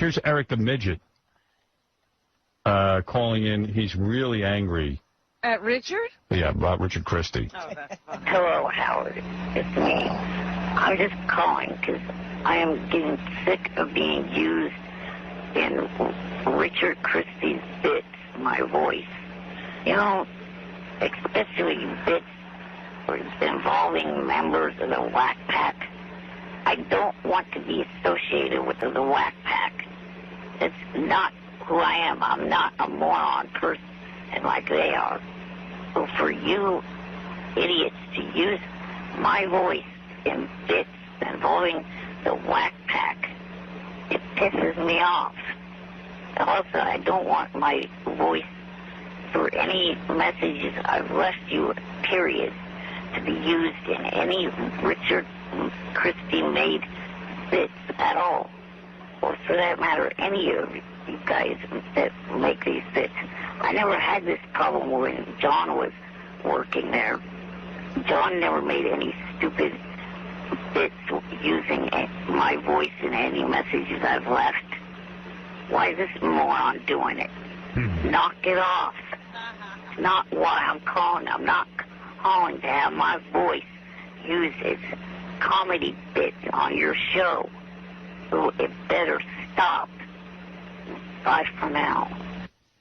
Here's Eric the Midget calling in. He's really angry. At Richard? Yeah, about Richard Christie. Oh, that's funny. Hello, Howard. It's me. I'm just calling because I am getting sick of being used in Richard Christie's bits, my voice. You know, especially bits involving members of the Whack Pack. I don't want to be associated with the Whack Pack. It's not who I am. I'm not a moron person like they are. So for you idiots to use my voice in bits involving the Whack Pack, it pisses me off. Also, I don't want my voice for any messages I've left you, period, to be used in any Richard Christie-made bits at all. Or for that matter, any of you guys that make these bits. I never had this problem when John was working there. John never made any stupid bits using my voice in any messages I've left. Why is this moron doing it? Knock it off. It's not why I'm calling. I'm not calling to have my voice used as comedy bits on your show. So it better stop. Bye for now.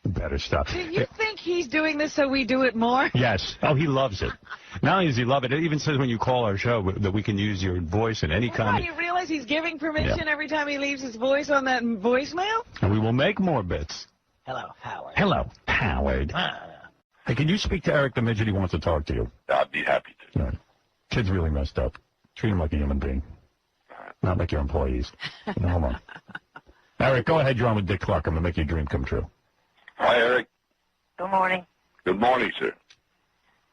Better stop. Do you think he's doing this so we do it more? Yes. Oh, he loves it. Not only does he love it, it even says when you call our show that we can use your voice in any kind of... You realize he's giving permission every time he leaves his voice on that voicemail? And we will make more bits. Hello, Howard. Hello, Howard. Hey, can you speak to Eric the Midget? He wants to talk to you. I'd be happy to. All right. Kid's really messed up. Treat him like a human being. Not like your employees. No, hold on. Eric, go ahead. You're on with Dick Clark. I'm going to make your dream come true. Hi, Eric. Good morning. Good morning, sir.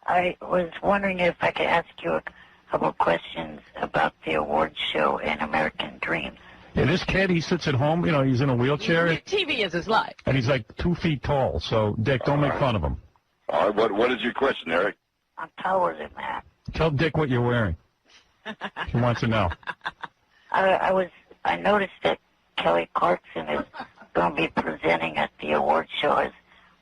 I was wondering if I could ask you a couple of questions about the awards show in American Dreams. Yeah, this kid, he sits at home. You know, he's in a wheelchair. TV is his life. And he's like 2 feet tall. So, Dick, don't make fun of him. All right, what is your question, Eric? I'm taller than that. Tell Dick what you're wearing. He wants to know. I noticed that Kelly Clarkson is going to be presenting at the award show. I was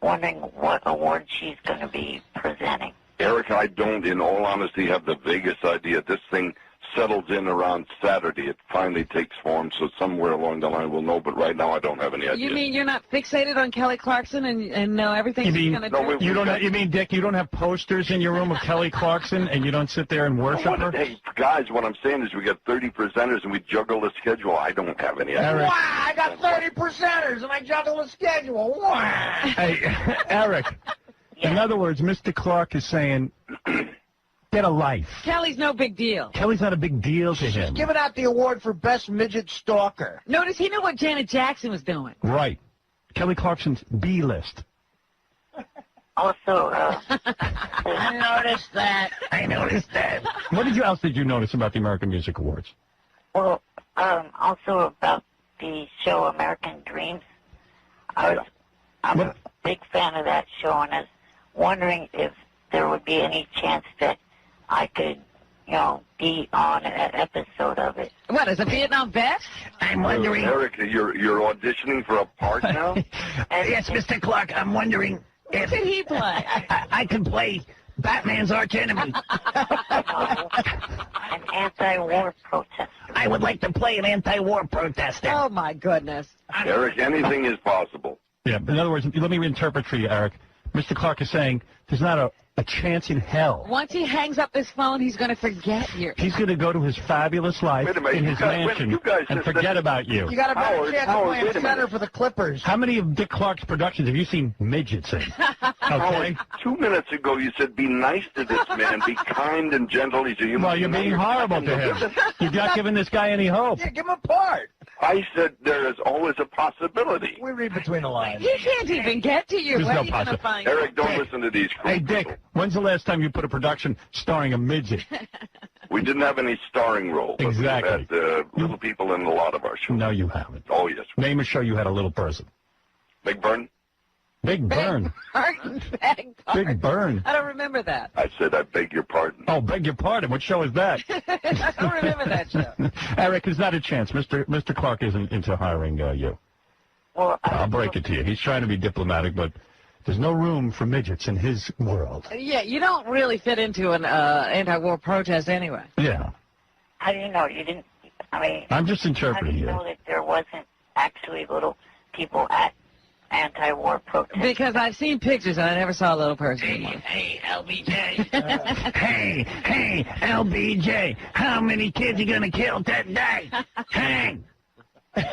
wondering what award she's going to be presenting. Eric, I don't, in all honesty, have the vaguest idea. This thing settles in around Saturday. It finally takes form, so somewhere along the line we'll know, but right now I don't have any idea. You mean you're not fixated on Kelly Clarkson and know everything she's going to do? You mean, Dick, you don't have posters in your room of Kelly Clarkson and you don't sit there and worship her? Hey, guys, what I'm saying is we got 30 presenters and we juggle the schedule. I don't have any idea. Wow, I got 30 presenters and I juggle the schedule. Wow. Hey, Eric, in other words, Mr. Clark is saying... Get a life. Kelly's no big deal. Kelly's not a big deal to him. She's giving out the award for Best Midget Stalker. Notice he knew what Janet Jackson was doing. Right. Kelly Clarkson's B-list. Also, I noticed that. What else did you notice about the American Music Awards? well, also about the show American Dreams. I'm a big fan of that show, and I was wondering if there would be any chance that I could, be on an episode of it. What, as a Vietnam vet? I'm wondering... Eric, you're auditioning for a part now? Yes, Mr. Clark, I'm wondering if... What did he play? I could play Batman's arch enemy. An anti-war protester. I would like to play an anti-war protester. Oh, my goodness. Eric, anything is possible. Yeah, in other words, let me reinterpret for you, Eric. Mr. Clark is saying there's not a chance in hell. Once he hangs up this phone, he's going to forget you. He's going to go to his fabulous life in his mansion and forget about you. You got a better chance of playing center for the Clippers. How many of Dick Clark's productions have you seen Midgets in? Okay. 2 minutes ago you said be nice to this man, be kind and gentle. He's a human. Well, you're being horrible to him. You're not giving this guy any hope. Yeah, give him a part. I said there is always a possibility. We read between the lines. He can't even get to you. There's Where no are you going to find Eric, don't him? listen to these Hey, people. Dick, when's the last time you put a production starring a midget? We didn't have any starring role. But Exactly. we had little people in a lot of our shows. No, you haven't. Oh, yes. Name a show you had a little person. Big Burn? Big Burn. Big Burn. I don't remember that. I said I beg your pardon. Oh, beg your pardon. What show is that? I don't remember that show. Eric, there's not a chance. Mr. Clark isn't into hiring you. Well, I'll break it to you. He's trying to be diplomatic, but there's no room for midgets in his world. Yeah, you don't really fit into an anti-war protest anyway. Yeah. how do you know? You didn't, I mean... I'm just How do interpreting you you. know that there wasn't actually little people at anti-war protests? Because I've seen pictures and I never saw a little person. Hey, LBJ. Hey, LBJ, how many kids are you going to kill today? Hey! Is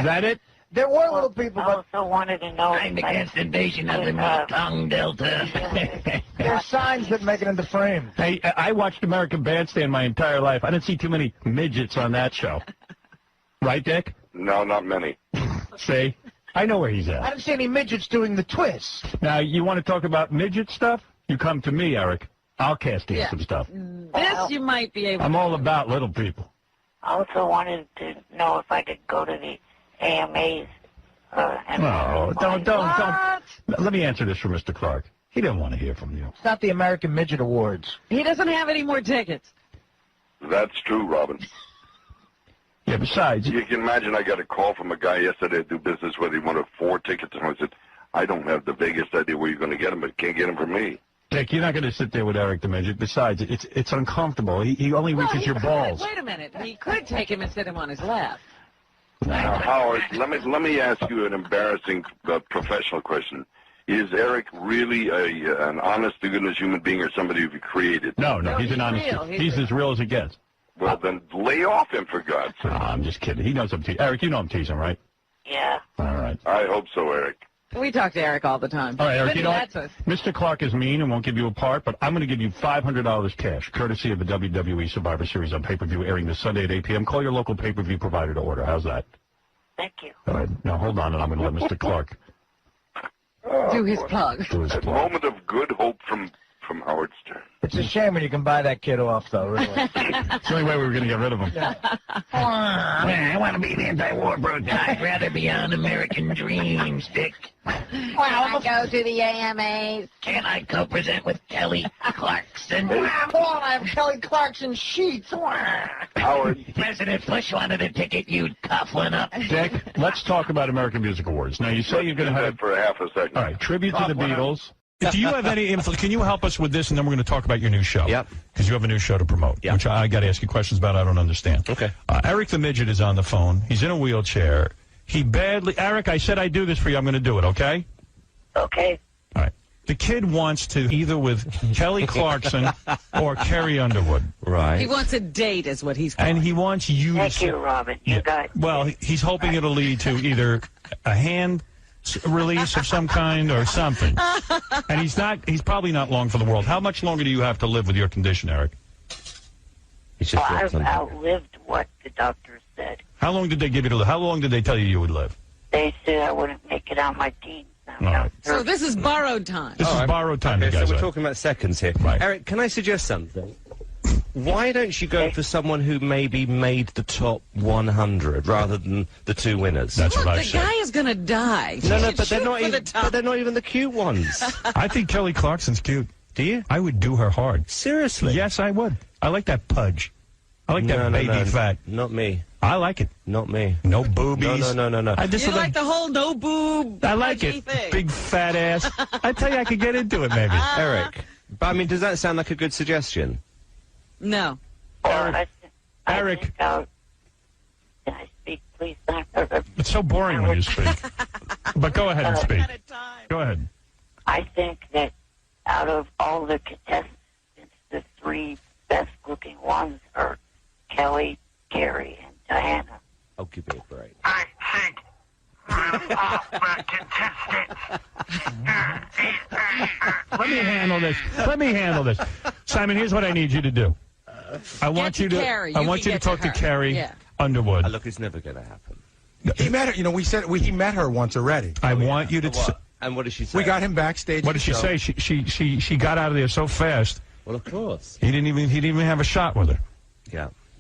that it? There were little people, I but also wanted to know... I'm against invasion of the Mekong Delta. there's signs that make it into frame. Hey, I watched American Bandstand my entire life. I didn't see too many midgets on that show. Right, Dick? No, not many. See? I know where he's I at. didn't see any midgets doing the twist. Now, you want to talk about midget stuff? You come to me, Eric. I'll cast you Yeah. some stuff. This you might be able I'm to all do. about little people. I also wanted to know if I could go to the AMAs. And No, don't. What? Let me answer this for Mr. Clark. He didn't want to hear from you. It's not the American Midget Awards. He doesn't have any more tickets. That's true, Robin. Yeah, besides, You can imagine I got a call from a guy yesterday to do business with. He wanted 4 tickets, and I said, I don't have the vaguest idea where you're going to get them, but can't get them from me. Dick, you're not going to sit there with Eric the Midget. Besides, it's uncomfortable. He only reaches your balls. Wait a minute. He could take him and sit him on his lap. Now, Howard, let me ask you an embarrassing professional question. Is Eric really an honest-to-goodness human being or somebody you've created? No, No, he's an he's honest. real. He's as real as it gets. Well, then lay off him, for God's sake. I'm just kidding. He knows I'm teasing. Eric, you know I'm teasing, right? Yeah. All right. I hope so, Eric. We talk to Eric all the time. All right, Eric, But you he know lets what? us. Mr. Clark is mean and won't give you a part, but I'm going to give you $500 cash, courtesy of the WWE Survivor Series on pay-per-view airing this Sunday at 8 p.m. Call your local pay-per-view provider to order. How's that? Thank you. All right. Now, hold on, and I'm going to let Mr. Clark Do his plug. do his A plug. moment of good hope from Howard Stern. It's a shame when you can buy that kid off, though, really. It's the only way we were going to get rid of him. I want to be an anti-war protest. I'd rather be on American Dreams, Dick. I go to the AMAs. Can I co-present with Kelly Clarkson? I have Kelly Clarkson sheets. Howard, President Bush wanted a ticket, you'd cuff one up. Dick, let's talk about American Music Awards. Now, you say you're going to do have... that for a half a second. All right, tribute to the Beatles. Do you have any info? Can you help us with this, and then we're going to talk about your new show? Yep. Because you have a new show to promote, which I got to ask you questions about. I don't understand. Okay. Eric the Midget is on the phone. He's in a wheelchair. Eric, I said I'd do this for you. I'm going to do it, okay? Okay. All right. The kid wants to either with Kelly Clarkson or Carrie Underwood. Right. He wants a date, is what he's calling. And he wants you Thank to... you, Robin. You got... Well, he's hoping it'll lead to either a hand release of some kind or something. And he's probably not long for the world. How much longer do you have to live with your condition, Eric? He's Well, just got I've something. outlived what the doctor said. How long did they give you to live? How long did they tell you would live? They said I wouldn't make it out my teens. All right. So this is borrowed time. This is borrowed time, Okay, you guys. so we're talking about seconds here. Right. Eric, can I suggest something? Why don't you go for someone who maybe made the top 100 rather than the 2 winners? That's Look, what I the said. guy is going to die. No, He no, should but they're shoot not for even. the top. But they're not even the cute ones. I think Kelly Clarkson's cute. Do you? I would do her hard. Seriously? Yes, I would. I like that pudge. I like that baby fat. Not me. I like it. Not me. No boobies. No. I just You like the whole no boob? I like pudgy it. thing. Big fat ass. I tell you, I could get into it maybe. Eric. But I mean, does that sound like a good suggestion? No. Eric. Can I speak, please? It's so boring when you speak. But go ahead and speak. Go ahead. I think that out of all the contestants, the 3 best-looking ones are Kelly, Carrie, and Diana. Oh, give me a break. I think the contestants. Let me handle this. Simon, here's what I need you to do. I want you to. Carrie. I You want can you to get to talk to her. Carrie Yeah. Underwood. Look, it's never going to happen. He met her. You know, he met her once already. I want you to. What? And what did she say? We got him backstage. What did she say? She got out of there so fast. Well, of course. He didn't even have a shot with her.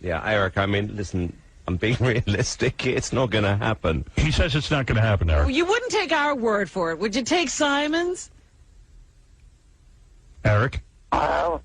Yeah, Eric, I mean, listen, I'm being realistic. It's not going to happen. He says it's not going to happen, Eric. You wouldn't take our word for it. Would you take Simon's? Eric? I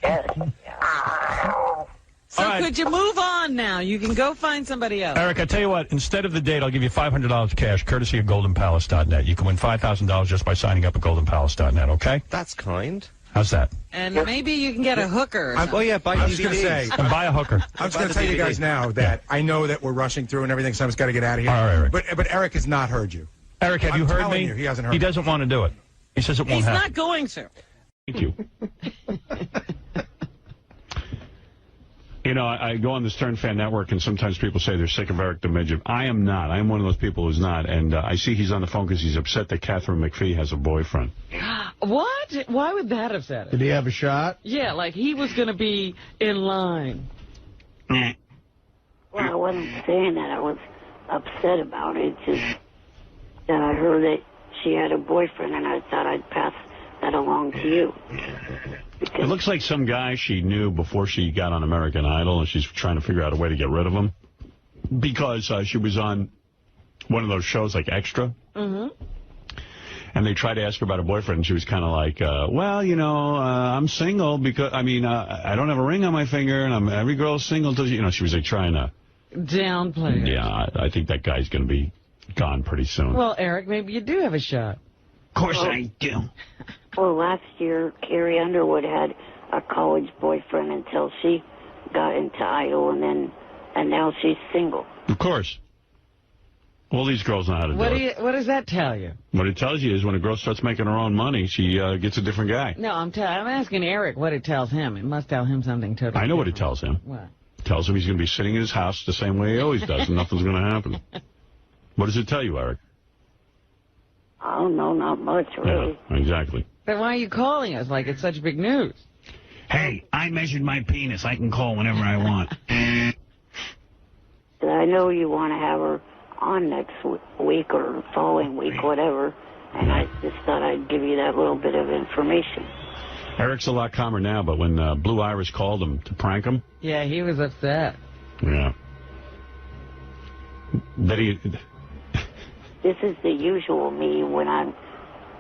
guess. Yeah. So All right. could you move on now? You can go find somebody else. Eric, I tell you what, instead of the date, I'll give you $500 cash, courtesy of goldenpalace.net. You can win $5,000 just by signing up at goldenpalace.net, okay? That's kind. How's that? And maybe you can get a hooker. Oh, yeah, buy I was going to say, And buy a hooker. I was going to tell you guys now that I know that we're rushing through and everything, so I've got to get out of here. All right, Eric. But Eric has not heard you. Eric, have you heard telling me? you, he hasn't heard He me. doesn't want to do it. He says it won't He's happen. not going to. Thank you. You know, I go on the Stern Fan Network, and sometimes people say they're sick of Eric the Midget. I am not. I am one of those people who's not. And I see he's on the phone because he's upset that Catherine McPhee has a boyfriend. What? Why would that upset him? Did he have a shot? Yeah, like he was going to be in line. Well, I wasn't saying that. I was upset about it. It's just that I heard that she had a boyfriend, and I thought I'd pass that along to you. It looks like some guy she knew before she got on American Idol, and she's trying to figure out a way to get rid of him. Because she was on one of those shows like Extra. Mm-hmm. And they tried to ask her about a boyfriend, and she was kind of like, well, you know, I'm single because, I mean, I don't have a ring on my finger, and every girl's single. You know, she was like trying to downplay it. Yeah, I think that guy's going to be gone pretty soon. Well, Eric, maybe you do have a shot. Of course I do. Well, last year, Carrie Underwood had a college boyfriend until she got into Idol, and now she's single. Of course. All these girls know how to do it. What does that tell you? What it tells you is when a girl starts making her own money, she gets a different guy. No, I'm asking Eric what it tells him. It must tell him something totally I know what different. it tells him. What? It tells him he's going to be sitting in his house the same way he always does, and nothing's going to happen. What does it tell you, Eric? I don't know, not much, really. Yeah, exactly. Then why are you calling us like it's such big news? Hey, I measured my penis. I can call whenever I want. I know you want to have her on next week or following week, whatever, and I just thought I'd give you that little bit of information. Eric's a lot calmer now, but when Blue Iris called him to prank him... Yeah, he was upset. Yeah. This is the usual me when I'm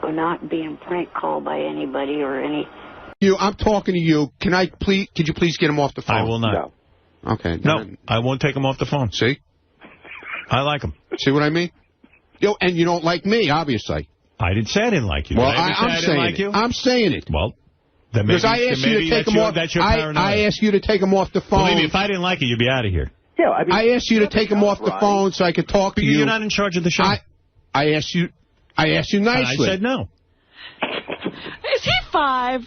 not being prank called by anybody or any... I'm talking to you. Could you please get him off the phone? I will not. No. Okay. No, I won't take him off the phone. See? I like him. See what I mean? And you don't like me, obviously. I didn't say I didn't like you. Well, I'm saying it. I'm saying it. Well, then maybe, because I asked you to take him off. That's your paranoia. I asked you to take him off the phone. Believe me, if I didn't like you, you'd be out of here. Yeah, I asked you to take him off the phone so I could talk to you. You're not in charge of the show. I asked you nicely. I said no. Is he 5?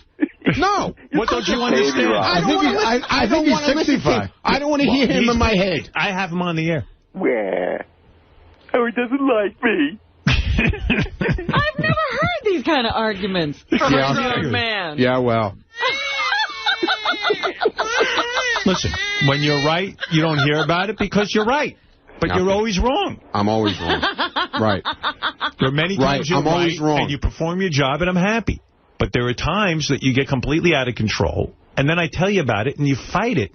No. What don't you understand? I think he's 65. I don't want to hear him in my head. I have him on the air. Where? Oh, he doesn't like me. I've never heard these kind of arguments from a young man. Yeah, well. Listen, when you're right, you don't hear about it because you're right. But you're always wrong. I'm always wrong. Right. There are many times you're always wrong. and you perform your job, and I'm happy. But there are times that you get completely out of control, and then I tell you about it, and you fight it.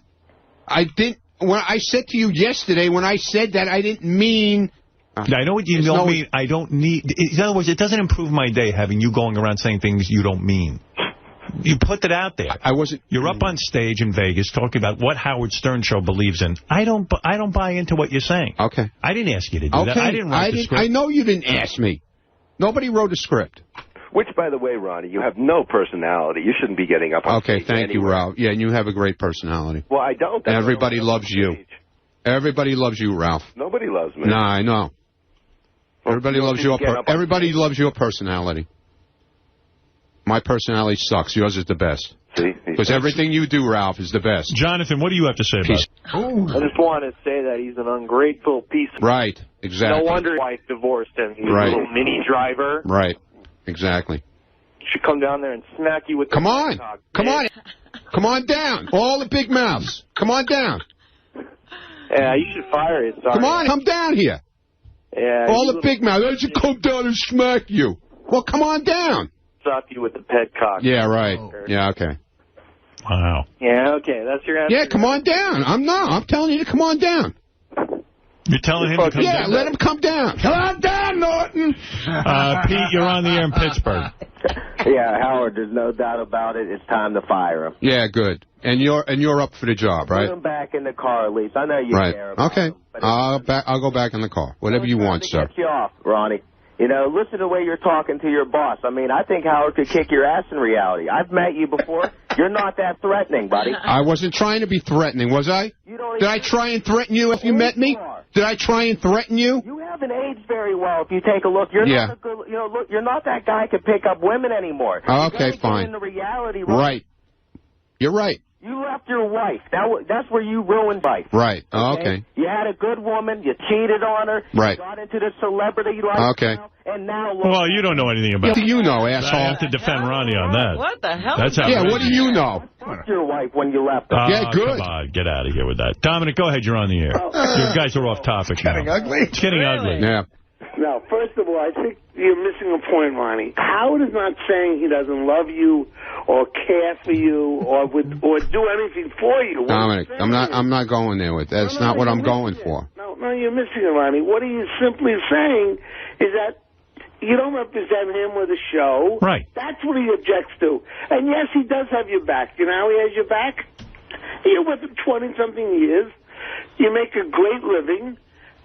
I didn't. When I said to you yesterday, when I said that, I didn't mean... I know what you don't mean. I don't need... In other words, it doesn't improve my day having you going around saying things you don't mean. You put that out there. I wasn't... You're up on stage in Vegas talking about what Howard Stern show believes in. I don't buy into what you're saying. Okay. I didn't ask you to do that. I didn't write the script. I know you didn't ask me. Nobody wrote a script. Which, by the way, Ronnie, you have no personality. You shouldn't be getting up on stage. Okay, thank you, Ralph. Yeah, and you have a great personality. Well, I don't. Everybody loves you. Everybody loves you, Ralph. Nobody loves me. Nah, I know. Everybody loves your personality. My personality sucks. Yours is the best. See? Because everything you do, Ralph, is the best. Jonathan, what do you have to say about it? I just want to say that he's an ungrateful piece of... Right, exactly. No wonder his wife divorced him. He's Right. a little mini driver. Right, exactly. Should come down there and smack you with the... Come on. Come on. Come on down. All the big mouths. Come on down. Yeah, you should fire his son. Come on, come down here. Yeah, all the big mouths. I should come down and smack you. Well, come on down. Stop you with the pet cock. Yeah, right. Yeah, okay. Wow. Yeah, okay, that's your answer. Yeah, come on down. I'm telling you to come on down. You're telling him to come down? Yeah, let him come down. Come on down, Norton. Pete, you're on the air in Pittsburgh. Yeah, Howard, there's no doubt about it. It's time to fire him. Yeah, good. And you're up for the job, right? Put him back in the car, at least. I know you care about him. I'll go back in the car. Whatever you want, sir. Get you off, Ronnie. You know, listen to the way you're talking to your boss. I mean, I think Howard could kick your ass in reality. I've met you before. You're not that threatening, buddy. I wasn't trying to be threatening, was I? Did I try and threaten you if you met me? Did I try and threaten you? You haven't aged very well. If you take a look, you're not a good. You know, look, you're not that guy who can pick up women anymore. Okay, fine. Get into reality, right. You're right. You left your wife. That's where you ruined life. Right. Okay. You had a good woman. You cheated on her. Right. You got into the celebrity lifestyle. Okay. And now look. Well, you don't know anything about it. What do you know, asshole? I have to defend Ronnie on that. What the hell? That's yeah, what do you know? Fuck your wife when you left her. Yeah, good. Come on, get out of here with that. Dominic, go ahead. You're on the air. You guys are off topic now. Getting ugly? It's getting ugly. Yeah. No, first of all, I think you're missing a point, Ronnie. Howard is not saying he doesn't love you or care for you or do anything for you. Dominic, I'm not going there with that. That's not what I'm going for. No, you're missing it, Ronnie. What he is simply saying is that you don't represent him with a show. Right. That's what he objects to. And yes, he does have your back. You know how he has your back? You're with him 20-something years. You make a great living.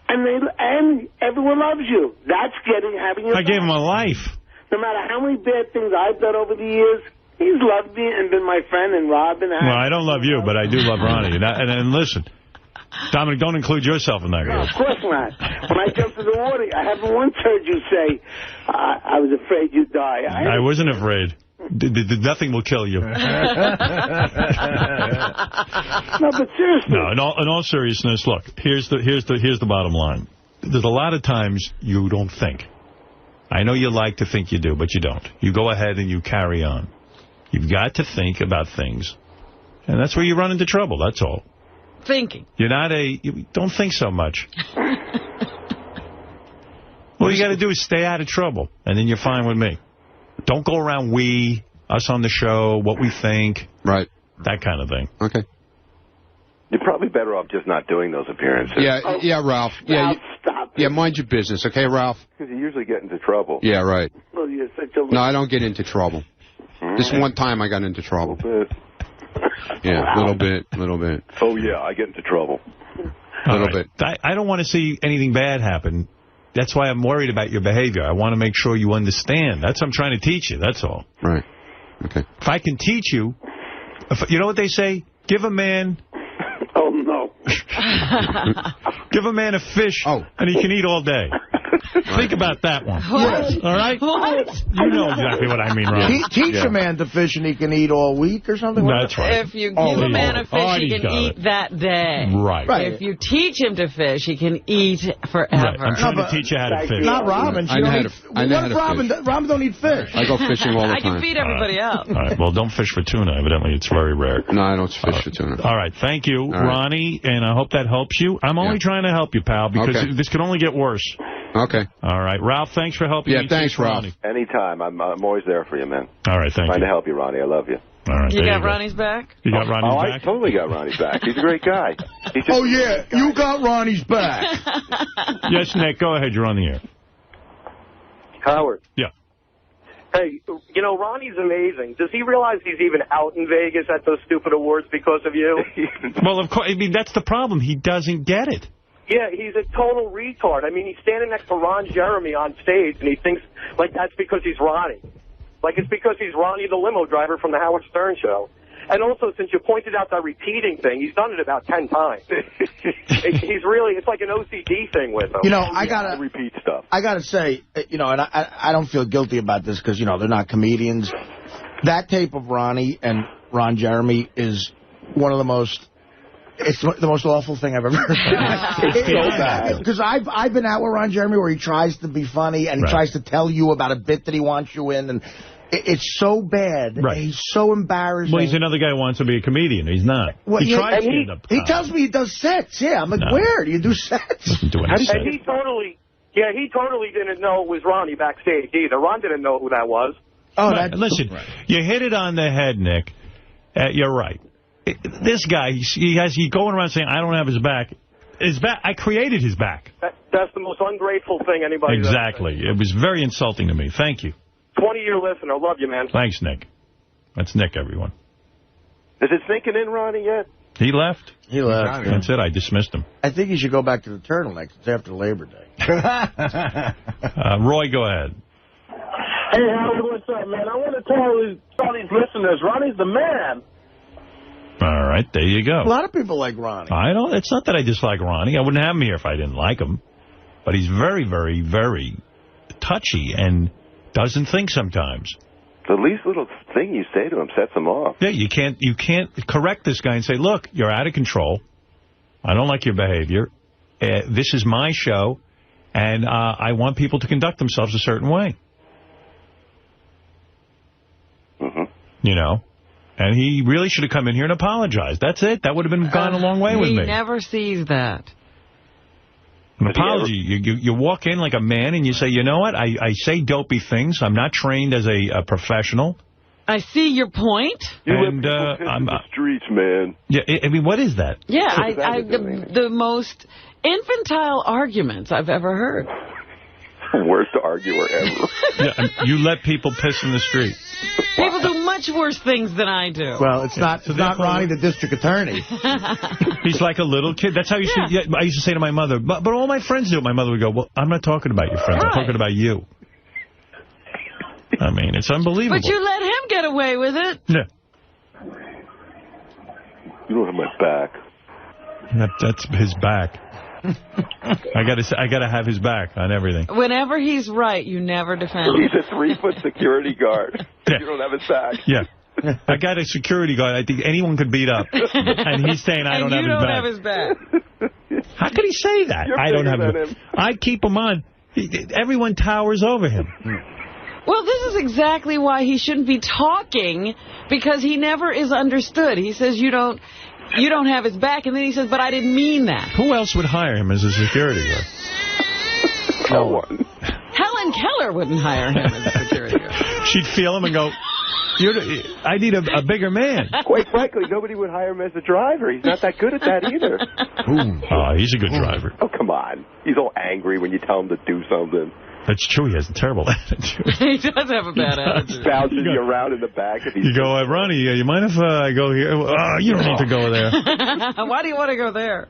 And everyone loves you. That's having your I gave him a life. No matter how many bad things I've done over the years, he's loved me and been my friend and Robin. Well, I don't love you, but I do love Ronnie. And listen, Dominic, don't include yourself in that group. No, of course not. When I jumped in the water, I haven't once heard you say, I was afraid you'd die. I wasn't afraid. Nothing will kill you. No, but seriously. No, in all seriousness, look, here's the bottom line. There's a lot of times you don't think. I know you like to think you do, but you don't. You go ahead and you carry on. You've got to think about things. And that's where you run into trouble, that's all. Thinking. You don't think so much. All you got to do is stay out of trouble, and then you're fine with me. Don't go around us on the show, what we think. Right. That kind of thing. Okay. You're probably better off just not doing those appearances. Yeah, Ralph. Ralph, stop it. Yeah, mind your business, okay, Ralph? Because you usually get into trouble. Yeah, right. Well, you're such a... No, I don't get into trouble. This one time I got into trouble. A little bit. Yeah, a little bit. Oh, yeah, I get into trouble. A little bit. I don't want to see anything bad happen. That's why I'm worried about your behavior. I want to make sure you understand. That's what I'm trying to teach you. That's all. Right. Okay. If I can teach you, you know what they say? Give a man... Oh, no. Give a man a fish, and he can eat all day. Think about that one. What? All right? What? You know exactly what I mean, Ron. Teach a man to fish and he can eat all week or something? That's right. If you give a man a fish, he can eat that day. Right. If you teach him to fish, he can eat forever. Right. I'm trying to teach you how to fish. Not Robin. Robin don't eat fish. I go fishing all the time. I can feed everybody else. All right. Well, don't fish for tuna. Evidently, it's very rare. No, I don't fish for tuna. All right. Thank you, Ronnie, and I hope that helps you. I'm only trying to help you, pal, because this could only get worse. Okay. All right. Ralph, thanks for helping me. Yeah, thanks, Ralph. Ronnie. Anytime. I'm always there for you, man. All right, thank you. Trying to help you, Ronnie. I love you. All right, you got Ronnie's back? You got Ronnie's back? I totally got Ronnie's back. He's a great guy. You got Ronnie's back. Yes, Nick, go ahead. You're on the air. Howard. Yeah. Hey, you know, Ronnie's amazing. Does he realize he's even out in Vegas at those stupid awards because of you? Well, of course. I mean, that's the problem. He doesn't get it. Yeah, he's a total retard. I mean, he's standing next to Ron Jeremy on stage, and he thinks, like, that's because he's Ronnie. Like, it's because he's Ronnie the limo driver from the Howard Stern show. And also, since you pointed out that repeating thing, he's done it about 10 times. He's really, it's like an OCD thing with him. You know, I gotta repeat stuff. I gotta say, you know, and I don't feel guilty about this because, you know, they're not comedians. That tape of Ronnie and Ron Jeremy is one of the most... It's the most awful thing I've ever heard. It's so bad. Because I've been out with Ron Jeremy where he tries to be funny and he tries to tell you about a bit that he wants you in. And it's so bad. Right. He's so embarrassing. Well, he's another guy who wants to be a comedian. He's not. Well, he tries stand-up. He tells me he does sets. Yeah, I'm like, where? Do you do sets? Doesn't do any sets. And he totally didn't know it was Ronnie backstage either. Ron didn't know who that was. Oh, listen, you hit it on the head, Nick. You're right. This guy, he going around saying, I don't have his back. His back, I created his back. That's the most ungrateful thing anybody's Exactly. It was very insulting to me. Thank you. 20-year listener. Love you, man. Thanks, Nick. That's Nick, everyone. Is it sinking in, Ronnie, yet? He left. He left. That's it. I dismissed him. I think he should go back to the turtlenecks. It's after Labor Day. Roy, go ahead. Hey, Howard, what's up, man? I want to tell all these listeners, Ronnie's the man. All right, there you go. A lot of people like Ronnie. It's not that I dislike Ronnie. I wouldn't have him here if I didn't like him. But he's very, very, very touchy and doesn't think sometimes. The least little thing you say to him sets him off. Yeah, you can't correct this guy and say, look, you're out of control. I don't like your behavior. This is my show, and I want people to conduct themselves a certain way. You know? And he really should have come in here and apologized. That's it. That would have gone a long way with me. He never sees that. An apology. You walk in like a man and you say, you know what? I say dopey things. I'm not trained as a professional. I see your point. You let people piss in the streets, man. Yeah, I mean, what is that? Yeah, the most infantile arguments I've ever heard. Worst arguer ever. Yeah, you let people piss in the street. People do much worse things than I do. Well, it's not Ronnie, the district attorney. He's like a little kid. That's how I used to say to my mother, but all my friends do it. My mother would go, well, I'm not talking about your friends. I'm talking about you. I mean, it's unbelievable. But you let him get away with it. Yeah. You don't have my back. That's his back. I gotta have his back on everything. Whenever he's right, you never defend him. He's a 3-foot security guard. Yeah. You don't have his back. Yeah. I got a security guard I think anyone could beat up. And he's saying I don't have his back. How could he say that? You're I don't have him. I keep him on. Everyone towers over him. Well, this is exactly why he shouldn't be talking, because he never is understood. He says you don't have his back, and then he says, but I didn't mean that. Who else would hire him as a security guard? No one. Helen Keller wouldn't hire him as a security guard. She'd feel him and go, I need a bigger man. Quite frankly, nobody would hire him as a driver. He's not that good at that either. Oh, he's a good driver. Oh, come on. He's all angry when you tell him to do something. That's true. He has a terrible attitude. He does have a bad attitude. Bouncing you around in the back. You go, Ronnie, you mind if I go here? You don't need to go there. Why do you want to go there?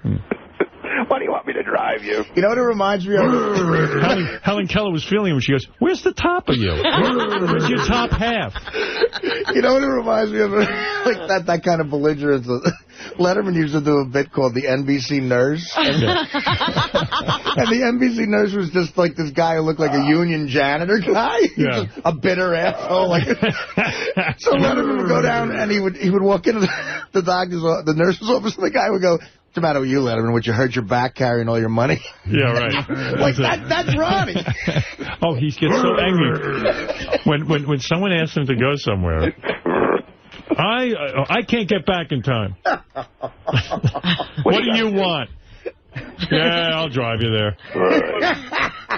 Why do you want me to drive you? You know what it reminds me of? Helen Keller was feeling him. She goes, where's the top of you? Where's your top half? You know what it reminds me of? Like that kind of belligerence. Letterman used to do a bit called the NBC Nurse. And the NBC Nurse was just like this guy who looked like a union janitor guy. Yeah. A bitter asshole. So Letterman would go down and he would walk into the nurse's office, and the guy would go, what's the matter with you, Letterman? Would you hurt your back carrying all your money? Yeah, right. That's Ronnie. Oh, he gets so angry. When someone asks him to go somewhere, I can't get back in time. What do you want? Yeah, I'll drive you there.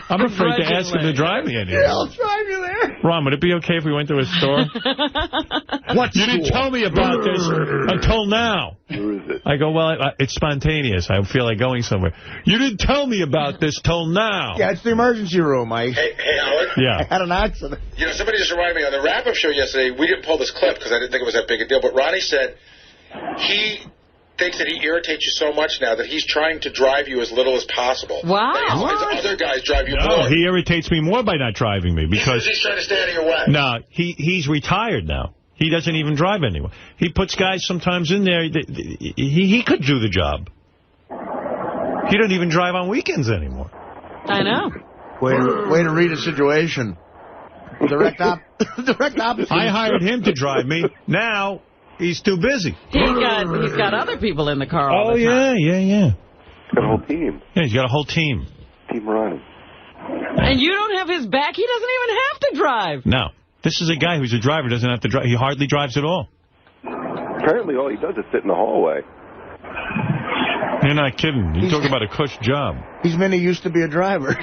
I'm afraid to ask him to drive me anywhere. Yeah, I'll drive you there. Ron, would it be okay if we went to a store? You didn't tell me about this until now. Where is it? I go, well, it's spontaneous. I feel like going somewhere. You didn't tell me about this till now. Yeah, it's the emergency room, Mike. Hey, Howard? Yeah. I had an accident. You know, somebody just reminded me, on the wrap-up show yesterday, we didn't pull this clip because I didn't think it was that big a deal, but Ronnie said he thinks that he irritates you so much now that he's trying to drive you as little as possible. Wow. That other guys drive you more. No, he irritates me more by not driving me because he's trying to stay out of your way. No, he's retired now. He doesn't even drive anymore. He puts guys sometimes in there. He could do the job. He doesn't even drive on weekends anymore. I know. Way to read a situation. Direct opposite. I hired him to drive me. Now he's too busy. He's got other people in the car all the time. Yeah. Got a whole team. Yeah, he's got a whole team. Team Ronnie. And you don't have his back? He doesn't even have to drive. No. This is a guy who's a driver, doesn't have to drive. He hardly drives at all. Apparently all he does is sit in the hallway. You're not kidding. You talk about a cush job. He's Minnie used to be a driver.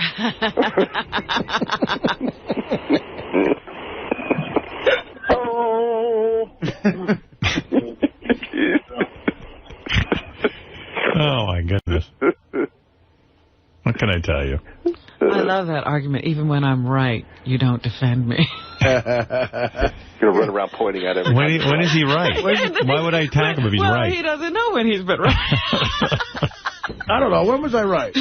Oh, my goodness. What can I tell you? I love that argument. Even when I'm right, you don't defend me. Gonna run around pointing at everything. When is he right? Why would I attack him if he's well, right? he doesn't know when he's been right. I don't know. When was I right?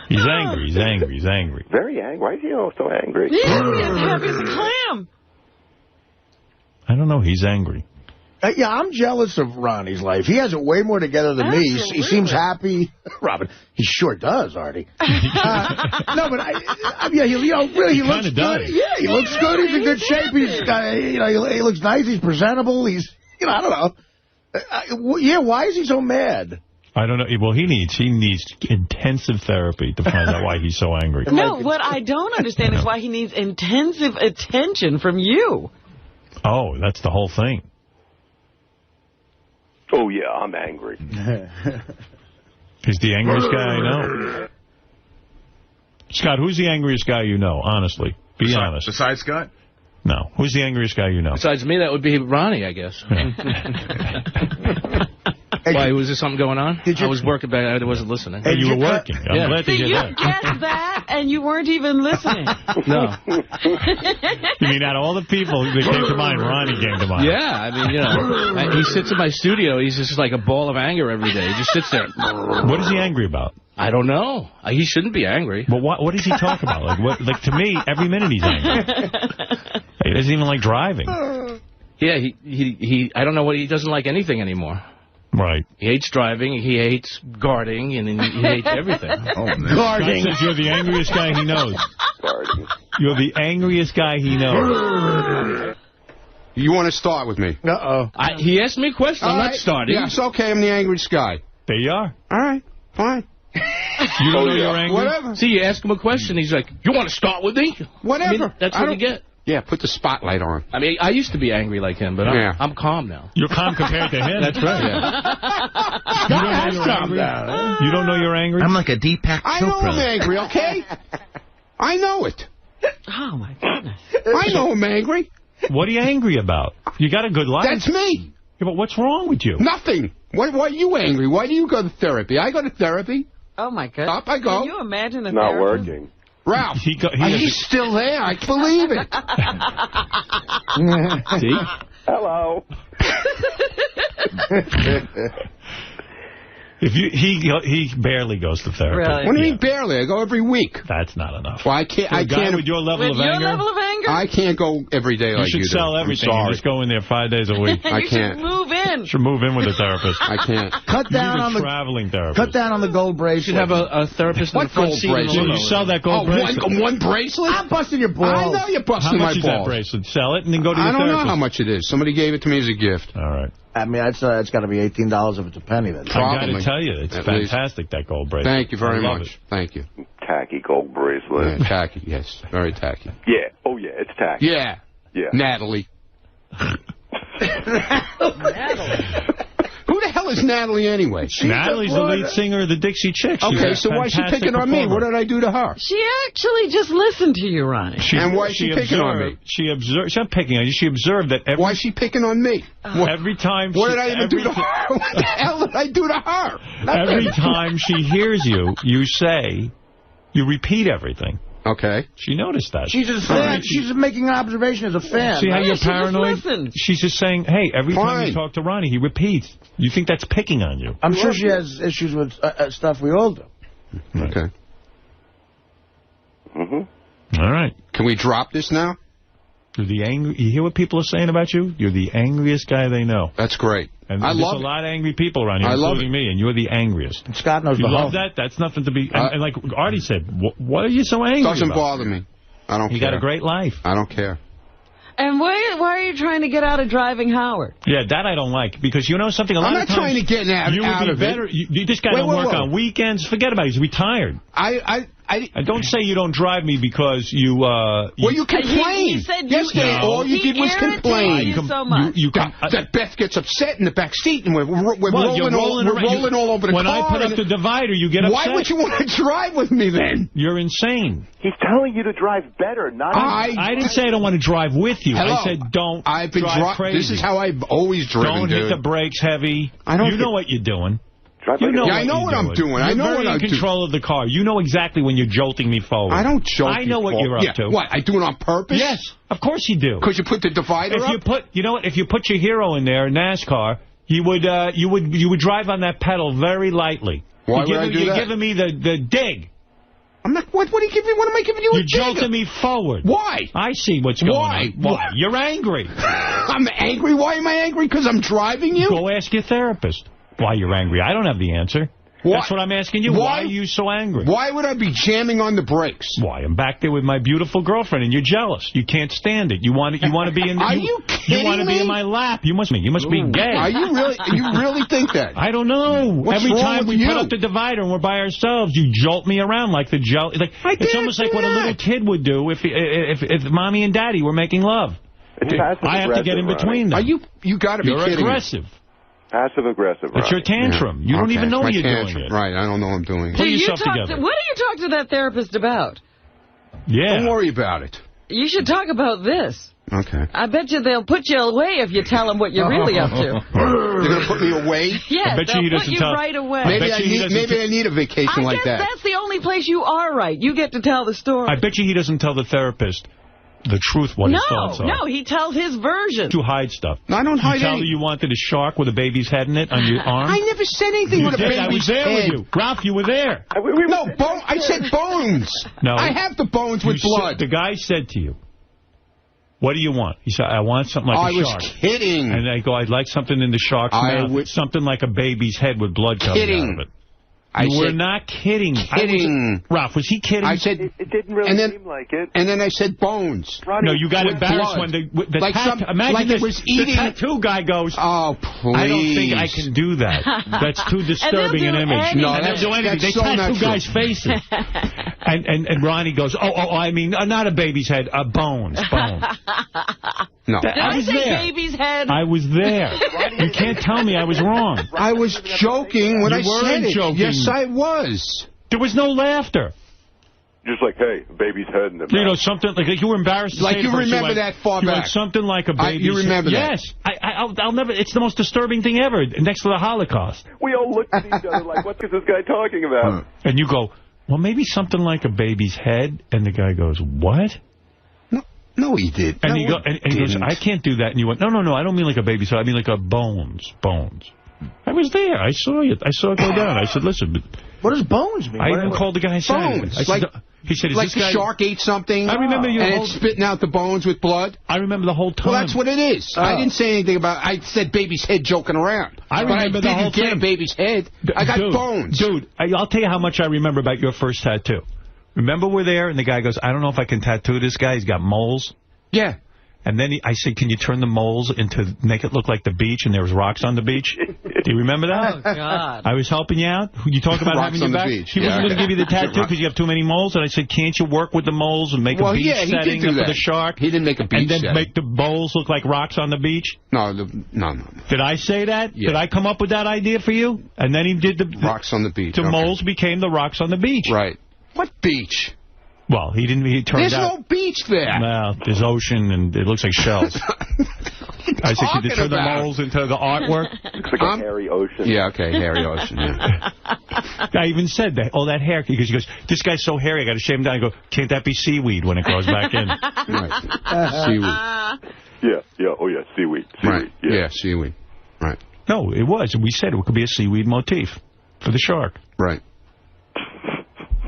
He's angry. He's angry. He's angry. Very angry. Why is he so angry? He's as happy as a clam. I don't know. He's angry. Yeah, I'm jealous of Ronnie's life. He has it way more together than me. He seems happy. Robin, he sure does, Artie. No, but he looks good. Yeah, he looks good. He's in good shape. He's, he looks nice. He's presentable. He's, I don't know. Yeah, why is he so mad? I don't know. Well, he needs intensive therapy to find out why he's so angry. No, what I don't understand is why he needs intensive attention from you. Oh, that's the whole thing. Oh, yeah, I'm angry. He's the angriest guy I know. Scott, who's the angriest guy you know, honestly? Be honest. Besides Scott? No. Who's the angriest guy you know? Besides me, that would be Ronnie, I guess. Why, was there something going on? I was working, but I wasn't listening. Hey, you were working. I'm glad to hear that. You guessed that, and you weren't even listening. No. You mean out of all the people that came to mind, Ronnie came to mind? Yeah, I mean, he sits in my studio. He's just like a ball of anger every day. He just sits there. What is he angry about? I don't know. He shouldn't be angry. But what does he talk about? Like to me, every minute he's angry. He doesn't even like driving. Yeah, he I don't know what he doesn't like anything anymore. Right. He hates driving, he hates guarding, and he hates everything. Oh, man. Guarding. Scott says you're the angriest guy he knows. Guarding. You're the angriest guy he knows. You want to start with me? Uh-oh. He asked me a question. I'm not starting. Yeah, it's okay. I'm the angriest guy. There you are. All right. Fine. You don't know you're angry? Whatever. See, you ask him a question, he's like, you want to start with me? Whatever. I mean, that's what you get. Yeah, put the spotlight on. I mean, I used to be angry like him, but I'm calm now. You're calm compared to him? That's right. Yeah. You don't know you're angry? Down. You don't know you're angry? I'm like a Deepak Chopra. I know I'm angry, okay? I know it. Oh, my goodness. I know I'm angry. What are you angry about? You got a good life. That's me. Yeah, but what's wrong with you? Nothing. Why are you angry? Why do you go to therapy? I go to therapy. Oh, my goodness. Up I go. Can you imagine a Not therapist? working. Ralph, he's still there. I believe it. See? Hello. He barely goes to therapy. Really? What do you mean barely? I go every week. That's not enough. Well, I can't. For a guy with your level of anger. I can't go every day like you do. You should sell everything and just go in there 5 days a week. I can't. You should move in. You should move in with a therapist. I can't. Cut down on the traveling therapist. Cut down on the gold bracelet. You should have a therapist in the front seat. You sell that gold bracelet. One bracelet? I'm busting your balls. I know you're busting my balls. How much is that bracelet? Sell it and then go to your therapist. I don't know how much it is. Somebody gave it to me as a gift. All right. I mean, it's got to be $18 if it's a penny. Then. I got to tell you, it's fantastic, that gold bracelet. Thank you very much. Thank you. Tacky gold bracelet. Yeah, tacky, yes. Very tacky. Yeah. Oh, yeah, it's tacky. Yeah. Yeah. Natalie. Who the hell is Natalie anyway? Natalie the lead singer of the Dixie Chicks. Okay, so why is she picking on me? What did I do to her? She actually just listened to you, Ronnie. And why is she picking on me? She observed. She's not picking on you. She observed that every... Why is she picking on me? Every time... What did I even do to her? What the hell did I do to her? Every time she hears you, you repeat everything. Okay. She noticed that. She's a fan. She's making an observation as a fan. See how you're paranoid? She's just saying, hey, every time you talk to Ronnie, he repeats. You think that's picking on you. I'm sure she has issues with stuff we all do. Okay. Mm-hmm. All right. Can we drop this now? You hear what people are saying about you? You're the angriest guy they know. That's great. And there's a lot of angry people around here, including me, and you're the angriest. Scott knows you love that? That's nothing to be... And like Artie said, what are you so angry Doesn't about? bother me. I don't care. You got a great life. I don't care. And why are you trying to get out of driving Howard? Yeah, that I don't like. Because you know something? I'm not trying to get out of better. This guy don't work on weekends. Forget about it. He's retired. I don't say you don't drive me because you... well, you complained. He said yesterday, all you did was complain. You so much. That Beth gets upset in the back seat, and we're rolling all over the car. When I put up the divider, you get upset. Why would you want to drive with me then? You're insane. He's telling you to drive better, not... I didn't say I don't want to drive with you. Hello. I said don't drive crazy. This is how I've always driven, Don't hit the brakes heavy. You know what you're doing. You know I know what I'm doing. I know what I'm doing. You're in control of the car. You know exactly when you're jolting me forward. I don't jolt. I know what you're up to. What? I do it on purpose? Yes, of course you do. Because you put the divider up? You know what? If you put your hero in there, NASCAR, you would drive on that pedal very lightly. Why would I do that? You're giving me the dig. I'm not. What are you giving? What am I giving you? You're jolting me forward. Why? I see what's going on. Why? You're angry. I'm angry. Why am I angry? Because I'm driving you? Go ask your therapist why you're angry. I don't have the answer. Why? That's what I'm asking you. Why are you so angry? Why would I be jamming on the brakes? Why? I'm back there with my beautiful girlfriend, and you're jealous. You can't stand it. You want to be in. Are you kidding me? You want to be in my lap. You must be gay. Are you really? You really think that? I don't know. What's Every wrong time with we you? put up the divider and we're by ourselves, you jolt me around like the it's almost like what a little kid would do if mommy and daddy were making love. I have to get in between them. You got to be kidding me. You're aggressive. Passive-aggressive, It's your tantrum. Yeah. You don't even know it's my you're tantrum. doing it. Right, I don't know I'm doing it. Pull yourself together. What do you talk to that therapist about? Yeah. Don't worry about it. You should talk about this. Okay. I bet you they'll put you away if you tell them what you're really up to. They're going to put me away? Yes, I bet they'll he put doesn't you tell. right away. Maybe I need a vacation like that. I guess that's the only place you are right. You get to tell the story. I bet you he doesn't tell the therapist the truth, what his thoughts are. No, he tells his version. You hide stuff. No, I don't hide anything. You tell anything. her you wanted a shark with a baby's head in it on your arm? I never said anything with a baby's head. I was there with you. Ralph, you were there. No, I said bones. No. I have the bones with blood. The guy said to you, what do you want? He said, I want something like a shark. I was kidding. And I go, I'd like something in the shark's mouth. Something like a baby's head with blood coming out of it. You were not kidding. Ralph, was he kidding? I said it didn't really seem like it. And then I said bones. No, you got embarrassed when the imagine this, the tattoo guy goes, oh, please. I don't think I can do that. That's too disturbing an image. No, they'll do anything. They so tattoo guys' faces. and Ronnie goes, I mean, not a baby's head, bones. No. Did I say baby's head? I was there. You can't tell me I was wrong. I was joking when I said it. Joking. Yes, I was. There was no laughter. Just like, hey, baby's head in the mouth. You know, something like you were embarrassed to like say you remember that far you back. Went something like a baby's you remember head. that? Yes. I'll never. It's the most disturbing thing ever, next to the Holocaust. We all looked at each other like, what is this guy talking about? And you go, well, maybe something like a baby's head. And the guy goes, what? No, he did. And he goes, I can't do that. And you went, no, I don't mean like a baby's head. I mean like a bones. I was there. I saw it. I saw it go down. I said, listen. What does bones mean? I even called the guy and said, bones. He said, is like this guy... the shark ate something. I remember you. And it's spitting out the bones with blood. I remember the whole time. Well, that's what it is. I didn't say anything about. I said baby's head joking around. I remember the whole thing. I didn't get a baby's head. I got bones. Dude, I'll tell you how much I remember about your first tattoo. Remember we're there, and the guy goes, I don't know if I can tattoo this guy. He's got moles. Yeah. And then I said, can you turn the moles make it look like the beach, and there was rocks on the beach? Do you remember that? Oh, God. I was helping you out. You talk about rocks having your back. Beach. He wasn't going to give you the tattoo because you have too many moles. And I said, can't you work with the moles and make a beach setting for the shark? He didn't make a beach setting. And then make the moles look like rocks on the beach? No. Did I say that? Yeah. Did I come up with that idea for you? And then he did the... Rocks on the beach. The moles became the rocks on the beach. Right. What beach? Well, he turned out... There's no beach there. No, there's otion, and it looks like shells. I said, could you turn the moles into the artwork? Looks like a hairy ocean. Yeah, okay, hairy ocean, yeah. I even said that, that hair, because he goes, this guy's so hairy, I got to shave him down. I go, can't that be seaweed when it grows back in? Right. Seaweed. Yeah, seaweed. Right, yeah, seaweed. Right. No, it was. We said it could be a seaweed motif for the shark. Right.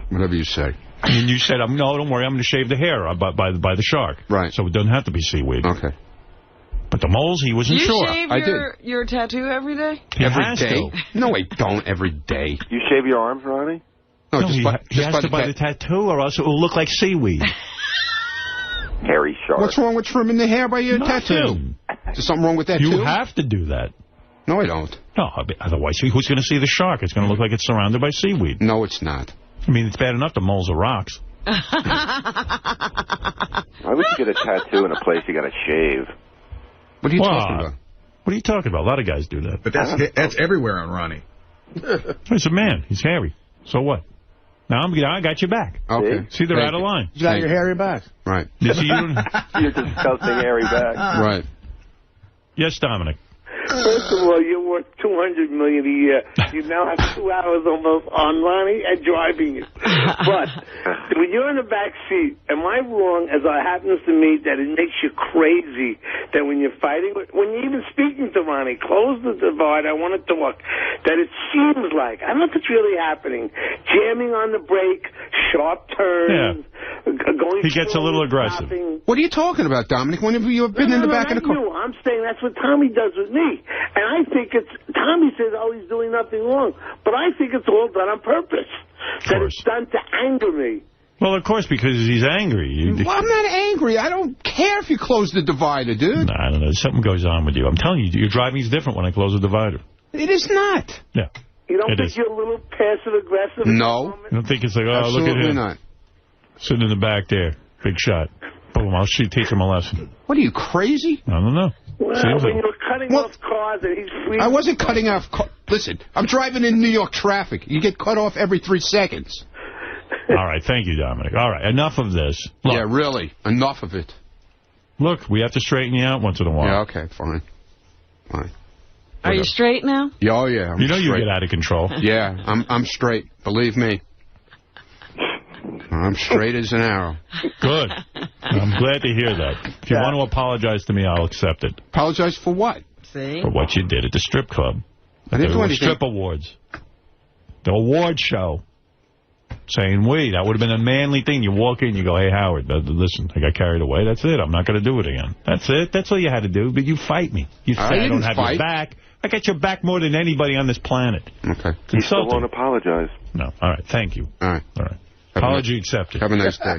Whatever you say. And you said, no, don't worry, I'm going to shave the hair by the shark. Right. So it doesn't have to be seaweed. Okay. But the moles, he wasn't sure. You shave your tattoo every day? Every day? No, I don't every day. You shave your arms, Ronnie? No, he has to buy the tattoo or else it will look like seaweed. Hairy shark. What's wrong with trimming the hair by your tattoo? Is something wrong with that, too? You have to do that. No, I don't. No, otherwise, who's going to see the shark? It's going to look like it's surrounded by seaweed. No, it's not. I mean, it's bad enough the moles are rocks. Why would you get a tattoo in a place you got to shave? What are you talking about? What are you talking about? A lot of guys do that. But that's everywhere on Ronnie. He's a man. He's hairy. So what? Now I got your back. Okay. See, they're out of line. You got your hairy back. Right. You see, Your disgusting hairy back. Right. Yes, Dominic. First of all, you're worth $200 million a year. You now have 2 hours almost on Ronnie and driving it. But when you're in the back seat, am I wrong, as it happens to me, that it makes you crazy that when you're fighting, when you're even speaking to Ronnie, close the divide, I want to talk, that it seems like, I don't know if it's really happening, jamming on the brake, sharp turns, going. He gets a little aggressive. Stopping. What are you talking about, Dominic? When have you been in the back of the car? You. I'm saying that's what Tommy does with me. And I think it's, Tommy says, oh, he's doing nothing wrong. But I think it's all done on purpose. That it's done to anger me. Well, of course, because he's angry. Well, I'm not angry. I don't care if you close the divider, dude. No, I don't know. Something goes on with you. I'm telling you, your driving's different when I close the divider. It is not. Yeah. You don't think you're a little passive-aggressive? No. You don't think it's like, oh, absolutely look at him. Not. Sitting in the back there. Big shot. Boom, I'll teach him a lesson. What, are you crazy? I don't know. Well, when you're cutting off cars and he's free. I wasn't cutting off cars. Listen, I'm driving in New York traffic. You get cut off every 3 seconds. All right, thank you, Dominic. All right, enough of this. Look, yeah, really, enough of it. Look, we have to straighten you out once in a while. Yeah, okay, fine. Fine. Are you straight now? Yeah, oh, yeah. I'm you know straight. you get out of control. Yeah, I'm straight. Believe me. I'm straight as an arrow. Good. I'm glad to hear that. If you want to apologize to me, I'll accept it. Apologize for what? See? For what you did at the strip club. I didn't do anything. Strip awards. The award show. Saying, wait, that would have been a manly thing. You walk in, you go, hey, Howard, listen, I got carried away. That's it. I'm not going to do it again. That's it. That's all you had to do. But you fight me. You say I don't have your back. I got your back more than anybody on this planet. Okay. You still won't apologize. No. All right. Thank you. All right. All right. Apology accepted. Have a nice day.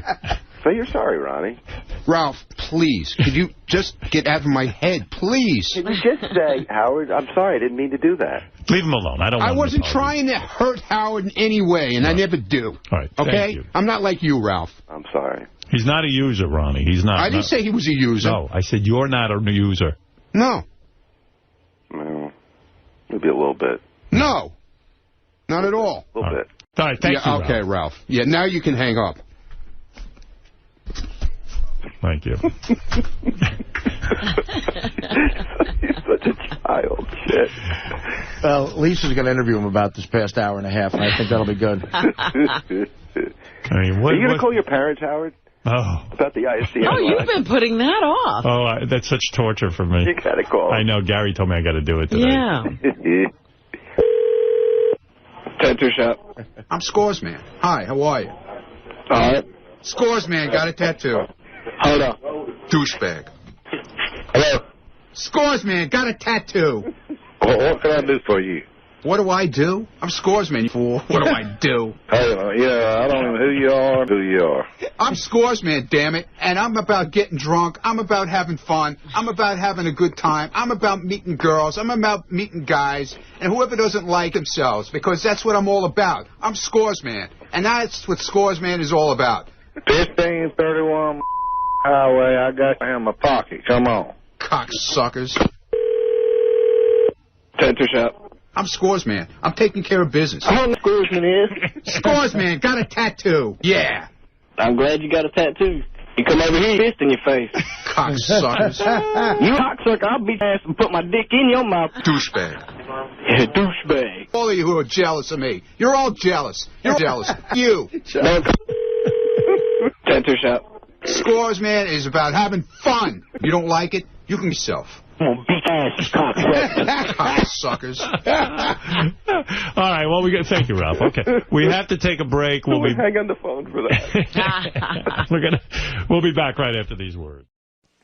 Say you're sorry, Ronnie. Ralph, please, could you just get out of my head, please? Can you just say, Howard, I'm sorry, I didn't mean to do that. Leave him alone. I wasn't trying to hurt Howard in any way, and I never do. All right, okay? Thank you. I'm not like you, Ralph. I'm sorry. He's not a user, Ronnie. He's not. I didn't say he was a user. No, I said you're not a user. No. No. Maybe a little bit. No. Not at all. A little bit. All right, thank you, okay, Ralph. Yeah, now you can hang up. Thank you. He's such a child. Shit. Well, Lisa's going to interview him about this past hour and a half, and I think that'll be good. I mean, are you going to call your parents, Howard? Oh. About the ISDN Oh, you've been putting that off. Oh, that's such torture for me. You got to call. I know. Gary told me I got to do it today. Yeah. Tattoo shop. I'm Scores Man. Hi, how are you? All right. Scores Man, got a tattoo. Hold on. Douchebag. Hello. Scores Man, got a tattoo. What can I do for you? What do I do? I'm Scores Man, you fool. What do I do? Yeah, I don't know who you are. I'm Scores Man, damn it. And I'm about getting drunk. I'm about having fun. I'm about having a good time. I'm about meeting girls. I'm about meeting guys. And whoever doesn't like themselves, because that's what I'm all about. I'm Scores Man. And that's what Scores Man is all about. 1531 highway, I got you in my pocket. Come on. Cocksuckers. Tattoo shop. I'm Scores Man. I'm taking care of business. I don't know who Scoresman is. Scores Man, got a tattoo. Yeah. I'm glad you got a tattoo. You come over here, fist in your face. Cocksuckers. You cocksucker, I'll beat your ass and put my dick in your mouth. Douchebag. Yeah, douchebag. All of you who are jealous of me. You're all jealous. You're jealous. You. Tattoo shop. Scores Man is about having fun. You don't like it? You can yourself. Big-ass cocksuckers. All right, well, thank you, Ralph. Okay, we have to take a break. We'll hang on the phone for that. We'll be back right after these words.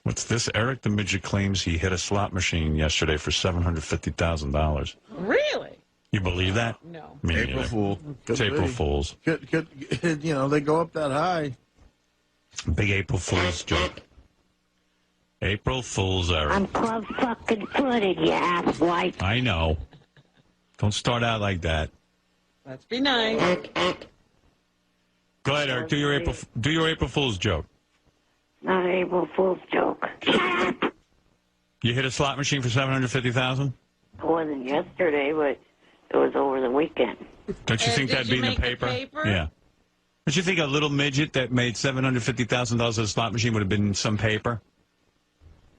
What's this? Eric the Midget claims he hit a slot machine yesterday for $750,000. Really? You believe that? No. April Fool. It's April Fools. You know, they go up that high. Big April Fool's joke. April Fool's, Eric. I'm club fucking footed, you asswipe. I know. Don't start out like that. Let's be nice. Go ahead, Eric. Do your April Fool's joke. Not an April Fool's joke. You hit a slot machine for $750,000? It wasn't yesterday, but it was over the weekend. Don't you think that'd be in the paper? Yeah. Don't you think a little midget that made $750,000 at a slot machine would have been in some paper?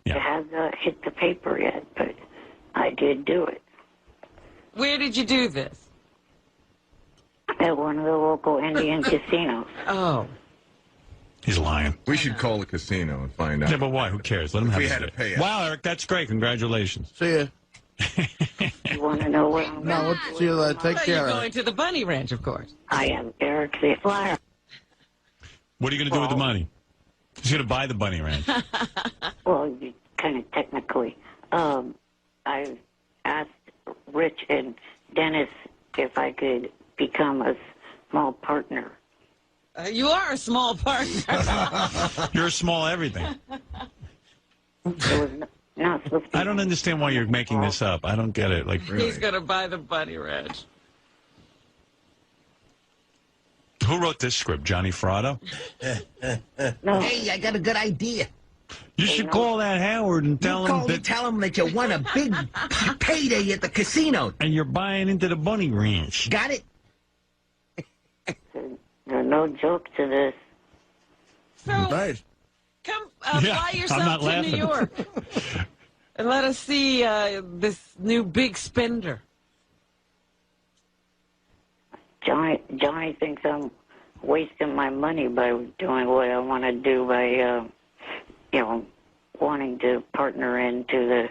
Yeah. It hasn't hit the paper yet, but I I did do it. Where did you do this? At one of the local Indian casinos. Oh. He's lying. We should call the casino and find out. Yeah, but why? Who cares? Let him have We his had to day. pay it. Wow, Eric, that's great. Congratulations. See ya. You want to know what I'm No, see you later. Take So care. you're going to the bunny ranch, of course. I am Eric the Flyer. What are you going to do with the money? He's going to buy the bunny ranch. Well, kind of technically. I asked Rich and Dennis if I could become a small partner. You are a small partner. You're a small everything. It was not supposed to I don't understand why you're making this up. I don't get it. Like, really. He's going to buy the bunny ranch. Who wrote this script? Johnny Fratto? No. Hey, I got a good idea. You should call that Howard and tell Tell him that you won a big payday at the casino. And you're buying into the bunny ranch. Got it? There's no joke to this. So, Nice. come Yeah, fly I'm yourself not to laughing. New York. And let us see this new big spender. Johnny thinks I'm wasting my money by doing what I want to do by, wanting to partner into the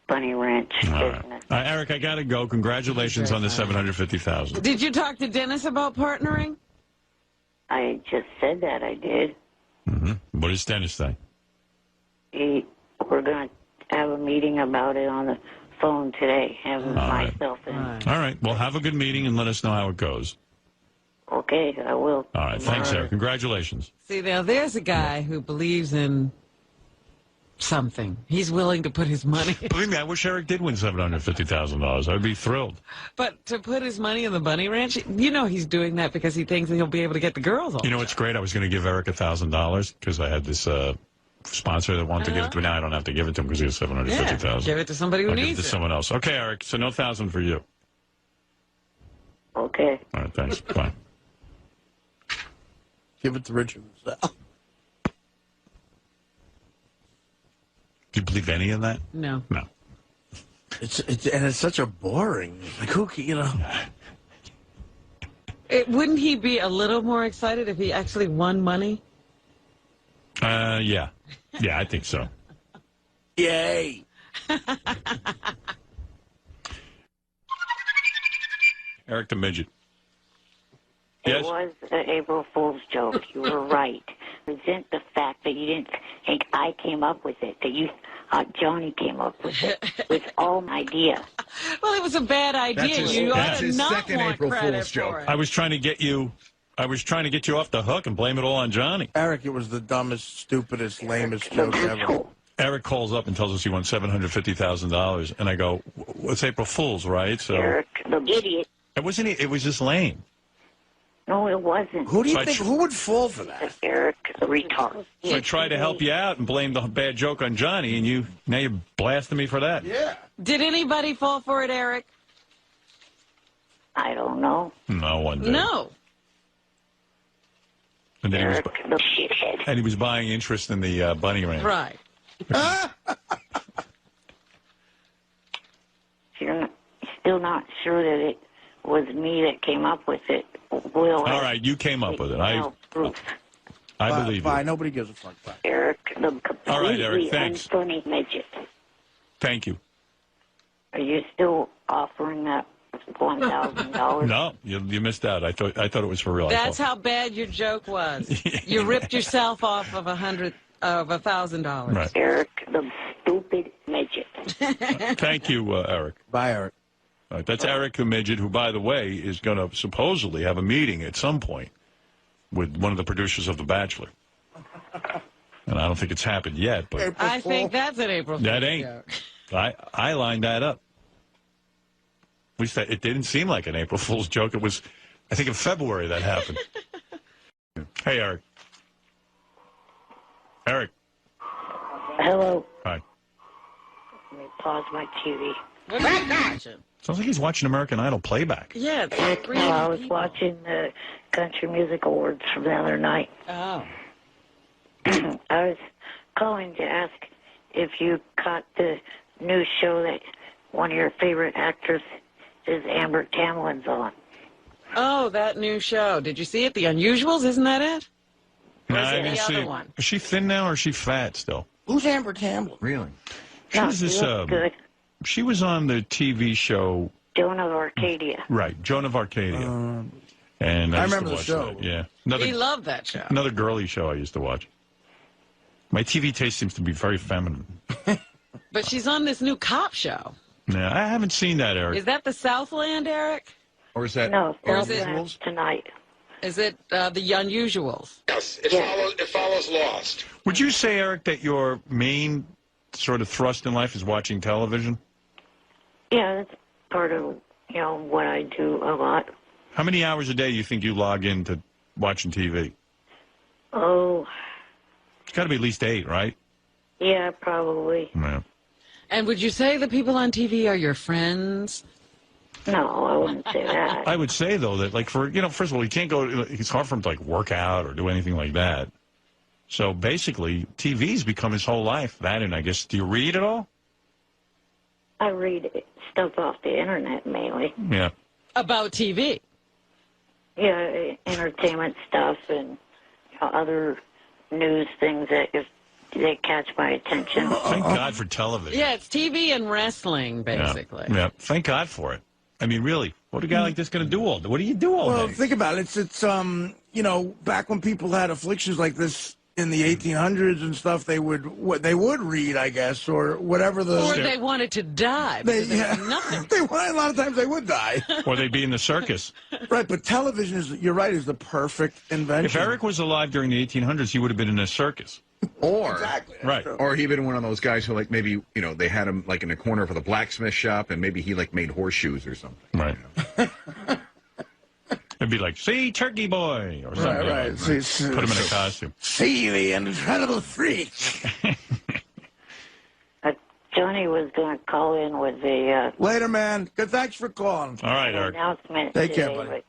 bunny ranch business. Eric, I got to go. Congratulations on the $750,000. Did you talk to Dennis about partnering? I just said that I did. Mm-hmm. What does Dennis say? We're going to have a meeting about it on the phone today. Myself and... All right. Well, have a good meeting and let us know how it goes. Okay, I will. All right. Thanks, Eric. Congratulations. See, now there's a guy who believes in something. He's willing to put his money. Believe me, I wish Eric did win $750,000. I'd be thrilled. But to put his money in the bunny ranch, he's doing that because he thinks he'll be able to get the girls all. You know what's great? I was going to give Eric $1,000 because I had this sponsor that wanted to give it to me. Now I don't have to give it to him because he has $750,000. Yeah, give it to somebody who I'll needs give it to it. someone else. Okay, Eric. So no $1,000 for you. Okay. All right. Thanks. Bye. Give it to Richard. Do you believe any of that? No. No. It's such a boring. Like who can, Wouldn't he be a little more excited if he actually won money? Yeah. Yeah, I think so. Yay. Eric the Midget. It Yes? was an April Fool's joke. You were right. Resent the fact that you didn't think I came up with it, that you Johnny came up with it. It's all an idea. Well, it was a bad idea. You ought to not want credit for it. I was trying to get you off the hook and blame it all on Johnny. Eric, it was the dumbest, stupidest, lamest joke ever. Eric calls up and tells us he won $750,000, and I go, "Well, it's April Fool's, right?" So Eric, the idiot. It wasn't. It was just lame. No, it wasn't. Who do you think? Who would fall for that? Eric, the retard. So I tried to help you out and blame the bad joke on Johnny, and now you're blasting me for that. Yeah. Did anybody fall for it, Eric? I don't know. No one did. No. And then Eric, the shithead. he was buying interest in the bunny ranch. Right. You're still not sure that it was me that came up with it. Will. All right, you came up with it. I believe you. Bye. Nobody gives a fuck. Bye. Eric, the completely All right, Eric, thanks. unfunny midget. Thank you. Are you still offering that $1,000? No, you missed out. I thought it was for real. That's how bad your joke was. You ripped yourself off of $1,000. Right. Eric, the stupid midget. Thank you, Eric. Bye, Eric. All right, that's Eric the Midget, who, by the way, is going to supposedly have a meeting at some point with one of the producers of The Bachelor. And I don't think it's happened yet, but I think that's an April Fool's that ain't. joke. I lined that up. At least it didn't seem like an April Fool's joke. It was, I think, in February that happened. Hey, Eric. Eric. Hello. Hi. Let me pause my TV. What are you watching? Sounds like he's watching American Idol playback. Yeah, it's No, I was watching the Country Music Awards from the other night. Oh. I was calling to ask if you caught the new show that one of your favorite actresses, Amber Tamlin's on. Oh, that new show. Did you see it? The Unusuals, isn't that it? No, Or is I it didn't the see other it. one? Is she thin now or is she fat still? Who's Amber Tamblyn? Really? She No, was she this, looks good. she was on the TV show. Joan of Arcadia. Right, Joan of Arcadia. And I used remember to the watch show. That. Yeah. He loved that show. Another girly show I used to watch. My TV taste seems to be very feminine. But she's on this new cop show. Yeah, I haven't seen that, Eric. Is that the Southland, Eric? Or is that No, Or is it- Southland tonight. Is it the Unusuals? Yes, it follows Lost. Would you say, Eric, that your main sort of thrust in life is watching television? Yeah, that's part of, what I do a lot. How many hours a day do you think you log into watching TV? Oh, It's got to be at least 8, right? yeah, probably. Yeah. And would you say the people on TV are your friends? No, I wouldn't say that. I would say, though, that, like, first of all, he can't go, it's hard for him to, like, work out or do anything like that. So, basically, TV's become his whole life. That, and I guess, do you read at all? I read stuff off the internet mainly. Yeah. About TV? Yeah, entertainment stuff and other news things that if they catch my attention. Thank God for television. Yeah, it's TV and wrestling, basically. Yeah. Thank God for it. I mean, really, what a guy like this going to do all day? What do you do all Well, day? think about it. It's back when people had afflictions like this in the 1800s and stuff, they would read, I guess, or whatever the. Or they wanted to die. Because there was nothing. A lot of times they would die. Or they'd be in the circus. Right, but television you're right, is the perfect invention. If Eric was alive during the 1800s, he would have been in a circus. Or, Exactly. Right. or he'd been one of those guys who, like, maybe, they had him, like, in a corner for the blacksmith shop, and maybe he, like, made horseshoes or something. Right. It'd be like, see, Turkey Boy, or something. Right. Put him in a costume. See the incredible freak. Johnny was going to call in with a Later, man. Good. Thanks for calling. All right, Eric. announcement Take care, today, buddy. but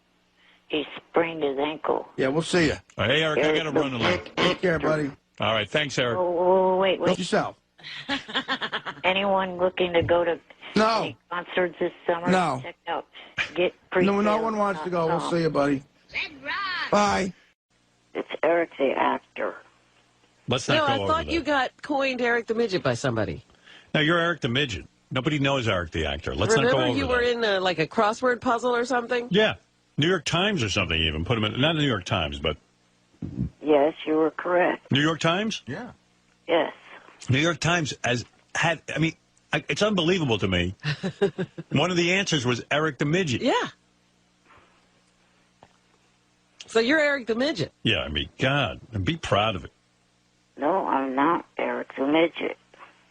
he sprained his ankle. Yeah, we'll see you. Hey, Eric, I got to run a little. Take care, buddy. All right, thanks, Eric. Oh, wait. Help yourself. Anyone looking to go to any concerts this summer? No. Check out Get Pre-Sale. No one wants to go. We'll see you, buddy. Bye. It's Eric the actor. Let's No, not go I over thought that. you got coined Eric the Midget by somebody. Now, you're Eric the Midget. Nobody knows Eric the actor. Let's not go Remember over you that. were in like a crossword puzzle or something? Yeah. New York Times or something even. Put him in, not the New York Times, but Yes, you were correct. New York Times? Yeah. Yes. New York Times it's unbelievable to me. One of the answers was Eric the Midget. Yeah. So you're Eric the Midget. Yeah, I mean, God, and be proud of it. No, I'm not Eric the Midget.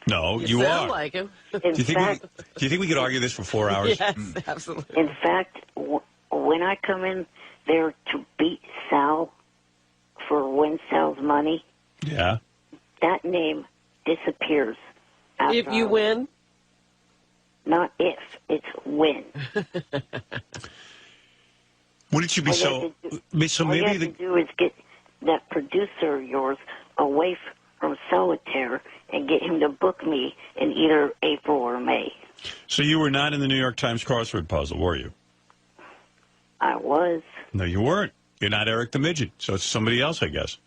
No, You you sound are. like him. Do you think we could argue this for 4 hours? Yes, absolutely. In fact, when I come in there to beat Sal for win Sal's money, Yeah. that name disappears. If you win? Not if, it's when. Wouldn't you be so... all maybe you have to do is get that producer of yours away from Solitaire and get him to book me in either April or May. So you were not in the New York Times crossword puzzle, were you? I was. No, you weren't. You're not Eric the Midget, so it's somebody else, I guess.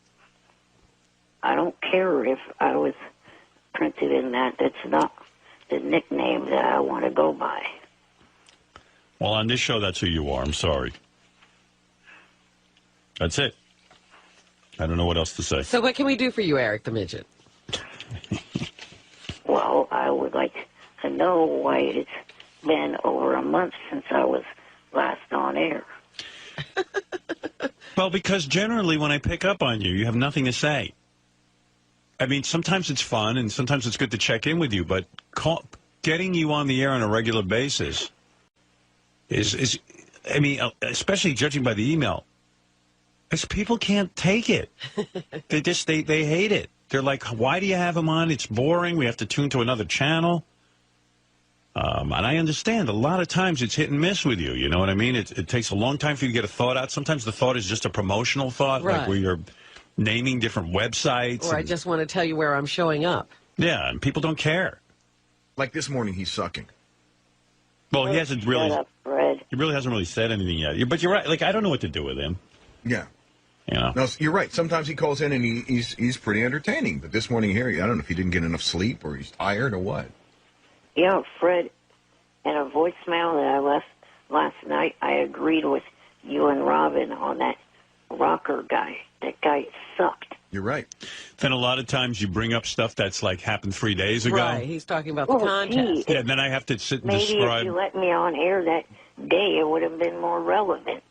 I don't care if I was printed in that. That's not the nickname that I want to go by. Well, on this show, that's who you are. I'm sorry. That's it. I don't know what else to say. So what can we do for you, Eric the Midget? Well, I would like to know why it's been over a month since I was last on air. Well, because generally when I pick up on you, you have nothing to say. I mean, sometimes it's fun and sometimes it's good to check in with you, but getting you on the air on a regular basis is I mean, especially judging by the email, people can't take it. They hate it. They're like, why do you have him on? It's boring. We have to tune to another channel. And I understand a lot of times it's hit and miss with you. You know what I mean? It takes a long time for you to get a thought out. Sometimes the thought is just a promotional thought, Right. like where you're naming different websites. Or I just want to tell you where I'm showing up. Yeah, and people don't care. Like this morning, he's sucking. Well, he hasn't really. Shut up, Fred. He really hasn't really said anything yet. But you're right. Like, I don't know what to do with him. Yeah. You know? No, you're right. Sometimes he calls in and he's pretty entertaining. But this morning here, I don't know if he didn't get enough sleep or he's tired or what. You know, Fred, in a voicemail that I left last night, I agreed with you and Robin on that rocker guy. That guy sucked. You're right. Then a lot of times you bring up stuff that's like happened 3 days ago. Right, he's talking about the contest. Yeah, and then I have to sit and Maybe describe. if you let me on air that day, it would have been more relevant.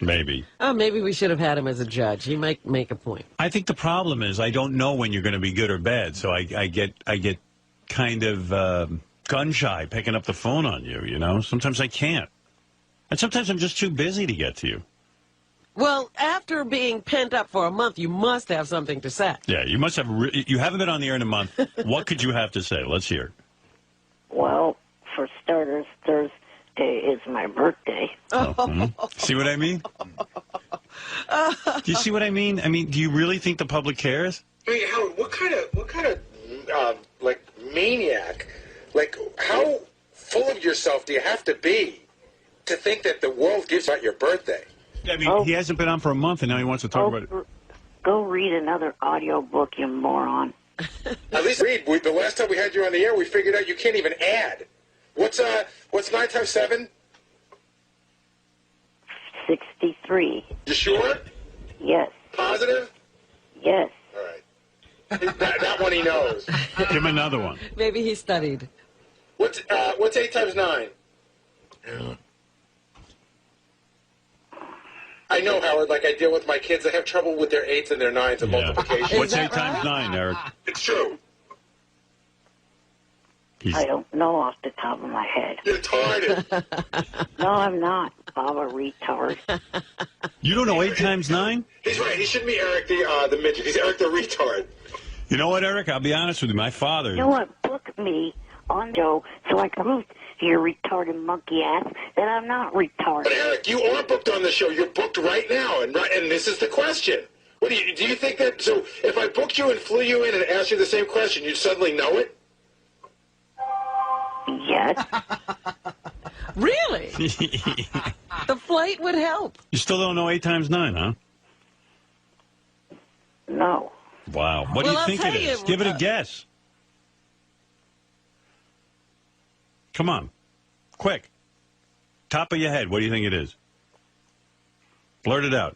Maybe. Oh, maybe we should have had him as a judge. He might make a point. I think the problem is I don't know when you're going to be good or bad, so I get kind of gun shy picking up the phone on you. You know, sometimes I can't, and sometimes I'm just too busy to get to you. Well, after being pent up for a month, you must have something to say. Yeah, you must have. You haven't been on the air in a month. What could you have to say? Let's hear. Well, for starters, Thursday is my birthday. See what I mean? Do you see what I mean? I mean, do you really think the public cares? Hey, Howard, what kind of like maniac, like how full of yourself do you have to be to think that the world gives out your birthday? I mean, he hasn't been on for a month, and now he wants to talk about it. Go read another audio book, you moron. At least read. The last time we had you on the air, we figured out you can't even add. What's 9 times 7? 63. You sure? Yes. Positive? Yes. All right. That one he knows. Give him another one. Maybe he studied. What's 8 times 9? I know, Howard, like I deal with my kids. I have trouble with their 8s and their 9s and multiplication. What's 8 times 9, Eric? It's true. I don't know off the top of my head. You're retarded. No, I'm not. I'm a retard. You don't know 8 times 9? He's right. He shouldn't be Eric the midget. He's Eric the retard. You know what, Eric? I'll be honest with you. My father... You know what? Book me on Joe so I can prove to your retarded monkey ass that I'm not retarded. But Eric, you are booked on the show. You're booked right now, and this is the question. What do you think that? So if I booked you and flew you in and asked you the same question, you'd suddenly know it? Yes. Really? The flight would help. You still don't know 8 times 9, huh? No. Wow. What do you think it is? Give it a guess. Come on. Quick. Top of your head, what do you think it is? Blurt it out.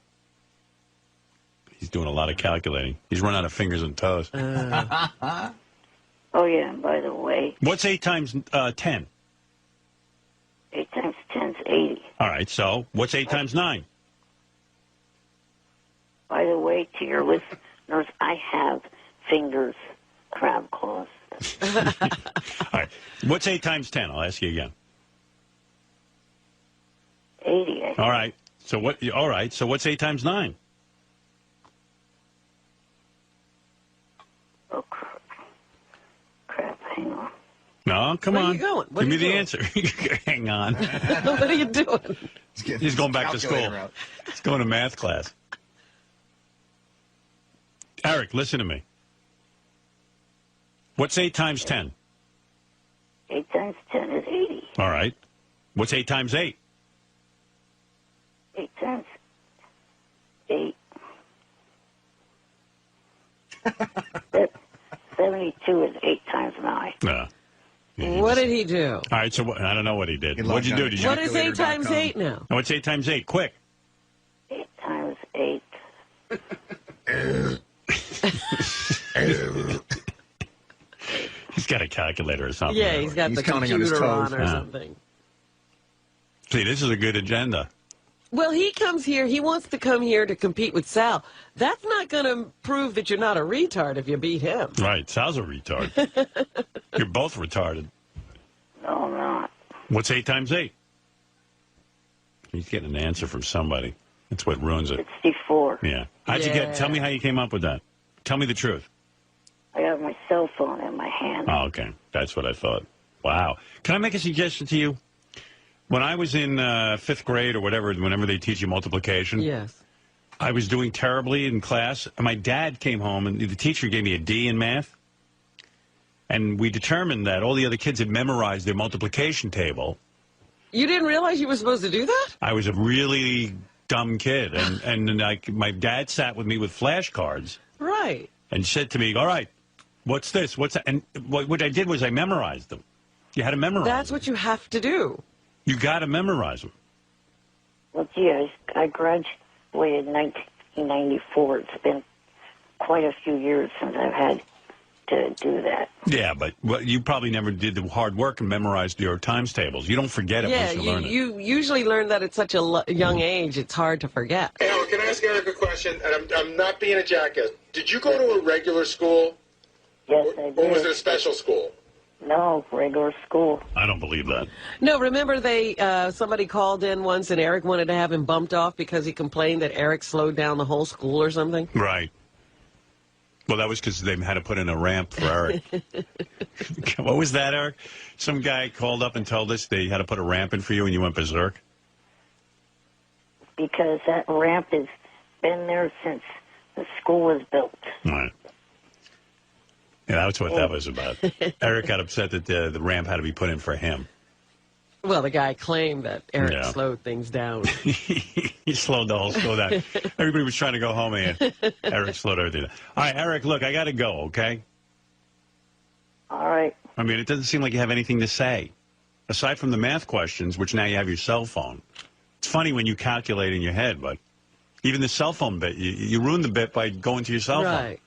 He's doing a lot of calculating. He's run out of fingers and toes. Oh, yeah, and by the way... What's 8 times 10? 8 times 10 is 80. All right, so what's 8 times 9? By the way, to your listeners, I have fingers, crab claws. All right. What's 8 times 10? I'll ask you again. 80. All right. So what? All right. So what's 8 times 9? Oh, crap. Hang on. No, come on. Where are you going? What Give me are you the answer. Hang on. What are you doing? He's going back to school. He's going to math class. Eric, listen to me. What's 8 times 10? 8 times 10 is 80. All right. What's 8 times 8? 8 times 8. 72 is 8 times 9. No. What did he do? All right, so I don't know what he did. What'd you do? Did you What is 8 times 8 now? No, what's 8 times 8? Quick. 8 times 8. He's got a calculator or something. Yeah, he's got the computer on or something. See, this is a good agenda. Well, he comes here. He wants to come here to compete with Sal. That's not going to prove that you're not a retard if you beat him. Right. Sal's a retard. You're both retarded. No, I'm not. What's 8 times 8? He's getting an answer from somebody. That's what ruins it. 64. Yeah. How'd you get? Tell me how you came up with that. Tell me the truth. I got my cell phone in my hand. Oh, okay. That's what I thought. Wow. Can I make a suggestion to you? When I was in 5th grade or whatever, whenever they teach you multiplication, yes, I was doing terribly in class. And my dad came home, and the teacher gave me a D in math. And we determined that all the other kids had memorized their multiplication table. You didn't realize you were supposed to do that? I was a really dumb kid, and my dad sat with me with flashcards. Right. And said to me, all right, what's this? What's that? And what I did was I memorized them. You had to memorize That's them. what you have to do. You got to memorize them. Well, gee, I graduated in 1994. It's been quite a few years since I've had to do that. Yeah, but you probably never did the hard work and memorized your times tables. You don't forget it once you learn it. You usually learn that at such a young age, it's hard to forget. Hey, Howard, can I ask Eric a question? And I'm not being a jackass. Did you go to a regular school? Yes, I did. Or was it a special school? No, regular school. I don't believe that. No, remember somebody called in once and Eric wanted to have him bumped off because he complained that Eric slowed down the whole school or something? Right. Well, that was because they had to put in a ramp for Eric. What was that, Eric? Some guy called up and told us they had to put a ramp in for you and you went berserk? Because that ramp has been there since the school was built. All right. Yeah, that's what that was about. Eric got upset that the ramp had to be put in for him. Well, the guy claimed that Eric slowed things down. He slowed the whole school down. Everybody was trying to go home, and Eric slowed everything down. All right, Eric, look, I got to go, okay? All right. I mean, it doesn't seem like you have anything to say. Aside from the math questions, which now you have your cell phone. It's funny when you calculate in your head, but even the cell phone bit, you ruined the bit by going to your cell phone. Right.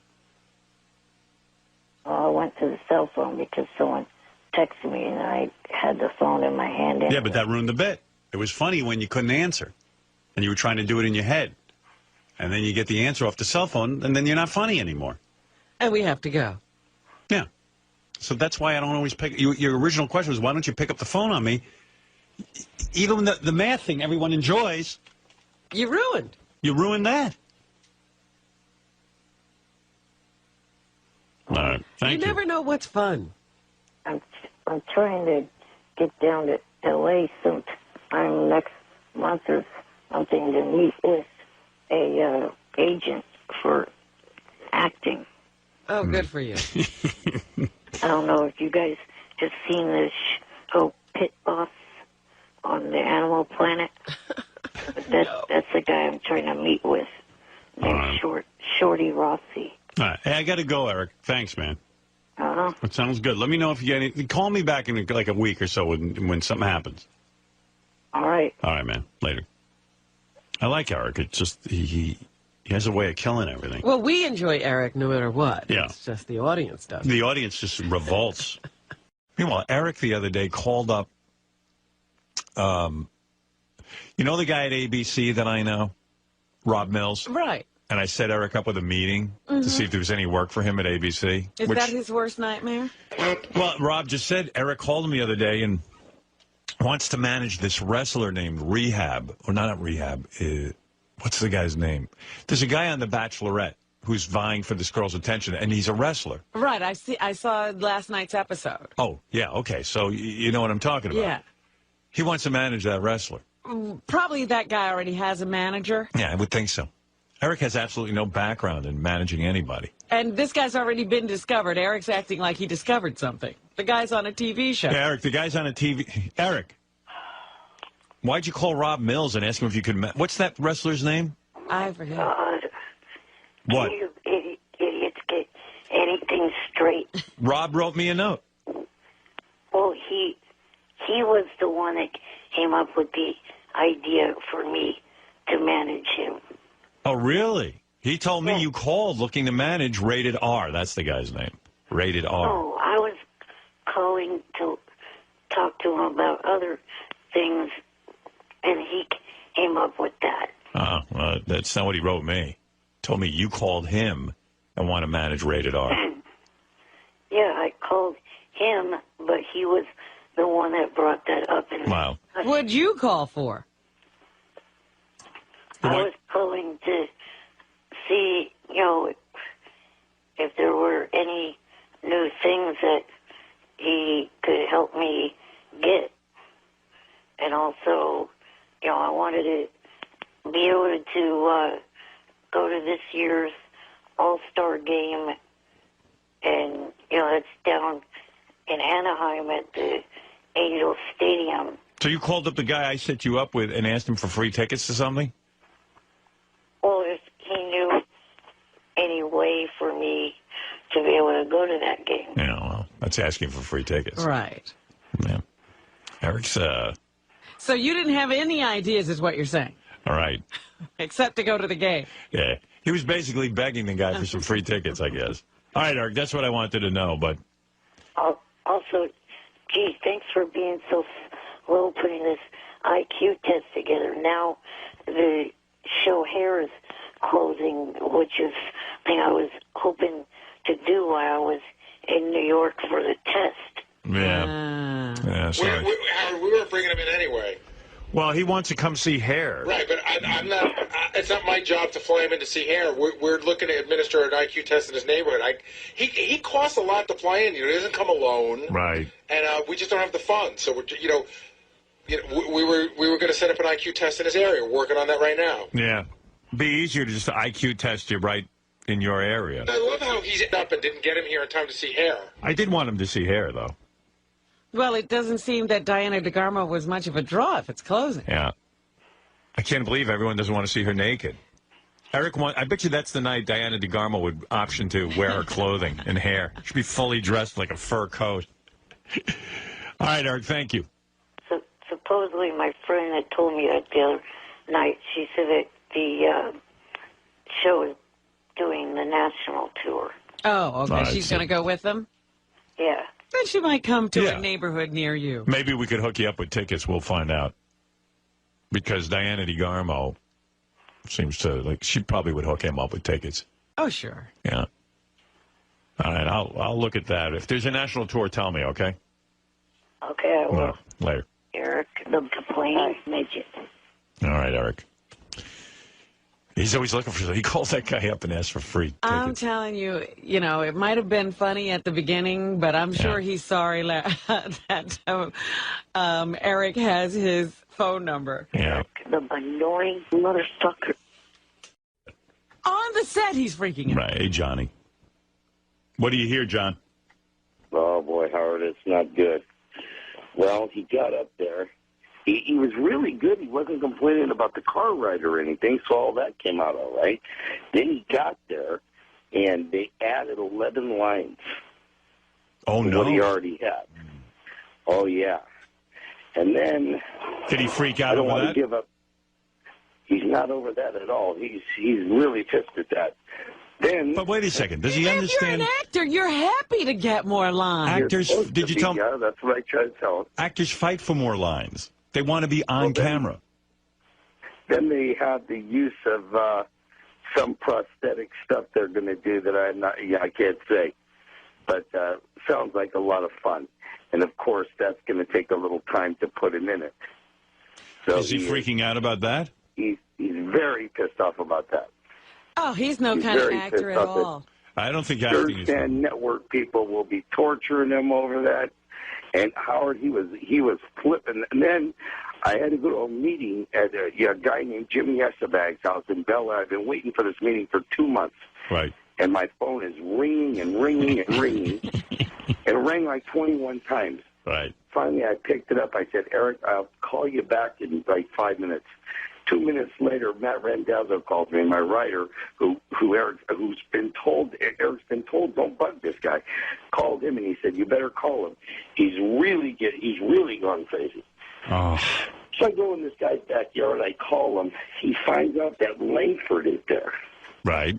I went to the cell phone because someone texted me and I had the phone in my hand. Yeah, but that ruined the bit. It was funny when you couldn't answer, and you were trying to do it in your head. And then you get the answer off the cell phone, and then you're not funny anymore. And we have to go. Yeah. So that's why I don't always pick... Your original question was, why don't you pick up the phone on me? Even the math thing everyone enjoys... You ruined. You ruined that. All right. Thank you. You never know what's fun. I'm trying to get down to L.A. sometime next month or something to meet with a agent for acting. Oh, good for you. I don't know if you guys have seen this show Pit Boss on the Animal Planet. But that's the guy I'm trying to meet with. Named Shorty Rossi. All right. Hey, I got to go, Eric. Thanks, man. Uh-huh. It sounds good. Let me know if you get any... Call me back in like a week or so when something happens. All right. All right, man. Later. I like Eric. It's just he has a way of killing everything. Well, we enjoy Eric no matter what. Yeah. It's just the audience does. The audience just revolts. Meanwhile, Eric the other day called up... you know the guy at ABC that I know? Rob Mills? Right. And I set Eric up with a meeting to see if there was any work for him at ABC. Is that his worst nightmare? Well, Rob just said Eric called him the other day and wants to manage this wrestler named Rehab. Or not Rehab. What's the guy's name? There's a guy on The Bachelorette who's vying for this girl's attention, and he's a wrestler. Right. I saw last night's episode. Oh, yeah. Okay. So you know what I'm talking about. Yeah. He wants to manage that wrestler. Probably that guy already has a manager. Yeah, I would think so. Eric has absolutely no background in managing anybody. And this guy's already been discovered. Eric's acting like he discovered something. The guy's on a TV show. Yeah, Eric, the guy's on a TV... Eric, why'd you call Rob Mills and ask him if you could... What's that wrestler's name? I forget. What? You idiots get anything straight. Rob wrote me a note. Well, he was the one that came up with the idea for me to manage him. Oh, really? He told me you called looking to manage Rated R. That's the guy's name. Rated R. Oh, I was calling to talk to him about other things, and he came up with that. Well, that's not what he wrote me. Told me you called him and want to manage Rated R. Yeah, I called him, but he was the one that brought that up. And wow. What'd you call for? I was calling to see, if there were any new things that he could help me get. And also, I wanted to be able to go to this year's All-Star game. And, it's down in Anaheim at the Angel Stadium. So you called up the guy I set you up with and asked him for free tickets to something? Well, if he knew any way for me to be able to go to that game. Yeah, well, that's asking for free tickets. Right. Yeah. Eric's, So you didn't have any ideas, is what you're saying? all right. Except to go to the game. Yeah. He was basically begging the guy for some free tickets, I guess. All right, Eric, that's what I wanted to know, but... Also, geez, thanks for being so slow putting this IQ test together. Now the show here is closing, which is thing I was hoping to do while I was in New York for the test. Yeah. Yeah, sorry. Howard, we weren't bringing him in anyway. Well, he wants to come see Hair. Right, but I'm not. It's not my job to fly him in to see Hair. We're looking to administer an IQ test in his neighborhood. He costs a lot to fly in. He doesn't come alone. Right. And we just don't have the funds. So we were going to set up an IQ test in his area. We're working on that right now. Yeah. Be easier to just IQ test you right in your area. I love how he's up and didn't get him here in time to see Hair. I did want him to see Hair, though. Well, it doesn't seem that Diana DeGarmo was much of a draw if it's closing. Yeah. I can't believe everyone doesn't want to see her naked. Eric, I bet you that's the night Diana DeGarmo would option to wear her clothing and hair. She'd be fully dressed like a fur coat. All right, Eric, thank you. So, supposedly my friend had told me that the other night. She said that the show is doing the national tour. Oh, okay. Right, She's going to go with them? Yeah. Then she might come to Yeah. a neighborhood near you. Maybe we could hook you up with tickets. We'll find out. Because Diana DeGarmo seems to, she probably would hook him up with tickets. Oh, sure. Yeah. All right, I'll look at that. If there's a national tour, tell me, okay? Okay, I will. Well, later. Eric, the complaining midget. All right, Eric. He's always looking for... He calls that guy up and asks for free tickets. I'm telling you, it might have been funny at the beginning, but I'm sure he's sorry that Eric has his phone number. Yeah. The annoying motherfucker. On the set, he's freaking out. Right. Hey, Johnny. What do you hear, John? Oh, boy, Howard, it's not good. Well, he got up there. He was really good. He wasn't complaining about the car ride or anything, so all that came out all right. Then he got there, and they added 11 lines. Oh, to no. what he already had. Oh, yeah. And then... Did he freak out I don't over want that? to give up. He's not over that at all. He's really pissed at that. Then... But wait a second. Does he understand... If you're an actor, you're happy to get more lines. Actors, did you tell me? Yeah, that's what I tried to tell him. Actors fight for more lines. They want to be on camera. Then they have the use of some prosthetic stuff they're going to do that I can't say. But sounds like a lot of fun. And, of course, that's going to take a little time to put him in it. So Is he freaking out about that? He's very pissed off about that. Oh, he's no kind of actor at all. I don't think acting is... And network people will be torturing him over that. And Howard, he was flipping. And then I had to go to a meeting at a guy named Jimmy Essebag's house in Bel Air. I've been waiting for this meeting for 2 months. Right. And my phone is ringing and ringing and ringing. It rang like 21 times. Right. Finally, I picked it up. I said, Eric, I'll call you back in like 5 minutes. 2 minutes later, Matt Randazzo called me, my writer, Eric's been told, don't bug this guy. Called him and he said, you better call him. He's really gone crazy. Oh. So I go in this guy's backyard. I call him. He finds out that Langford is there. Right.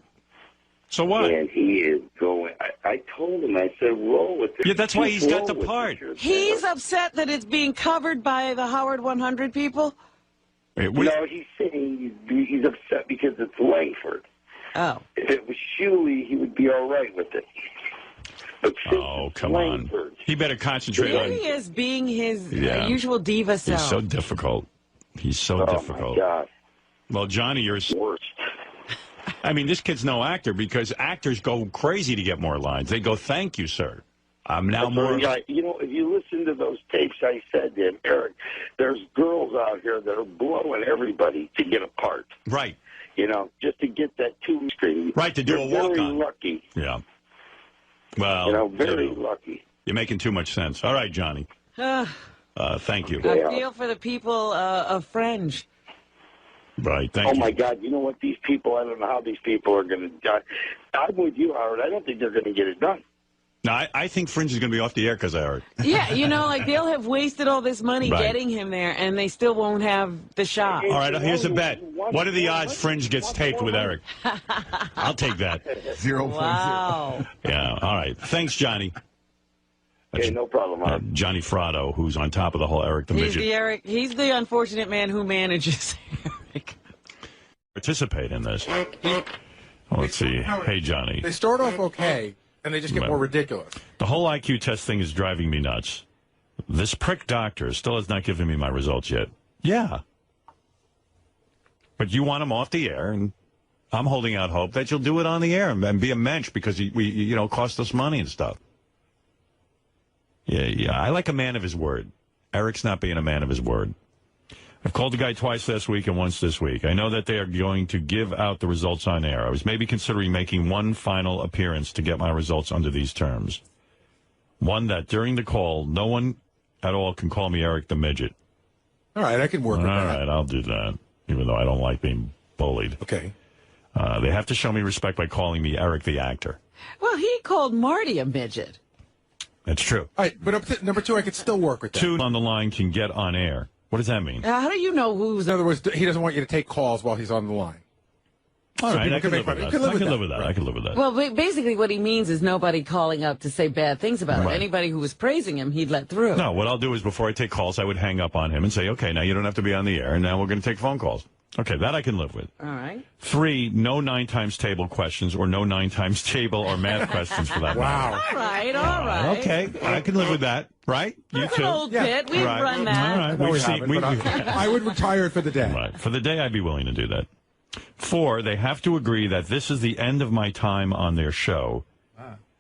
So what? And he is going. I told him. I said, roll with it. Yeah, that's why he's got the part. He's upset that it's being covered by the Howard 100 people? No, he's saying he's upset because it's Langford. Oh. If it was Shuley, he would be all right with it. But come Langford, on. He better concentrate Here on... he is being his Yeah. usual diva self. He's so difficult. He's so difficult. My God. Well, Johnny, you're... Worst. I mean, this kid's no actor because actors go crazy to get more lines. They go, thank you, sir. I'm now more... if you listen to those tapes I said to him, Eric, there's girls out here that are blowing everybody to get a part. Right. Just to get that two-string. Right, to do a walk-on. Very lucky. Yeah. Well, very lucky. You're making too much sense. All right, Johnny. All Thank you. I feel for the people of Fringe. Right, thank you. Oh, my God. You know what? These people, I don't know how these people are going to die. I'm with you, Howard. I don't think they're going to get it done. No, I think Fringe is going to be off the air because of Eric. Yeah, you know, like they'll have wasted all this money Right. getting him there, and they still won't have the shot. All right, here's a bet. What are the odds Fringe gets taped with Eric? I'll take that. 0.0. Wow. Yeah, all right. Thanks, Johnny. Hey, no problem, Howard. Johnny Fratto, who's on top of the whole Eric the Midget. He's the unfortunate man who manages Eric. Participate in this. Let's see. Hey, Johnny. They start off okay, and they just get more ridiculous. The whole IQ test thing is driving me nuts. This prick doctor still has not given me my results yet. Yeah. But you want him off the air, and I'm holding out hope that you'll do it on the air and be a mensch because it cost us money and stuff. Yeah, I like a man of his word. Eric's not being a man of his word. I've called the guy twice last week and once this week. I know that they are going to give out the results on air. I was maybe considering making one final appearance to get my results under these terms. One, that during the call, no one at all can call me Eric the Midget. All right, I can work with that. All right, I'll do that, even though I don't like being bullied. Okay. They have to show me respect by calling me Eric the actor. Well, he called Marty a midget. That's true. All right, but up to number 2, I could still work with that. 2 on the line can get on air. What does that mean? How do you know who's... In other words, he doesn't want you to take calls while he's on the line. All So right, people I can live make with money. that. You can live I with can that. live with that. I can live with that. Well, basically what he means is nobody calling up to say bad things about him. Right. Anybody who was praising him, he'd let through. No, what I'll do is before I take calls, I would hang up on him and say, okay, now you don't have to be on the air, and now we're going to take phone calls. Okay, that I can live with. All right. 3, no 9 times table questions or no 9 times table or math questions for that matter. All right, all right. Okay, I can live with that, right? That's you too. an old bit. We've Right. run that. All right, No, we we've seen. haven't, but I would retire it for the day. Right. For the day, I'd be willing to do that. 4, they have to agree that this is the end of my time on their show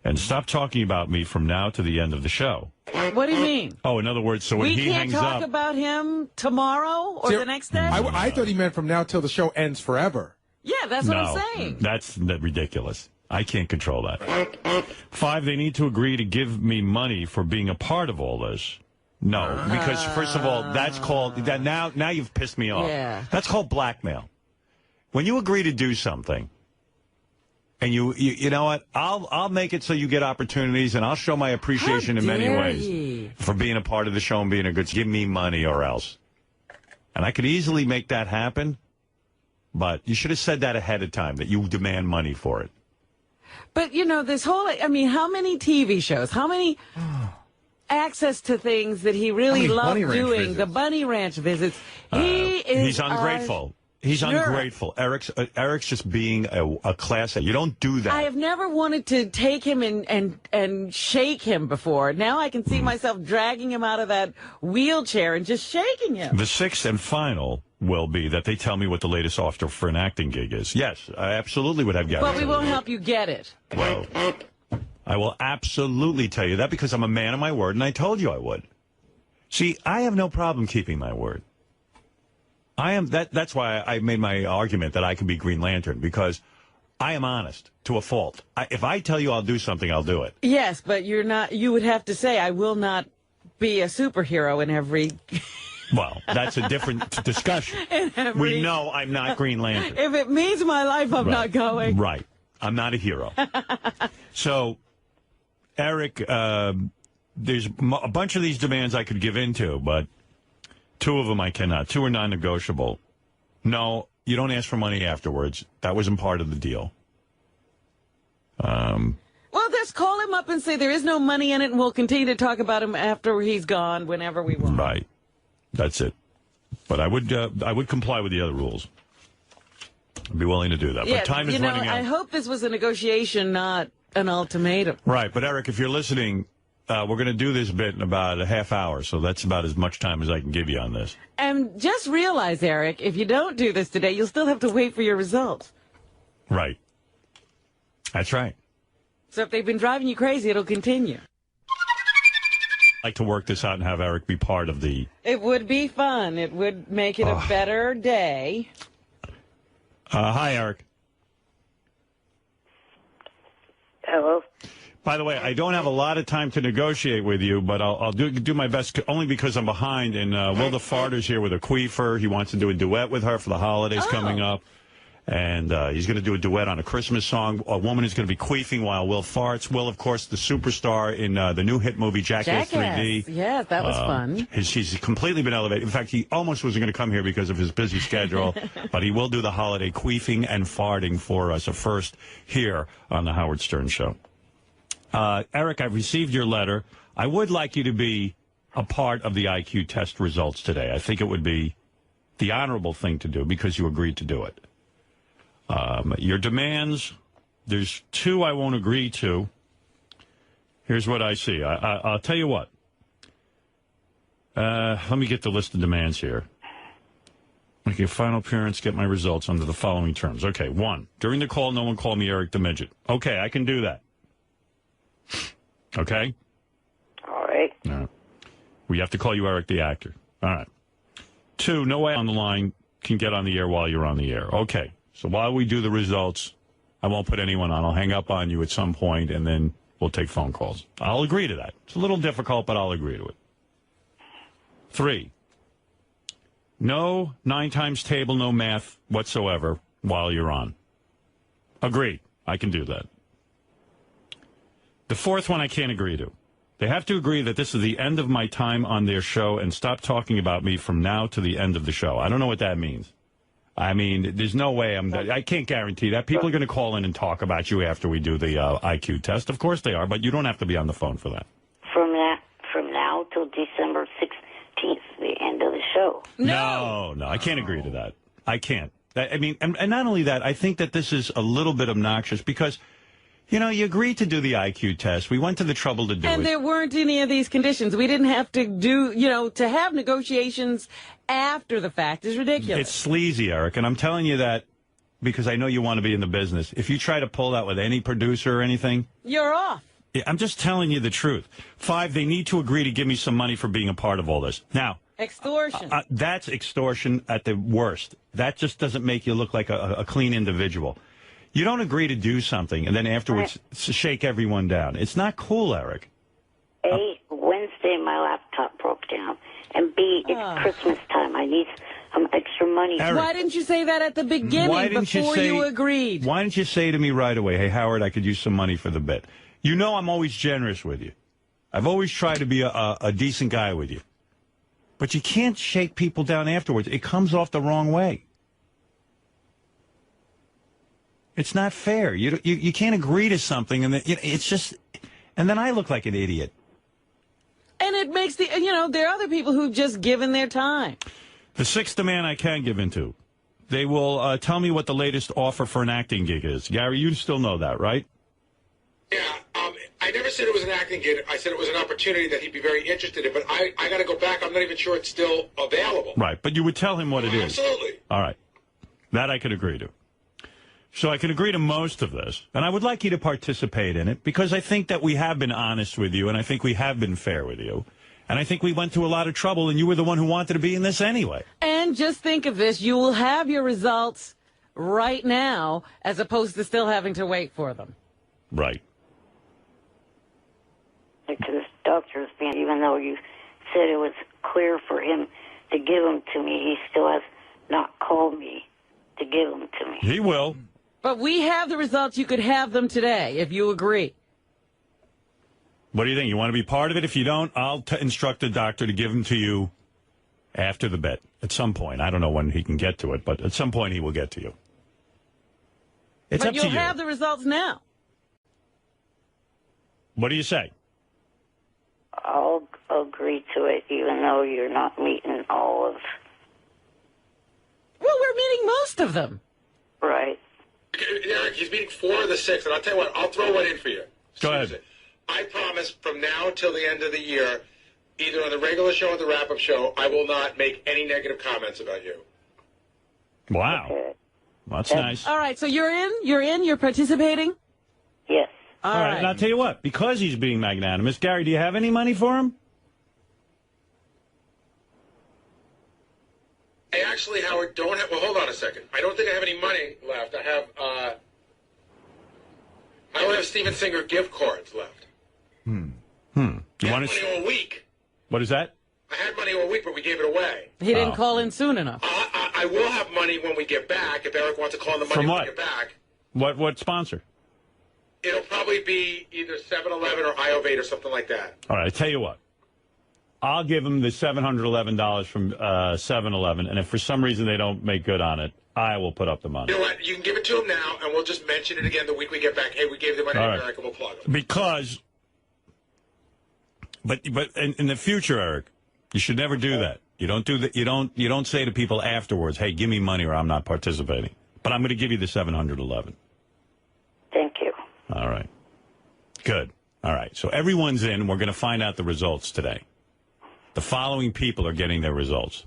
and stop talking about me from now to the end of the show. What do you mean? Oh, in other words, so when We he can't hangs talk up... about him tomorrow or See, the next day? I thought he meant from now till the show ends forever. Yeah, that's what No, I'm saying. that's ridiculous. I can't control that. 5, they need to agree to give me money for being a part of all this. No, because first of all, that's called that. Now you've pissed me off. Yeah. That's called blackmail. When you agree to do something, and you know what, I'll make it so you get opportunities, and I'll show my appreciation in many ways for being a part of the show and being a good. Give me money or else, and I could easily make that happen. But you should have said that ahead of time, that you demand money for it. But, you know, this whole, I mean, how many TV shows, how many access to things that he really loved doing, the Bunny Ranch visits, He's ungrateful. He's Sure. ungrateful. Eric's just being a class A. You don't do that. I have never wanted to take him and shake him before. Now I can see myself dragging him out of that wheelchair and just shaking him. The 6th and final will be that they tell me what the latest offer for an acting gig is. Yes, I absolutely would have guaranteed. But we won't help you get it. Well, I will absolutely tell you that because I'm a man of my word, and I told you I would. See, I have no problem keeping my word. That's why I made my argument that I can be Green Lantern, because I am honest to a fault. If I tell you I'll do something, I'll do it. Yes, but you're not. You would have to say, I will not be a superhero in every... Well, that's a different discussion. We know I'm not Green Lantern. If it means my life, I'm not going. Right. I'm not a hero. So, Eric, there's a bunch of these demands I could give into, but 2 of them I cannot. 2 are non-negotiable. No, you don't ask for money afterwards. That wasn't part of the deal. Well, just call him up and say there is no money in it, and we'll continue to talk about him after he's gone, whenever we want. Right. That's it. But I would comply with the other rules. I'd be willing to do that. Yeah, but time is running out. I hope this was a negotiation, not an ultimatum. Right. But, Eric, if you're listening, we're going to do this bit in about a half hour, so that's about as much time as I can give you on this. And just realize, Eric, if you don't do this today, you'll still have to wait for your results. Right. That's right. So if they've been driving you crazy, it'll continue. I'd like to work this out and have Eric be part of the... It would be fun. It would make it a better day. Hi, Eric. Hello? By the way, I don't have a lot of time to negotiate with you, but I'll do my best, only because I'm behind. And Will the Farter's here with a queefer. He wants to do a duet with her for the holidays coming up. And he's going to do a duet on a Christmas song. A woman is going to be queefing while Will farts. Will, of course, the superstar in the new hit movie Jackass 3D. Yeah, that was fun. She's completely been elevated. In fact, he almost wasn't going to come here because of his busy schedule. But he will do the holiday queefing and farting for us, a first here on the Howard Stern Show. Eric, I've received your letter. I would like you to be a part of the IQ test results today. I think it would be the honorable thing to do because you agreed to do it. Your demands, there's two I won't agree to. Here's what I see. I'll tell you what. Let me get the list of demands here. Okay, final appearance, get my results under the following terms. Okay, 1, during the call, no one call me Eric the Midget. Okay, I can do that. Okay? All right. No. We have to call you Eric the actor. All right. 2, no way on the line can get on the air while you're on the air. Okay. So while we do the results, I won't put anyone on. I'll hang up on you at some point, and then we'll take phone calls. I'll agree to that. It's a little difficult, but I'll agree to it. 3, no 9 times table, no math whatsoever while you're on. Agreed. I can do that. The 4th one I can't agree to. They have to agree that this is the end of my time on their show and stop talking about me from now to the end of the show. I don't know what that means. I mean, there's no way I can't guarantee that. People are going to call in and talk about you after we do the IQ test. Of course they are, but you don't have to be on the phone for that. From now till December 16th, the end of the show. No, I can't agree to that. I can't. I mean, and not only that, I think that this is a little bit obnoxious because, you know, you agreed to do the IQ test. We went to the trouble to do it. And there weren't any of these conditions. We didn't have to do, to have negotiations after the fact is ridiculous. It's sleazy, Eric, and I'm telling you that because I know you want to be in the business. If you try to pull that with any producer or anything, you're off. I'm just telling you the truth. 5, they need to agree to give me some money for being a part of all this. Now, extortion. That's extortion at the worst. That just doesn't make you look like a clean individual. You don't agree to do something and then afterwards shake everyone down. It's not cool, Eric. A, Wednesday my laptop broke down. And B, it's Christmas time. I need some extra money. Eric, why didn't you say that at the beginning before you agreed? Why didn't you say to me right away, hey, Howard, I could use some money for the bit? You know I'm always generous with you. I've always tried to be a decent guy with you. But you can't shake people down afterwards. It comes off the wrong way. It's not fair. You can't agree to something, and it's just, and then I look like an idiot. And it makes there are other people who've just given their time. The 6th demand I can give into. They will tell me what the latest offer for an acting gig is. Gary, you still know that, right? Yeah, I never said it was an acting gig. I said it was an opportunity that he'd be very interested in, but I got to go back. I'm not even sure it's still available. Right, but you would tell him what it is. Absolutely. All right. That I could agree to. So I can agree to most of this, and I would like you to participate in it because I think that we have been honest with you, and I think we have been fair with you, and I think we went through a lot of trouble, and you were the one who wanted to be in this anyway. And just think of this. You will have your results right now as opposed to still having to wait for them. Right. Because doctor's being, even though you said it was clear for him to give them to me, he still has not called me to give them to me. He will. But we have the results. You could have them today if you agree. What do you think? You want to be part of it? If you don't, I'll instruct the doctor to give them to you after the bet. At some point. I don't know when he can get to it, but at some point he will get to you. It's up to you. But you'll have the results now. What do you say? I'll agree to it, even though you're not meeting all of... Well, we're meeting most of them. Right. Eric, he's meeting 4 of the 6, and I'll tell you what, I'll throw one in for you. Go ahead. I promise from now till the end of the year, either on the regular show or the wrap-up show, I will not make any negative comments about you. Wow. Okay. That's nice. All right, so you're participating? Yes. All right. And I'll tell you what, because he's being magnanimous, Gary, do you have any money for him? I actually, Howard, don't have... Well, hold on a second. I don't think I have any money left. I I only have Steven Singer gift cards left. You I want had money to? all week. What is that? I had money all week, but we gave it away. He didn't call in soon enough. I will have money when we get back. If Eric wants to call in the money From when what? we get back. What sponsor? It'll probably be either 7-Eleven or Iovate or something like that. All right, I tell you what. I'll give him the $711 from 7-Eleven, and if for some reason they don't make good on it, I will put up the money. You know what? You can give it to him now, and we'll just mention it again the week we get back. Hey, we gave the money to All right. Eric, and we'll plug it. Because, but in the future, Eric, you should never do that. You don't do that. You don't say to people afterwards, "Hey, give me money, or I'm not participating." But I'm going to give you the $711. Thank you. All right. Good. All right. So everyone's in. We're going to find out the results today. The following people are getting their results: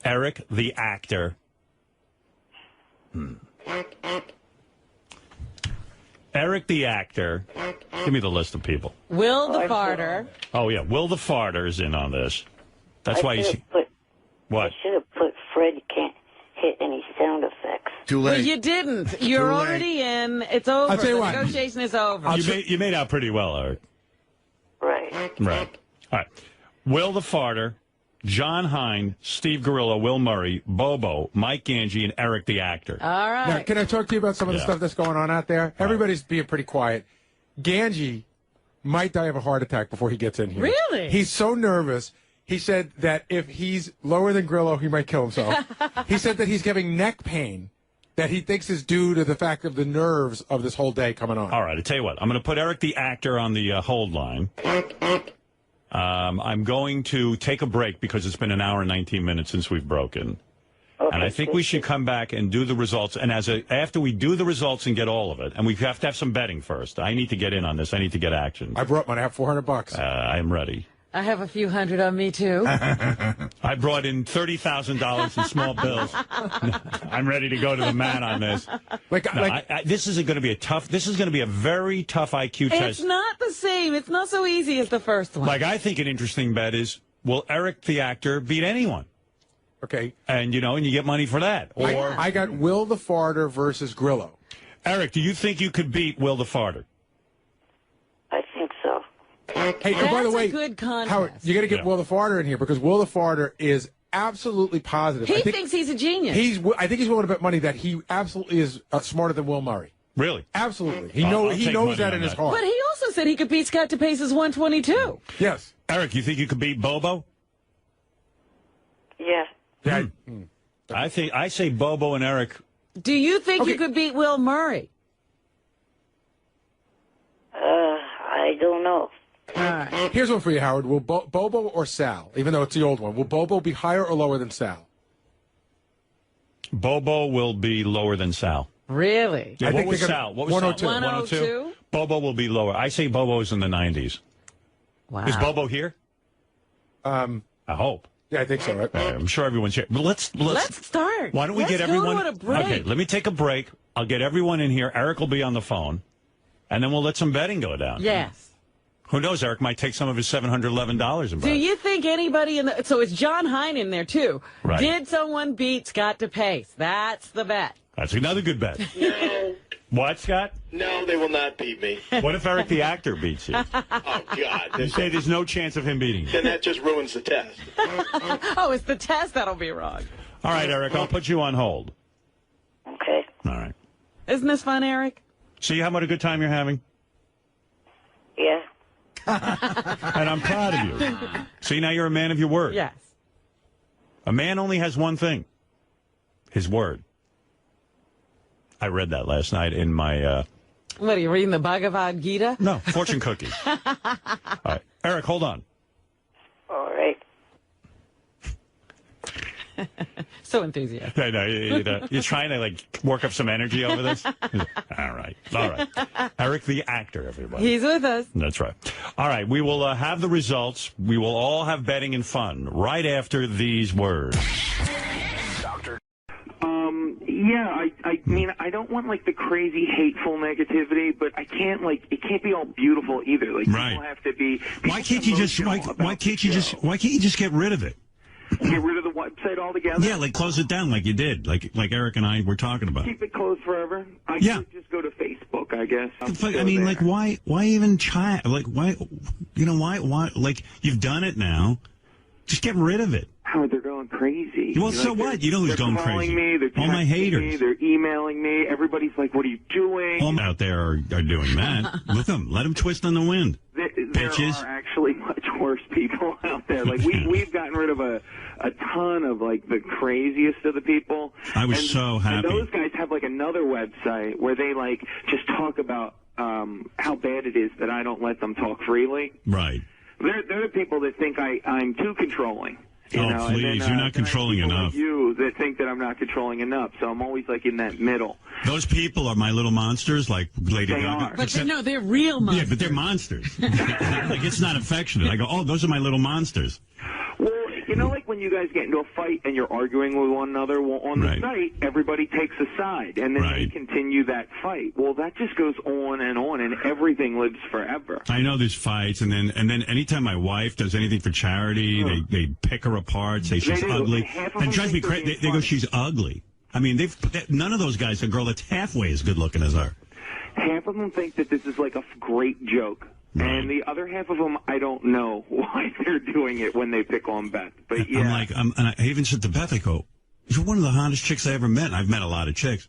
Eric, the actor. Eric, the actor. Give me the list of people. Will the farter. Oh, yeah. Will the farter is in on this. That's why you see. What? I should have put Fred can't hit any sound effects. Too Well, you didn't. You're already in. It's over. I'll tell you The what. negotiation is over. You made out pretty well, Eric. Right. Right. All right. Will the farter, John Hine, Steve Gorilla, Will Murray, Bobo, Mike Ganji, and Eric the actor. All right. Now, can I talk to you about some of the stuff that's going on out there? Everybody's being pretty quiet. Ganji might die of a heart attack before he gets in here. Really? He's so nervous. He said that if he's lower than Grillo, he might kill himself. He said that he's having neck pain that he thinks is due to the fact of the nerves of this whole day coming on. All right. I tell you what. I'm going to put Eric the actor on the hold line. I'm going to take a break because it's been an hour and 19 minutes since we've broken. Okay, and I think we should come back and do the results. And after we do the results and get all of it, and we have to have some betting first. I need to get in on this. I need to get action. I brought money. I have $400. I am ready. I have a few hundred on me, too. I brought in $30,000 in small bills. I'm ready to go to the man on this. This is going to be a tough. This is going to be a very tough IQ test. It's not the same. It's not so easy as the first one. Like, I think an interesting bet is, will Eric the actor beat anyone? Okay. And you get money for that. Or I got Will the farter versus Grillo. Eric, do you think you could beat Will the farter? I think so. Hey, and by the way, a good contest. Howard, you got to get Will the farter in here because Will the farter is absolutely positive. He thinks he's a genius. I think he's willing to bet money that he absolutely is smarter than Will Murray. Really? Absolutely. He knows that in his heart. But he also said he could beat Scott DePace's 122. Yes. Eric, you think you could beat Bobo? Yeah. I say Bobo and Eric. Do you think you could beat Will Murray? I don't know. All right. Here's one for you, Howard. Will Bobo or Sal, even though it's the old one, will Bobo be higher or lower than Sal? Bobo will be lower than Sal. Really? Yeah, what was Sal? What was 102. Sal? 102? Bobo will be lower. I say Bobo's in the 90s. Wow. Is Bobo here? I hope. Yeah, I think so, right? I'm sure everyone's here. But let's start. Why don't we get everyone? Go to a break. Okay, let me take a break. I'll get everyone in here. Eric will be on the phone, and then we'll let some betting go down. Yes. Who knows? Eric might take some of his $711 and Do you think anybody so it's John Hine in there too? Right. Did someone beat Scott DePace? That's the bet. That's another good bet. No. What, Scott? No, they will not beat me. What if Eric the actor beats you? Oh, God. You say there's no chance of him beating you. Then that just ruins the test. Oh, it's the test that'll be wrong. All right, Eric, I'll put you on hold. Okay. All right. Isn't this fun, Eric? See how much a good time you're having? Yeah. And I'm proud of you. See, now you're a man of your word. Yes. A man only has one thing. His word. I read that last night in my... What, are you reading the Bhagavad Gita? No, fortune cookie. All right. Eric, hold on. All right. So enthusiastic. I know, you're trying to, work up some energy over this? All right. Eric the actor, everybody. He's with us. That's right. All right, we will have the results. We will all have betting and fun right after these words. Yeah, I mean, I don't want the crazy hateful negativity, but I can't it can't be all beautiful either. People have to be. Why can't you just get rid of it? Get rid of the website altogether? Yeah, close it down like you did, like Eric and I were talking about. Keep it closed forever? I could just go to Facebook. I guess. I mean, like, why even try? Like, why, why, like, you've done it now. Just get rid of it. Howard, they're going crazy. Well, so what? You know who's going crazy? They're all my haters. Me, they're emailing me. Everybody's like, what are you doing? All out there are doing that. Let them twist on the wind. There Bitches. are actually much worse people out there. Like, we've gotten rid of a ton of, like, the craziest of the people. I was so happy. And those guys have, like, another website where they, like, just talk about how bad it is that I don't let them talk freely. Right. They're the people that think I'm too controlling. You know? Please, and then, you're not controlling enough. Like you that think that I'm not controlling enough, so I'm always like in that middle. Those people are my little monsters, like Lady They Gaga. are. But no, they're real monsters. Yeah, but they're monsters. Like, it's not affectionate. I go, oh, those are my little monsters. Well, you know, like when you guys get into a fight and you're arguing with one another, well, on the site, everybody takes a side, and then they continue that fight. Well, that just goes on, and everything lives forever. I know there's fights, and then anytime my wife does anything for charity, they pick her apart, say she's ugly, and it drives me crazy. They go, she's ugly. I mean, none of those guys, a girl that's halfway as good looking as her. Half of them think that this is like a great joke. And the other half of them, I don't know why they're doing it when they pick on Beth. But yeah. I'm like, and I even said to Beth, I go, you're one of the hottest chicks I ever met. And I've met a lot of chicks.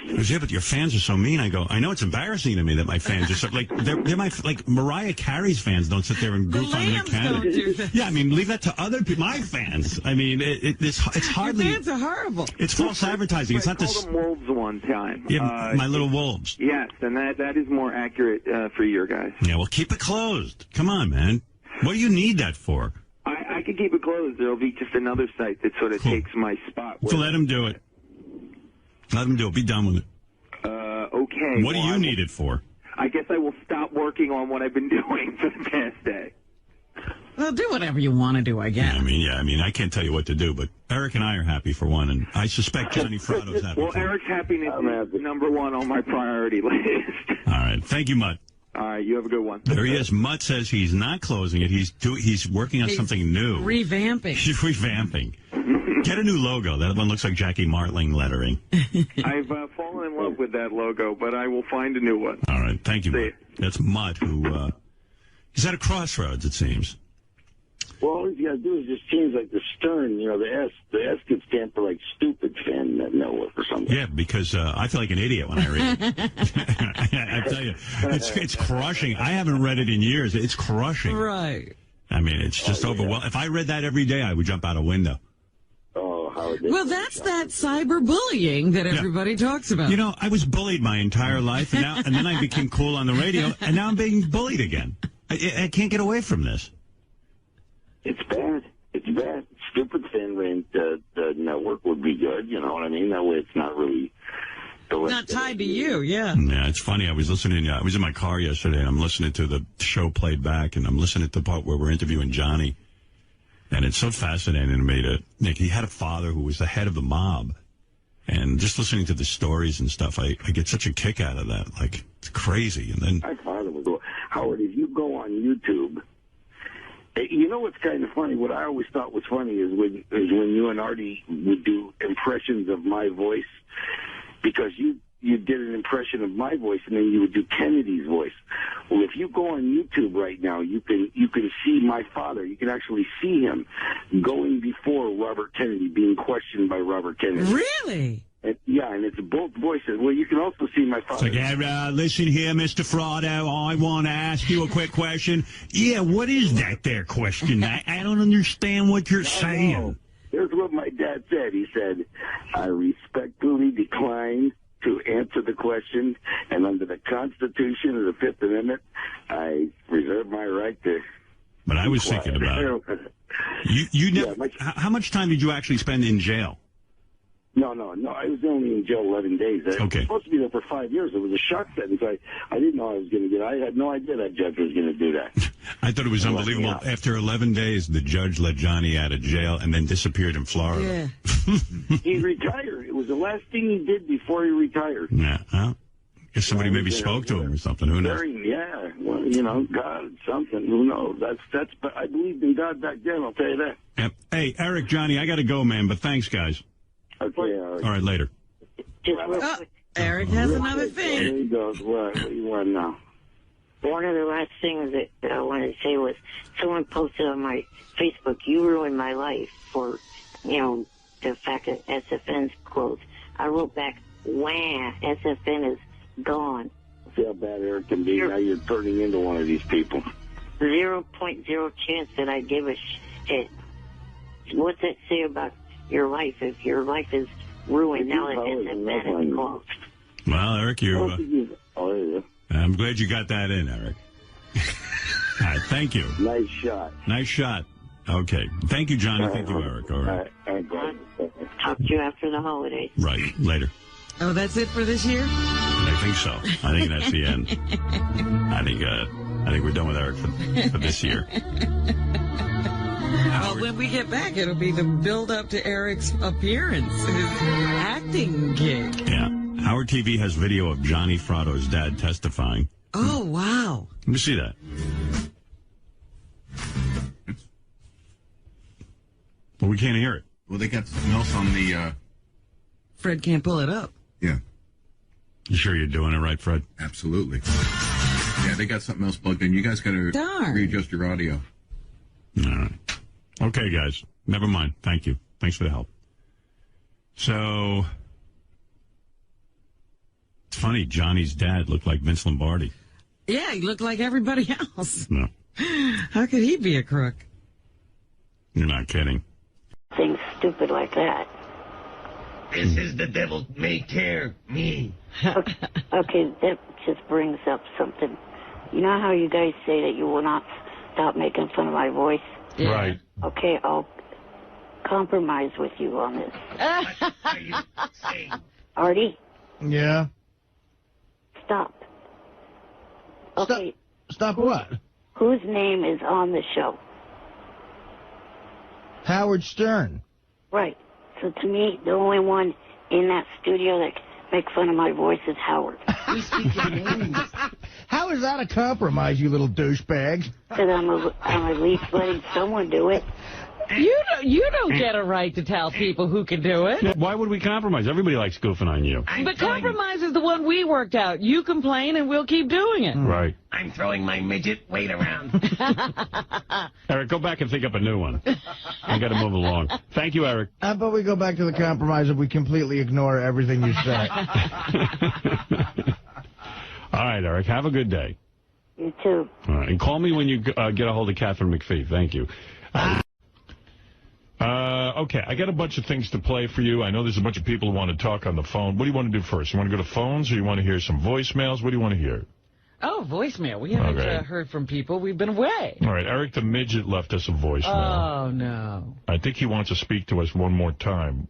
She goes, yeah, but your fans are so mean. I go, I know it's embarrassing to me that my fans are so, like, they're my, like, Mariah Carey's fans don't sit there and goof on Nick Cannon. Yeah, I mean, leave that to other people, my fans. I mean, it's hardly. Your fans are horrible. It's false advertising. It's not this. I called them wolves one time. Yeah, my little wolves. Yes, and that is more accurate for your guys. Yeah, well, keep it closed. Come on, man. What do you need that for? I could keep it closed. There'll be just another site that sort of takes my spot. So let him do it. Let him do it. Be done with it. Okay. What do you need it for? I guess I will stop working on what I've been doing for the past day. Well, do whatever you want to do, I guess. Yeah, I mean, I can't tell you what to do, but Eric and I are happy for one, and I suspect Johnny Fratto's happy. Well, Eric's happiness is number one on my priority list. All right. Thank you, Mutt. All right, you have a good one. There he is. Mutt says he's not closing it. He's working on something new. Revamping. He's revamping. Get a new logo. That one looks like Jackie Martling lettering. I've fallen in love with that logo, but I will find a new one. All right. Thank you, Mutt. That's Mutt, who he's at a crossroads, it seems. Well, all you got to do is just change, like, the stern, you know, the S. The S could stand for, like, stupid fan network or something. Yeah, because I feel like an idiot when I read it. I tell you, it's crushing. I haven't read it in years. It's crushing. Right. I mean, it's just overwhelming. If I read that every day, I would jump out a window. Well, that's that cyberbullying that everybody talks about. You know, I was bullied my entire life, and then I became cool on the radio, and now I'm being bullied again. I can't get away from this. It's bad. It's bad. Stupid fan rant network would be good. You know what I mean? That way, it's not really. Not tied to you, yeah. Yeah, it's funny. I was listening. I was in my car yesterday, and I'm listening to the show played back, and I'm listening to the part where we're interviewing Johnny. And it's so fascinating to me to Nick. He had a father who was the head of the mob, and just listening to the stories and stuff, I get such a kick out of that. Like, it's crazy. And then my father would go, Howard, if you go on YouTube, you know what's kind of funny? What I always thought was funny is when you and Artie would do impressions of my voice, because you did an impression of my voice, and then you would do Kennedy's voice. Well, if you go on YouTube right now, you can see my father. You can actually see him going before Robert Kennedy, being questioned by Robert Kennedy. Really? And it's both voices. Well, you can also see my father. It's like, listen here, Mr. Fratto, I want to ask you a quick question. Yeah, what is that there question? I don't understand what you're saying. Here's what my dad said. He said, I respectfully decline to answer the question, and under the Constitution of the Fifth Amendment, I reserve my right to. But I was thinking about it. You never. How much time did you actually spend in jail? No. I was only in jail 11 days. I was supposed to be there for 5 years. It was a shock sentence. I didn't know I was going to get. I had no idea that judge was going to do that. I thought it was unbelievable. After 11 days, the judge let Johnny out of jail and then disappeared in Florida. Yeah. He retired. It was the last thing he did before he retired. Yeah. Well, I guess somebody maybe spoke to him or something. Who knows? Yeah. Well, you know, God, something. Who knows? But I believed in God back then. I'll tell you that. Yep. Hey, Eric, Johnny, I got to go, man. But thanks, guys. Okay. All right, later. Eric has another thing. There he goes. What do you want now? One of the last things that I wanted to say was someone posted on my Facebook, "You ruined my life," for, the fact that SFN's closed. I wrote back, "Wah, SFN is gone." See how bad Eric can be. Now you're turning into one of these people. 0.0 chance that I give a shit. What's that say about your life if your life is ruined now that SFN is closed? Well, Eric, I'm glad you got that in, Eric. All right, thank you. Nice shot. Nice shot. Okay. Thank you, Johnny. Thank you, Eric. All right. Talk to you after the holidays. Right. Later. Oh, that's it for this year? I think so. I think that's the end. I think we're done with Eric for this year. Well, when we get back, it'll be the build-up to Eric's appearance, his acting gig. Yeah. Howard TV has video of Johnny Fratto's dad testifying. Oh, wow. Let me see that. Well, we can't hear it. Well, they got something else on the... Fred can't pull it up. Yeah. You sure you're doing it right, Fred? Absolutely. Yeah, they got something else plugged in. You guys got to readjust your audio. All right. Okay, guys. Never mind. Thank you. Thanks for the help. So, it's funny. Johnny's dad looked like Vince Lombardi. Yeah, he looked like everybody else. No. How could he be a crook? You're not kidding. Things stupid like that. This is the devil may care me. Okay, that just brings up something. You know how you guys say that you will not stop making fun of my voice? Yeah. Right. Okay, I'll compromise with you on this. What are you saying? Artie? Yeah? Stop. Okay. Stop what? Whose name is on the show? Howard Stern. Right. So to me, the only one in that studio that can make fun of my voice is Howard. We speak your names. How is that a compromise, you little douchebag? Because I'm at least letting someone do it. You don't get a right to tell people who can do it. Why would we compromise? Everybody likes goofing on you. But compromise is the one we worked out. You complain and we'll keep doing it. Right. I'm throwing my midget weight around. Eric, go back and think up a new one. I got to move along. Thank you, Eric. How about we go back to the compromise if we completely ignore everything you say? All right, Eric. Have a good day. You too. All right. And call me when you get a hold of Catherine McPhee. Thank you. Okay, I got a bunch of things to play for you. I know there's a bunch of people who want to talk on the phone. What do you want to do first? You want to go to phones or you want to hear some voicemails? What do you want to hear? Oh, voicemail. We haven't heard from people. We've been away. All right, Eric the Midget left us a voicemail. Oh, no. I think he wants to speak to us one more time.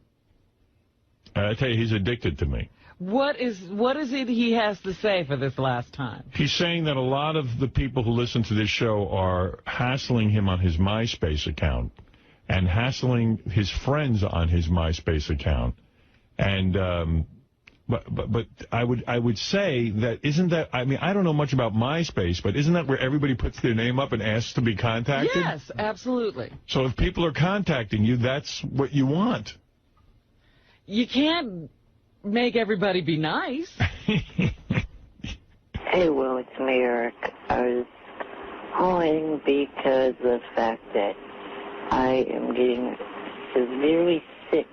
I tell you, he's addicted to me. What is it he has to say for this last time? He's saying that a lot of the people who listen to this show are hassling him on his MySpace account and hassling his friends on his MySpace account. And but I would say that isn't that, I mean, I don't know much about MySpace, but isn't that where everybody puts their name up and asks to be contacted? Yes, absolutely. So if people are contacting you, that's what you want. You can't make everybody be nice. Hey, Will, it's me, Eric. I was calling because of the fact that I am getting severely sick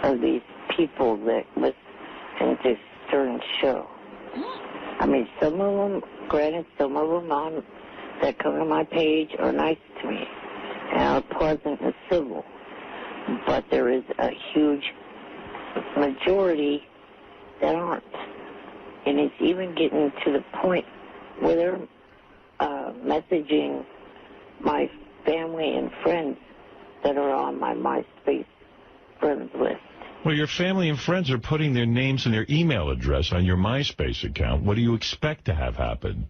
of these people that listen to certain show. I mean, some of them, granted, some of them that come to my page are nice to me and are pleasant and civil. But there is a huge majority that aren't. And it's even getting to the point where they're messaging my family and friends that are on my MySpace friends list. Well, your family and friends are putting their names and their email address on your MySpace account. What do you expect to have happen?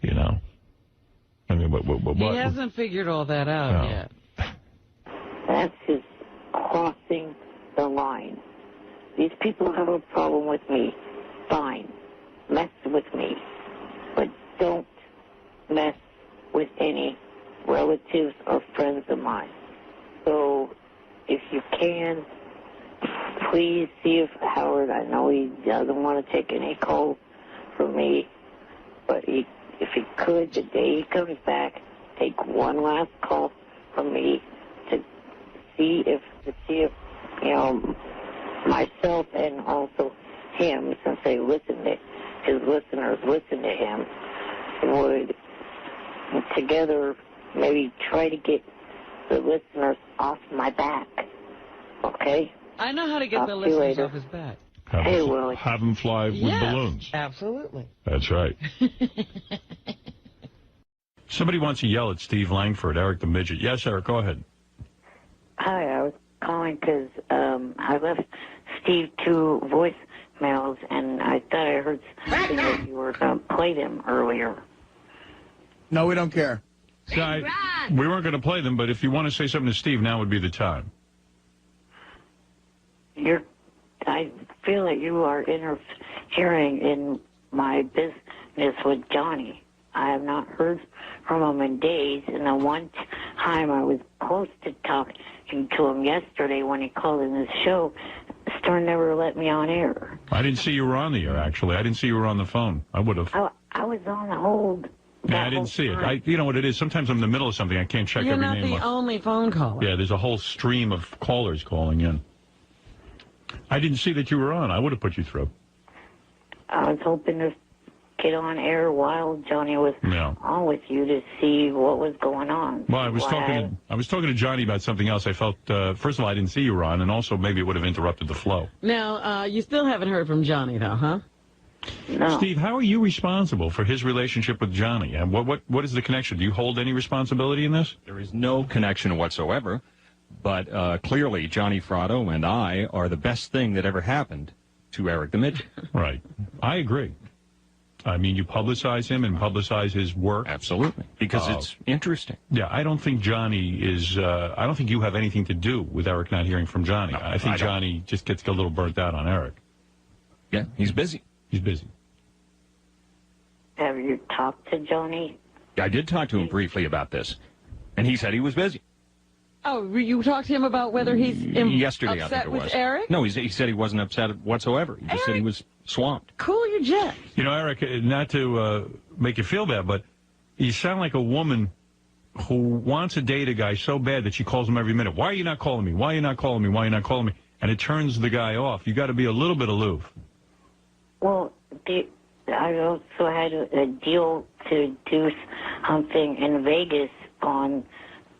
You know? I mean, what? He hasn't figured all that out yet. That's just crossing the line. These people have a problem with me. Fine. Mess with me. But don't mess with any relatives or friends of mine. So, if you can, please see if Howard, I know he doesn't want to take any calls from me, but if he could, the day he comes back, take one last call from me to see if you know, myself and also him, since they listen to his listeners, listen to him, would together maybe try to get the listeners off my back. Okay? I know how to get the listeners off his back. Have them fly with balloons. Absolutely. That's right. Somebody wants to yell at Steve Langford, Eric the Midget. Yes, Eric, go ahead. Hi, I was calling because I left Steve 2 voicemails, and I thought I heard something that you were going to play them earlier. No, we don't care. So we weren't going to play them, but if you want to say something to Steve, now would be the time. I feel that you are interfering in my business with Johnny. I have not heard from him in days, and the one time I was close to talking to him yesterday when he called in this show, Stern never let me on air. I didn't see you were on the air, actually. I didn't see you were on the phone. I would have. I was on hold. Yeah, I didn't see it. You know what it is? Sometimes I'm in the middle of something. I can't check every name. You're not the only phone caller. Yeah, there's a whole stream of callers calling in. I didn't see that you were on. I would have put you through. I was hoping to get on air while Johnny was on with you to see what was going on. Well, I was talking to Johnny about something else. I felt, first of all, I didn't see you were on, and also maybe it would have interrupted the flow. Now, you still haven't heard from Johnny, though, huh? No. Steve, how are you responsible for his relationship with Johnny? And what is the connection? Do you hold any responsibility in this? There is no connection whatsoever, but clearly Johnny Fratto and I are the best thing that ever happened to Eric the Midget. Right. I agree. I mean, you publicize him and publicize his work. Absolutely. Because it's interesting. Yeah, I don't think Johnny is, I don't think you have anything to do with Eric not hearing from Johnny. No, I think Johnny just gets a little burnt out on Eric. Yeah, he's busy. He's busy. Have you talked to Johnny? I did talk to him briefly about this, and he said he was busy. Oh, you talked to him about whether he's yesterday, upset I think it was. with Eric? No, he said he wasn't upset whatsoever. He just said he was swamped. Cool your jet. You know, Eric, not to make you feel bad, but you sound like a woman who wants to date a guy so bad that she calls him every minute. Why are you not calling me? Why are you not calling me? Why are you not calling me? And it turns the guy off. You got to be a little bit aloof. Well, I also had a deal to do something in Vegas on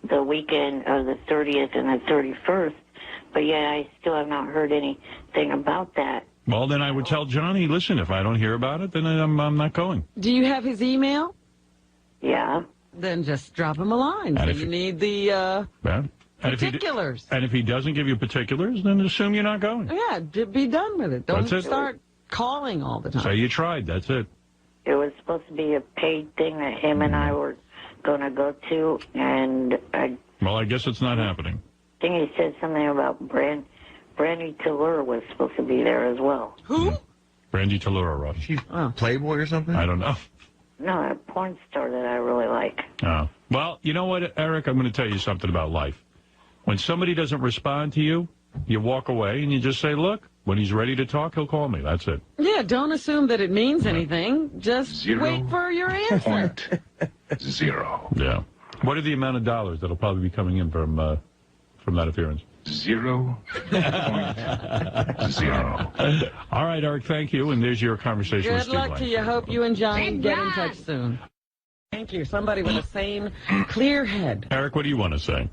the weekend of the 30th and the 31st, but yet I still have not heard anything about that. Well, then I would tell Johnny, listen, if I don't hear about it, then I'm not going. Do you have his email? Yeah. Then just drop him a line. So you need the particulars. And if he doesn't give you particulars, then assume you're not going. Yeah, be done with it. Don't start calling all the time. Say you tried. That's it. It was supposed to be a paid thing that him and I were going to go to, and well, I guess it's not happening. I think he said something about Brandy Tallur was supposed to be there as well. Who? Brandy Tallur, Russ. She Playboy or something? I don't know. No, a porn star that I really like. Oh. Well, you know what, Eric? I'm going to tell you something about life. When somebody doesn't respond to you, you walk away and you just say, look, when he's ready to talk, he'll call me. That's it. Yeah, don't assume that it means anything. Just wait for your answer. Zero. Yeah. What are the amount of dollars that'll probably be coming in from that appearance? 0.0. All right, Eric, thank you. And there's your conversation with Steve Good luck to you. Hope you and Johnny get in touch soon. Thank you. Somebody with a sane, clear head. Eric, what do you want to say?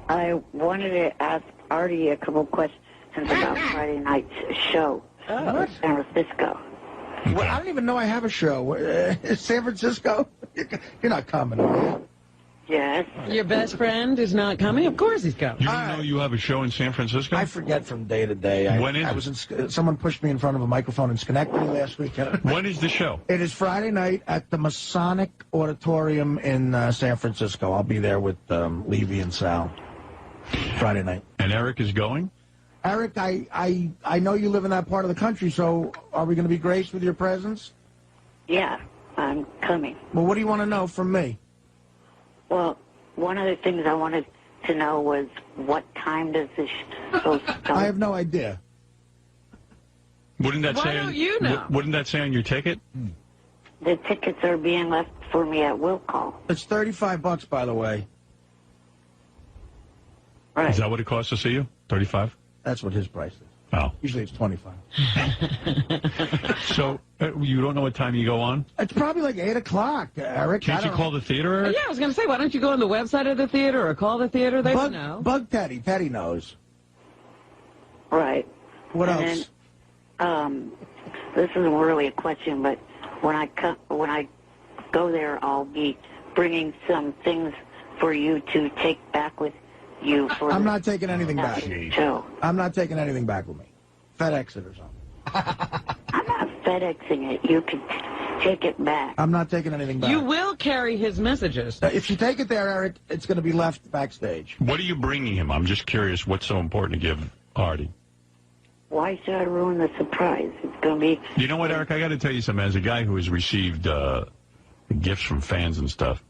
I wanted to ask Artie a couple questions about Friday night's show in San Francisco. Well, I don't even know I have a show. San Francisco? You're not coming, are you? Yes. Your best friend is not coming? Of course he's coming. You didn't know you have a show in San Francisco? I forget from day to day. When is it? Someone pushed me in front of a microphone in Schenectady last weekend. When is the show? It is Friday night at the Masonic Auditorium in San Francisco. I'll be there with Levy and Sal. Friday night. And Eric is going? Eric, I know you live in that part of the country, so are we going to be graced with your presence? Yeah, I'm coming. Well, what do you want to know from me? Well, one of the things I wanted to know was what time does this show start? I have no idea. Wouldn't that Why say? don't you know? Wouldn't that say on your ticket? The tickets are being left for me at will call. It's $35, by the way. Right. Is that what it costs to see you? 35. That's what his price is. Oh. Usually it's 25. So you don't know what time you go on? It's probably like 8 o'clock, Eric. Can't you call the theater, Eric? Yeah, I was going to say, why don't you go on the website of the theater or call the theater? They don't know. Bug Teddy. Teddy knows. Right. What And else? Then, this isn't really a question, but when I go there, I'll be bringing some things for you to take back with you. For I'm not taking anything back. Show. I'm not taking anything back with me. FedEx it or something. I'm not FedExing it. You can take it back. I'm not taking anything back. You will carry his messages. If you take it there, Eric, it's going to be left backstage. What are you bringing him? I'm just curious what's so important to give Artie. Why should I ruin the surprise? It's going to be... You know what, Eric? I got to tell you something. As a guy who has received gifts from fans and stuff,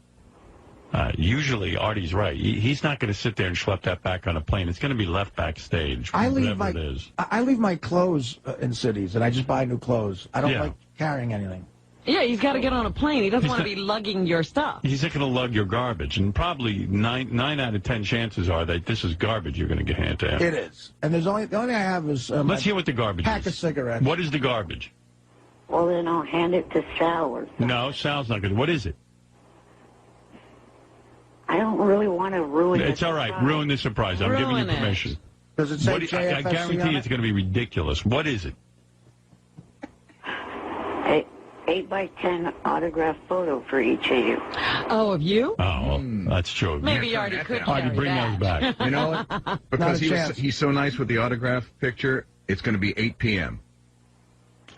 usually Artie's right. He's not going to sit there and schlep that back on a plane. It's going to be left backstage, I leave whatever it is. I leave my clothes in cities, and I just buy new clothes. I don't like carrying anything. Yeah, he's got to get on a plane. He doesn't want to be lugging your stuff. He's not going to lug your garbage, and probably 9 out of 10 chances are that this is garbage you're going to hand to him. It is. And the only thing I have is... Let's hear what the garbage pack is. of cigarettes. What is the garbage? Well, then I'll hand it to Sal or something. No, Sal's not good. What is it? I don't really want to ruin It's all right. Ruin the surprise. I'm giving you permission. Does it say I JFSC guarantee on it's going to be ridiculous. What is it? 8x10 autograph photo for each of you. Oh, of you? Oh, well, that's true. Maybe Artie could carry Artie, bring that. those back. You know what? Because he's so nice with the autograph picture, it's going to be 8 p.m.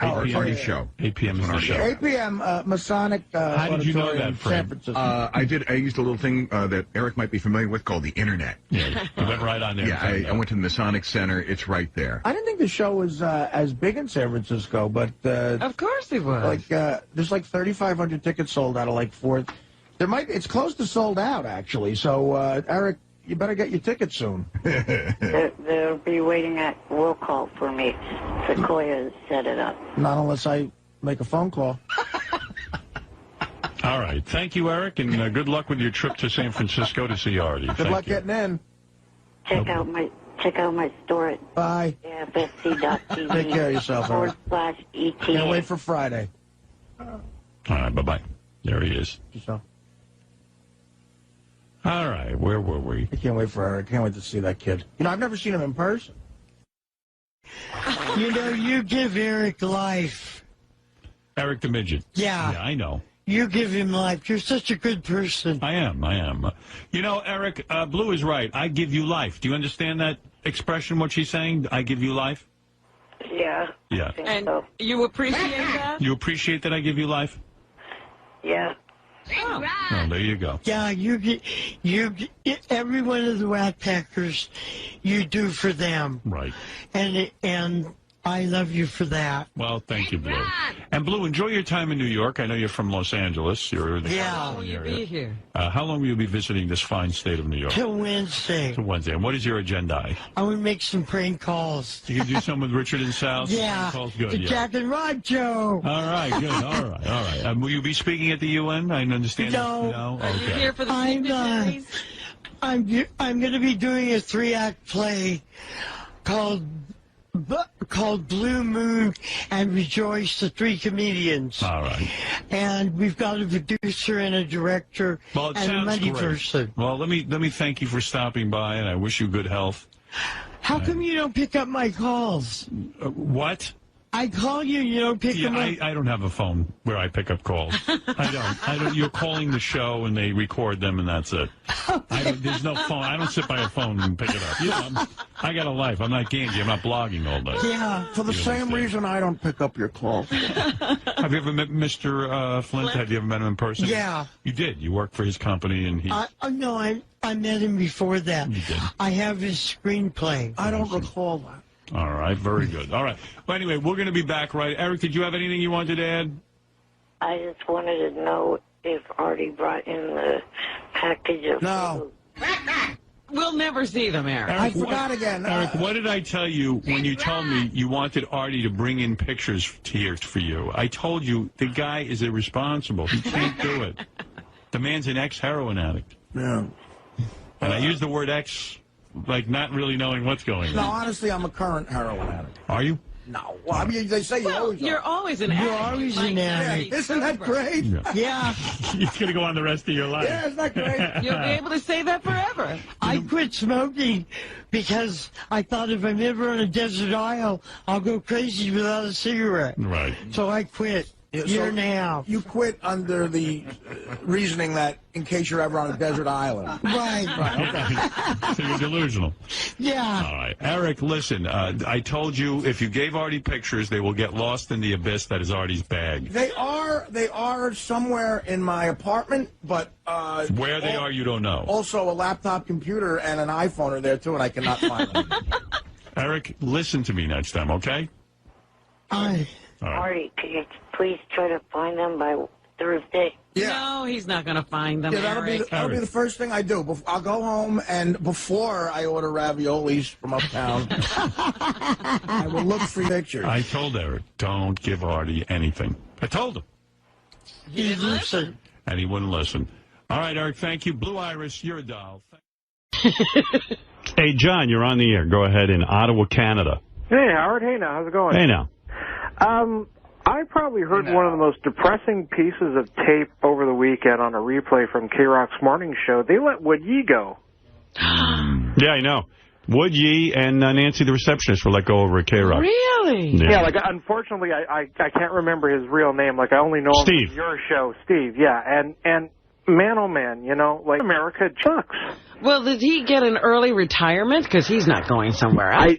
Artie's show. 8 p.m. is the show. 8 p.m. Masonic How did you know Auditorium, that, San Fred? Francisco. I used a little thing that Eric might be familiar with called the Internet. Yeah, you went right on there. Yeah, I went to the Masonic Center. It's right there. I didn't think the show was as big in San Francisco, but... of course it was. There's like 3,500 tickets sold out of like 4... It's close to sold out, actually. So, Eric, you better get your tickets soon. They'll be waiting at will call for me. Sequoia set it up. Not unless I make a phone call. All right. Thank you, Eric, and good luck with your trip to San Francisco to see Artie. Good luck getting in. Check out my store at Bye. AFSC.TV. Take care of yourself, Eric. /ETA. Can't wait for Friday. All right, bye-bye. There he is. Yourself. All right, where were we? I can't wait for Eric. I can't wait to see that kid. You know, I've never seen him in person. You know, you give Eric life. Eric the Midget. Yeah. Yeah, I know. You give him life. You're such a good person. I am. You know, Eric, Blue is right. I give you life. Do you understand that expression, what she's saying? I give you life? Yeah. Yeah. And you appreciate that? You appreciate that I give you life? Yeah. Oh. Oh, there you go. Yeah, you get every one of the Rat Packers you do for them. Right. And I love you for that. Well, thank you, Blue. And Blue, enjoy your time in New York. I know you're from Los Angeles. You're in the California area. Be here. How long will you be visiting this fine state of New York? Till Wednesday. Till Wednesday. And what is your agenda? I would make some prank calls. You can do some with Richard and Sal? Yeah. Prank calls? Good, The yeah. Jack and Rod show. All right, good. All right. Will you be speaking at the UN? I understand. No. Okay. Are you here for the I'm going to be doing a 3-act play called Blue Moon and Rejoice, the 3 comedians. All right. And we've got a producer and a director Well, it and a sounds money great. person. Well, let me thank you for stopping by, and I wish you good health. How come you don't pick up my calls? What? I call you, you don't pick them up. I don't have a phone where I pick up calls. I don't. You're calling the show, and they record them, and that's it. There's no phone. I don't sit by a phone and pick it up. You know, I got a life. I'm not Ganji. I'm not blogging all day. Yeah, for the same reason I don't pick up your calls. Have you ever met Mr. Flint? Have you ever met him in person? Yeah. You did. You worked for his company, and he... No, I met him before that. You did. I have his screenplay. I don't recall that. All right, very good. All right. Well, anyway, we're going to be back, right? Eric, did you have anything you wanted to add? I just wanted to know if Artie brought in the package of food. We'll never see them, Eric. I forgot again. Eric, what did I tell you when you told me you wanted Artie to bring in pictures here for you? I told you the guy is irresponsible. He can't do it. The man's an ex-heroin addict. Yeah. And I use the word ex, like not really knowing what's going on. No, honestly, I'm a current heroin addict. Are you? No. Well, I mean, they say you always are. You're always an addict. You're always an addict. Isn't that great? Yeah. It's going to go on the rest of your life. Yeah, isn't that great? You'll be able to say that forever. I quit smoking because I thought if I'm ever on a desert isle, I'll go crazy without a cigarette. Right. So I quit. Yeah, Year now. You quit under the reasoning that in case you're ever on a desert island. Right. Okay. So you're delusional. Yeah. All right. Eric, listen, I told you if you gave Artie pictures, they will get lost in the abyss that is Artie's bag. They are somewhere in my apartment, but... Where they are, you don't know. Also, a laptop computer and an iPhone are there, too, and I cannot find them. Eric, listen to me next time, okay? Artie, could you please try to find them by Thursday? Yeah. No, he's not going to find them, Yeah, that'll be the first thing I do. I'll go home, and before I order raviolis from uptown, I will look for pictures. I told Eric, don't give Artie anything. I told him. He didn't listen. And he wouldn't listen. All right, Eric, thank you. Blue Iris, you're a doll. Hey, John, you're on the air. Go ahead in Ottawa, Canada. Hey, Howard. Hey, now. How's it going? Hey, now. I probably heard one of the most depressing pieces of tape over the weekend on a replay from K-Rock's morning show. They let Wood Yee go. Yeah, I know. Wood Yee and Nancy, the receptionist, were let go over at K-Rock. Really? Yeah, like, unfortunately, I can't remember his real name. Like, I only know him Steve. from your show. Steve, yeah. And man, oh, man, you know, like, America sucks. Well, did he get an early retirement? Because he's not going somewhere else.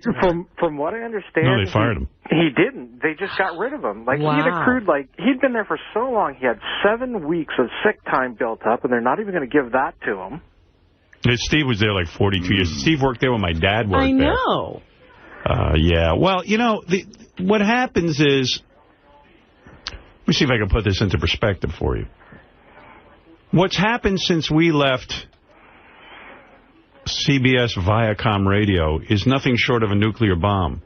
From what I understand... No, they fired him. He didn't. They just got rid of him. Like, Wow. he had accrued, like, he'd been there for so long, he had 7 weeks of sick time built up, and they're not even going to give that to him. Yeah, Steve was there like 42 years. Steve worked there when my dad worked I there. know. Yeah. Well, you know, what happens is... Let me see if I can put this into perspective for you. What's happened since we left CBS Viacom Radio is nothing short of a nuclear bomb.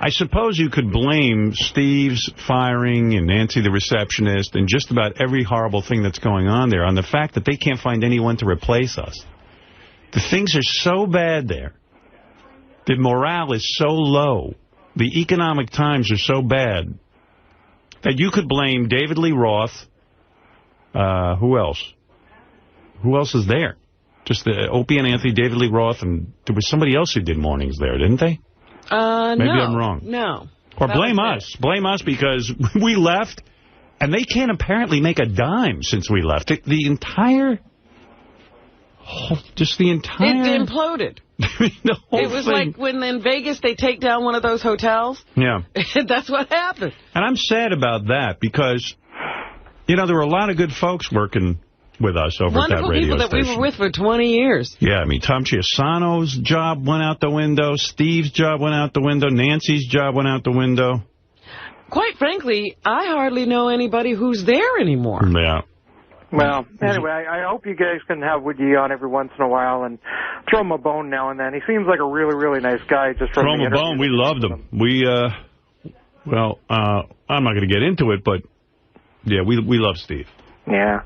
I suppose you could blame Steve's firing and Nancy the receptionist and just about every horrible thing that's going on there on the fact that they can't find anyone to replace us. The things are so bad there. The morale is so low. The economic times are so bad that you could blame David Lee Roth. Who else? Who else is there? Just the Opie and Anthony, David Lee Roth, and there was somebody else who did mornings there, didn't they? Maybe no. I'm wrong. No. Or blame us. Blame us because we left, and they can't apparently make a dime since we left. The entire... Just the entire... It imploded. The whole it was thing. like when in Vegas they take down one of those hotels. Yeah. That's what happened. And I'm sad about that because, you know, there were a lot of good folks working with us over at that Wonderful radio people that station. we were with for 20 years. Yeah, I mean, Tom Chiasano's job went out the window. Steve's job went out the window. Nancy's job went out the window. Quite frankly, I hardly know anybody who's there anymore. Yeah. Well, anyway, I hope you guys can have Wood Yee on every once in a while and throw him a bone now and then. He seems like a really, really nice guy. Just from Throw him the a bone. We loved him. I'm not going to get into it, but, yeah, we love Steve. Yeah.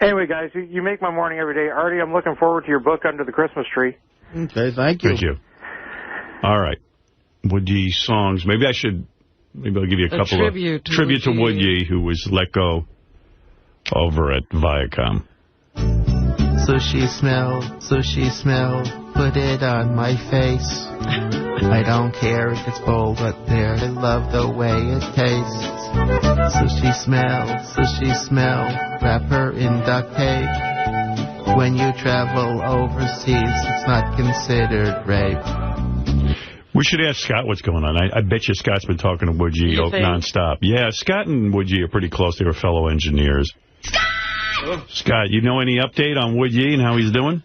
Anyway, guys, you make my morning every day. Artie, I'm looking forward to your book Under the Christmas Tree. Okay, thank you. Thank you. All right. Wood Yee songs. Maybe I'll give you a couple tribute of tribute to Wood Yee, who was let go over at Viacom. Sushi smell, put it on my face. I don't care if it's bold up there, I love the way it tastes. Sushi smell, wrap her in duct tape. When you travel overseas, it's not considered rape. We should ask Scott what's going on. I bet you Scott's been talking to Wood Yee nonstop. Yeah, Scott and Wood Yee are pretty close. They were fellow engineers. Scott, you know any update on Wood Yee and how he's doing?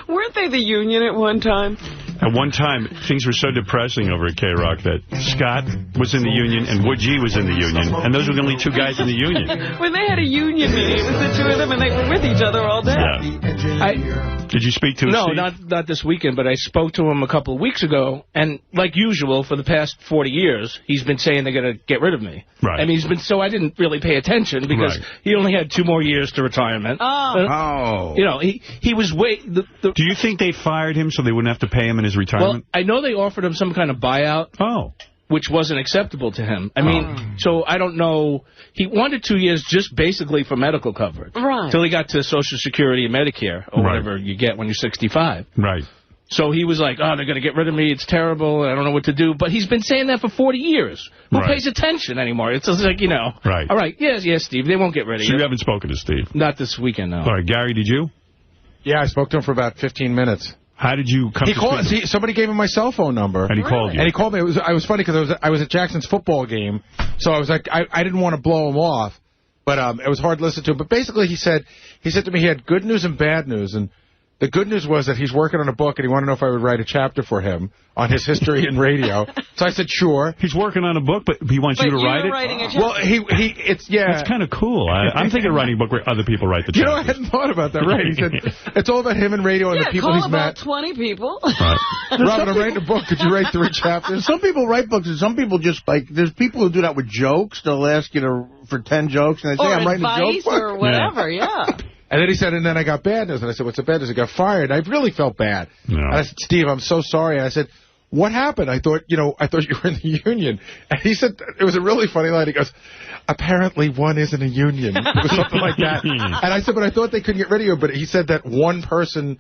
Weren't they the union at one time? At one time, things were so depressing over at K-Rock that Scott was in the union and Wood G was in the union, and those were the only two guys in the union. When they had a union meeting, it was the two of them, and they were with each other all day. Yeah. Did you speak to him, No, Steve? not this weekend, but I spoke to him a couple of weeks ago, and like usual, for the past 40 years, he's been saying they're going to get rid of me. Right. I mean, I didn't really pay attention because he only had 2 more years to retirement. You know, he was Do you think they fired him so they wouldn't have to pay him in his retirement? Well, I know they offered him some kind of buyout. Which wasn't acceptable to him. I mean, so I don't know. He wanted 2 years just basically for medical coverage. Right. Till he got to Social Security and Medicare, or whatever you get when you're 65. Right. So he was like, oh, they're going to get rid of me. It's terrible. I don't know what to do. But he's been saying that for 40 years. Who pays attention anymore? It's just like, you know. Right. All right. Yes, Steve. They won't get rid of you. So you haven't spoken to Steve? Not this weekend, no. All right. Gary, did you? Yeah, I spoke to him for about 15 minutes. How did you come to speak? Somebody gave him my cell phone number. And he called you. And he called me. I was funny because I was at Jackson's football game, so I was like, I didn't want to blow him off, but it was hard to listen to. But basically, he said to me he had good news and bad news, and the good news was that he's working on a book, and he wanted to know if I would write a chapter for him on his history in radio. So I said, sure. He's working on a book, but he wants you to write it? Writing a chapter. Well, it's That's kind of cool. I'm thinking of writing a book where other people write the chapters. You know, I hadn't thought about that, right? He said, it's all about him and radio and the people he's about met. 20 people. Right. Robin, I'm writing a book. Could you write 3 chapters? Some people write books, and some people just, like, there's people who do that with jokes. They'll ask you for 10 jokes, and they say, I'm writing a joke book. Or whatever, yeah. And then he said, and then I got bad news. And I said, what's the bad news? I got fired. I really felt bad. No. And I said, Steve, I'm so sorry. And I said, what happened? I thought you were in the union. And he said, it was a really funny line. He goes, apparently one isn't a union. It was something like that. And I said, but I thought they couldn't get rid of you. But he said that one person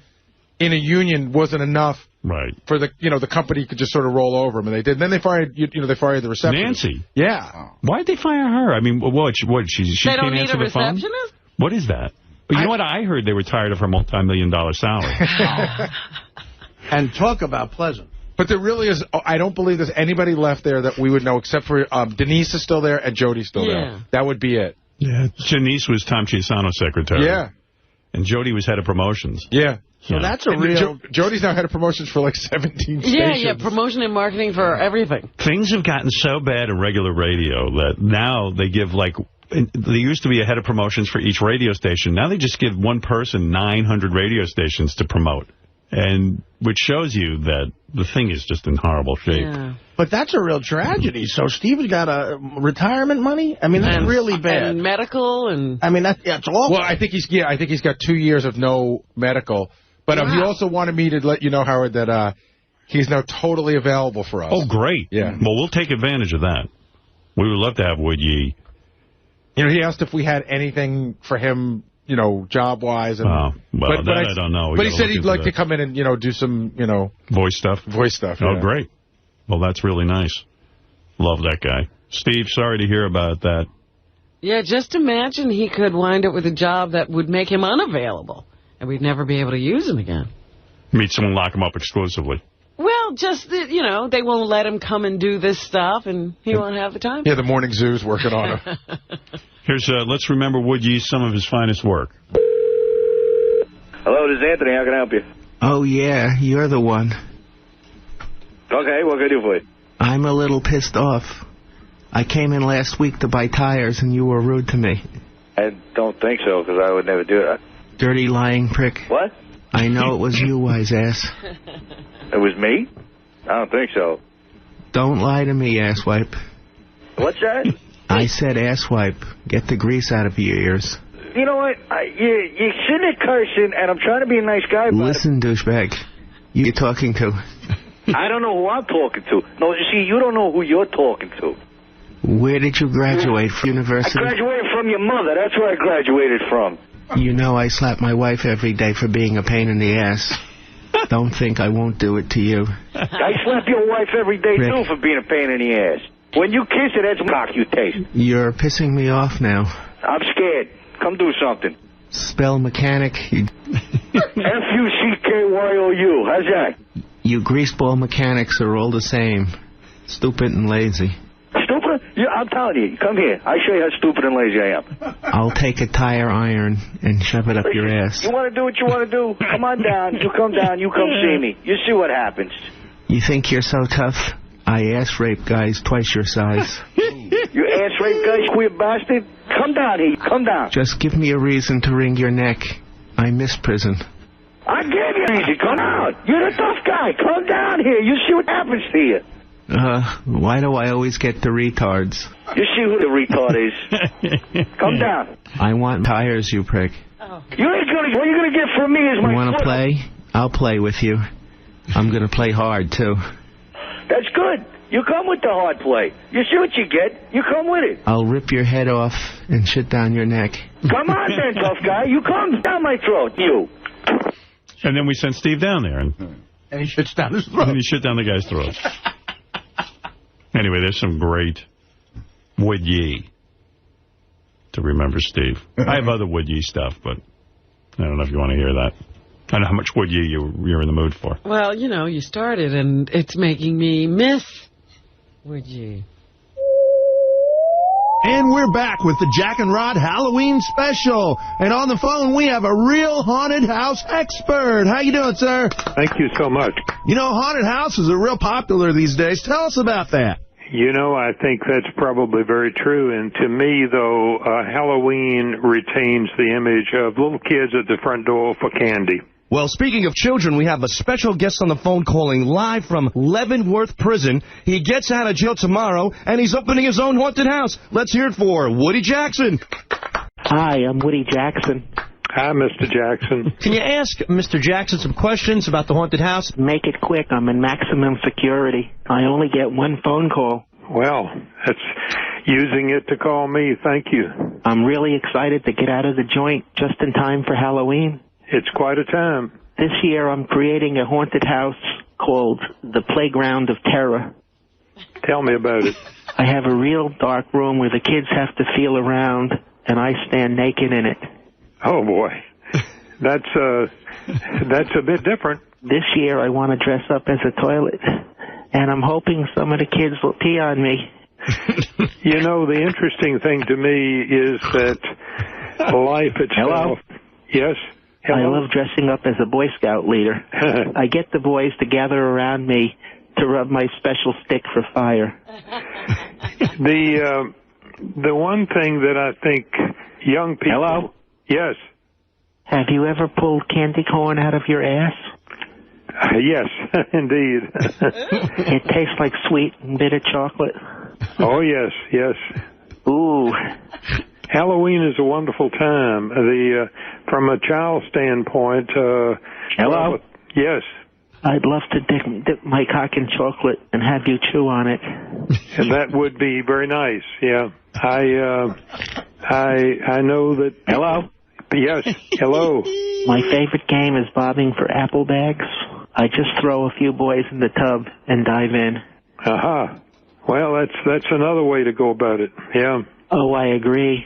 in a union wasn't enough. Right. For the company could just sort of roll over him, and they did. And then they fired they fired the receptionist. Nancy. Yeah. Why'd they fire her? I mean, she they can't don't need answer a the phone? receptionist? What is that? But you know what? I heard they were tired of her multi-million-dollar salary. And talk about pleasant. But there really is, I don't believe there's anybody left there that we would know, except for Denise is still there and Jody's still there. That would be it. Yeah. Janice was Tom Chiasano's secretary. Yeah. And Jody was head of promotions. Yeah. So that's a real... Jody's now head of promotions for like 17 stations. Yeah, promotion and marketing for everything. Things have gotten so bad in regular radio that now they give like... There used to be a head of promotions for each radio station. Now they just give one person 900 radio stations to promote. And which shows you that the thing is just in horrible shape. Yeah. But that's a real tragedy. So Steve's got a retirement money? I mean, that's really bad. And medical and... I mean, that's awful. Well, I think he's got 2 years of no medical. But he also wanted me to let you know, Howard, that he's now totally available for us. Oh, great. Yeah. Well, we'll take advantage of that. We would love to have Wood Yee. He asked if we had anything for him, job-wise. And, I don't know. But he said he'd like to come in and, do some, Voice stuff? Voice stuff, Oh, great. Well, that's really nice. Love that guy. Steve, sorry to hear about that. Yeah, just imagine he could wind up with a job that would make him unavailable, and we'd never be able to use him again. Meet someone, lock him up exclusively. Well, just, that, they won't let him come and do this stuff, and he won't have the time. Yeah, the morning zoo's working on him. Here's, let's remember Wood Yee, some of his finest work. Hello, this is Anthony. How can I help you? Oh, yeah, you're the one. Okay, what can I do for you? I'm a little pissed off. I came in last week to buy tires, and you were rude to me. I don't think so, because I would never do that. Dirty, lying prick. What? I know it was you, wise ass. It was me? I don't think so. Don't lie to me, asswipe. What's that? I said asswipe. Get the grease out of your ears. You know what? You're sitting there cursing, and I'm trying to be a nice guy, but... Listen, douchebag. You're talking to... I don't know who I'm talking to. No, you see, you don't know who you're talking to. Where did you graduate from university? I graduated from your mother. That's where I graduated from. You know I slap my wife every day for being a pain in the ass. Don't think I won't do it to you. I slap your wife every day, Rick. too, for being a pain in the ass. When you kiss her, that's cock you taste. You're pissing me off now. I'm scared. Come do something. Spell mechanic. F-U-C-K-Y-O-U. How's that? You greaseball mechanics are all the same. Stupid and lazy. Stupid? Yeah, I'm telling you. Come here. I'll show you how stupid and lazy I am. I'll take a tire iron and shove it up your ass. You want to do what you want to do? Come on down. You come down. You come see me. You see what happens. You think you're so tough? I ass rape guys twice your size. You ass rape guy, queer bastard. Come down here. Come down. Just give me a reason to wring your neck. I miss prison. I gave you easy. Come out. You're the tough guy. Come down here. You see what happens to you. Why do I always get the retards? You see who the retard is. Come down. I want tires, you prick. Oh. What you're gonna get from me is my. You want to play? I'll play with you. I'm gonna play hard too. That's good. You come with the hard play. You see what you get. You come with it. I'll rip your head off and shit down your neck. Come on then, tough guy. You come down my throat. You. And then we sent Steve down there, and he shits down his throat. And he shit down the guy's throat. Anyway, there's some great would ye to remember Steve. I have other would ye stuff, but I don't know if you want to hear that. I don't know how much would ye you're in the mood for. Well, you know, you started, and it's making me miss would ye. And we're back with the Jack and Rod Halloween special. And on the phone, we have a real haunted house expert. How you doing, sir? Thank you so much. You know, haunted houses are real popular these days. Tell us about that. You know, I think that's probably very true. And to me, though, Halloween retains the image of little kids at the front door for candy. Well, speaking of children, we have a special guest on the phone calling live from Leavenworth Prison. He gets out of jail tomorrow, and he's opening his own haunted house. Let's hear it for Woody Jackson. Hi, I'm Woody Jackson. Hi, Mr. Jackson. Can you ask Mr. Jackson some questions about the haunted house? Make it quick. I'm in maximum security. I only get one phone call. Well, that's using it to call me. Thank you. I'm really excited to get out of the joint just in time for Halloween. It's quite a time. This year I'm creating a haunted house called the Playground of Terror. Tell me about it. I have a real dark room where the kids have to feel around, and I stand naked in it. Oh, boy. That's a bit different. This year I want to dress up as a toilet, and I'm hoping some of the kids will pee on me. You know, the interesting thing to me is that life itself... Hello? Yes? Hello? I love dressing up as a Boy Scout leader. I get the boys to gather around me to rub my special stick for fire. The one thing that I think young people... Hello? Yes. Have you ever pulled candy corn out of your ass? Yes, indeed. It tastes like sweet and bitter chocolate. Oh, yes, yes. Ooh. Halloween is a wonderful time. From a child standpoint... Hello? Yes. I'd love to dip my cock in chocolate and have you chew on it. And that would be very nice, yeah. I know that... Hello? Yes, hello. My favorite game is bobbing for apple bags. I just throw a few boys in the tub and dive in. Aha. Well, that's another way to go about it, yeah. Oh, I agree.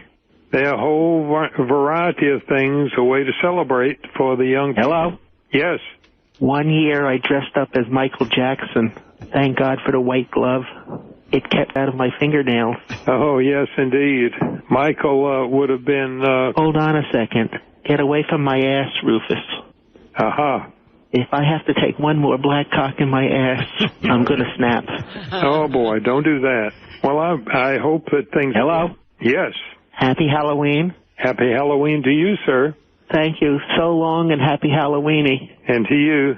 There are a whole variety of things, a way to celebrate for the young people. Hello? Yes. One year I dressed up as Michael Jackson. Thank God for the white glove. It kept out of my fingernails. Oh, yes, indeed. Michael would have been... Hold on a second. Get away from my ass, Rufus. Aha. If I have to take one more black cock in my ass, I'm going to snap. Oh, boy, don't do that. Well, I hope that things... Hello? Yes. Happy Halloween. Happy Halloween to you, sir. Thank you. So long and happy Halloweeny. And to you.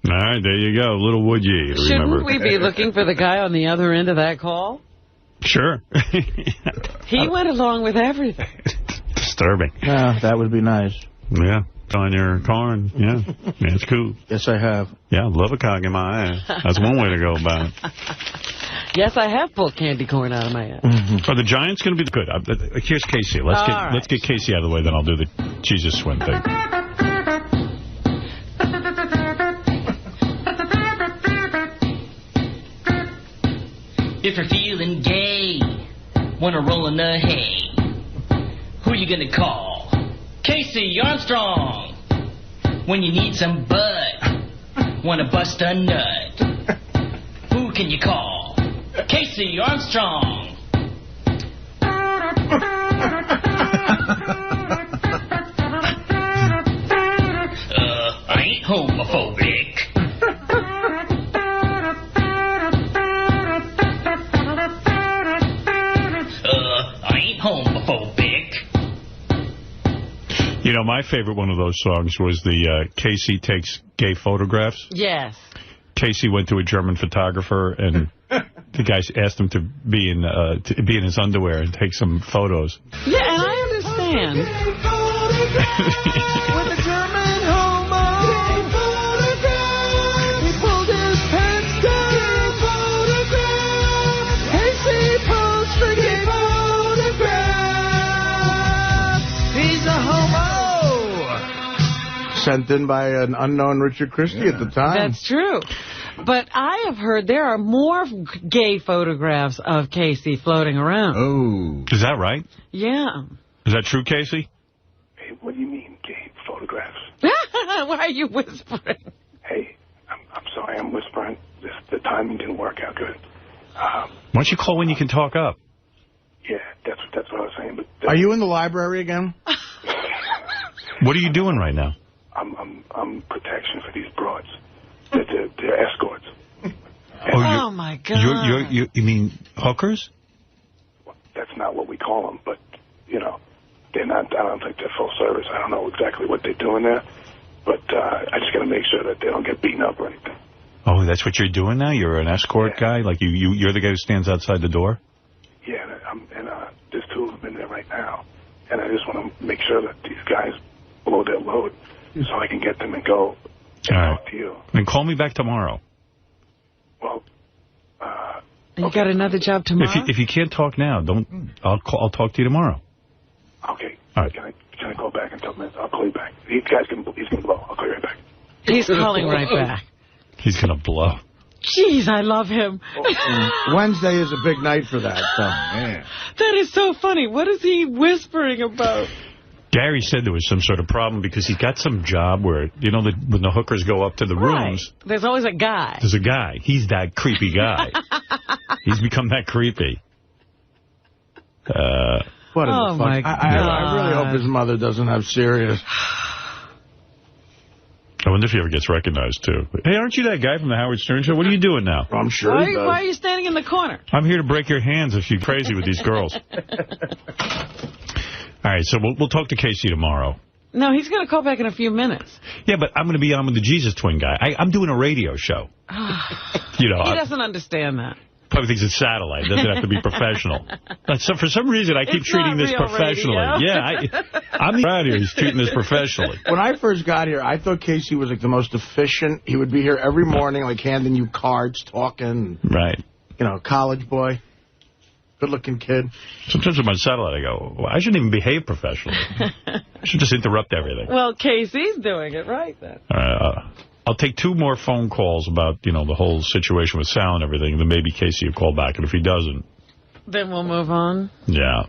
All right, there you go. Little would ye. Shouldn't we be looking for the guy on the other end of that call? Sure. He went along with everything. Disturbing. Yeah, that would be nice. Yeah, on your corn. Yeah, it's cool. Yes, I have. Yeah, love a cock in my ass. That's one way to go about it. Yes, I have pulled candy corn out of my ass. Are the Giants going to be good? Here's Casey. Let's get Casey out of the way, then I'll do the Jesus swim thing. If you're feeling gay, wanna roll in the hay, who you gonna call? Casey Armstrong. When you need some bud, wanna bust a nut, who can you call? Casey Armstrong. I ain't homophobic. I ain't homophobic. You know, my favorite one of those songs was the Casey Takes Gay Photographs. Yes. Casey went to a German photographer, and the guy asked him to be in his underwear and take some photos. Yeah, and I understand. With a German homo, he pulled his pants down, Casey posed for gay photograph. He's a homo. Sent in by an unknown Richard Christie at the time. That's true. But I have heard there are more gay photographs of Casey floating around. Oh. Is that right? Yeah. Is that true, Casey? Hey, what do you mean, gay photographs? Why are you whispering? Hey, I'm sorry I'm whispering. The timing didn't work out good. Why don't you call when you can talk up? Yeah, that's what I was saying. But Are you in the library again? What are you doing right now? I'm protection for these broads. They're escorts. Oh, my God. You mean hookers? That's not what we call them, but, you know, they're not, I don't think they're full service. I don't know exactly what they're doing there, but I just got to make sure that they don't get beaten up or anything. Oh, that's what you're doing now? You're an escort guy? Like you're the guy who stands outside the door? Yeah, and there's two of them in there right now, and I just want to make sure that these guys blow their load so I can get them and go and talk to you. Then call me back tomorrow. Well, you got another job tomorrow? If you can't talk now, I'll talk to you tomorrow. Okay. All right. Can I call back in 10 minutes? I'll call you back. He's going to blow. I'll call you right back. He's calling right back. He's going to blow. Jeez, I love him. Wednesday is a big night for that. So, man. That is so funny. What is he whispering about? Gary said there was some sort of problem because he got some job where, you know, when the hookers go up to the rooms. There's always a guy. There's a guy. He's that creepy guy. He's become that creepy. What in the fuck? My God. I really hope his mother doesn't have Sirius. I wonder if he ever gets recognized, too. Hey, aren't you that guy from the Howard Stern Show? What are you doing now? I'm sure Why are you standing in the corner? I'm here to break your hands if you're crazy with these girls. All right, so we'll talk to Casey tomorrow. No, he's going to call back in a few minutes. Yeah, but I'm going to be on with the Jesus Twin guy. I'm doing a radio show. You know, he doesn't understand that. Probably thinks it's satellite. It doesn't have to be professional. So for some reason, I keep treating this professionally. Radio. Yeah, I'm around here. He's treating this professionally. When I first got here, I thought Casey was like the most efficient. He would be here every morning, like handing you cards, talking. Right. You know, college boy. Good-looking kid. Sometimes I'm on satellite, I go, well, I shouldn't even behave professionally. I should just interrupt everything. Well, Casey's doing it right then. All right, I'll take 2 more phone calls about, you know, the whole situation with Sal and everything, and then maybe Casey will call back, and if he doesn't... Then we'll move on. Yeah.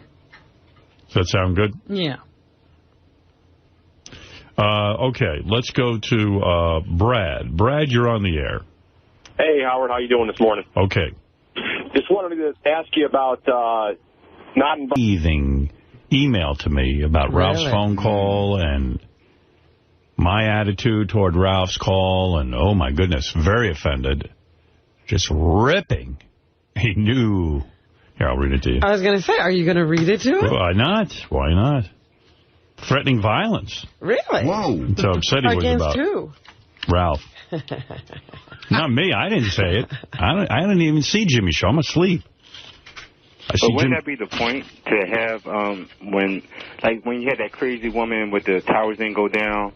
Does that sound good? Yeah. Okay, let's go to Brad. Brad, you're on the air. Hey, Howard, how you doing this morning? Okay. Just wanted to ask you about not inviting email to me about Ralph's phone call and my attitude toward Ralph's call, and oh my goodness, very offended. Just ripping. He knew. Here, I'll read it to you. I was going to say, are you going to read it to him? Why not? Why not? Threatening violence. Really? Whoa. So upset he was about. Against who? Ralph. Not me. I didn't say it. I didn't even see Jimmy's show. I'm asleep. But wouldn't that be the point to have when you had that crazy woman with the towers didn't go down,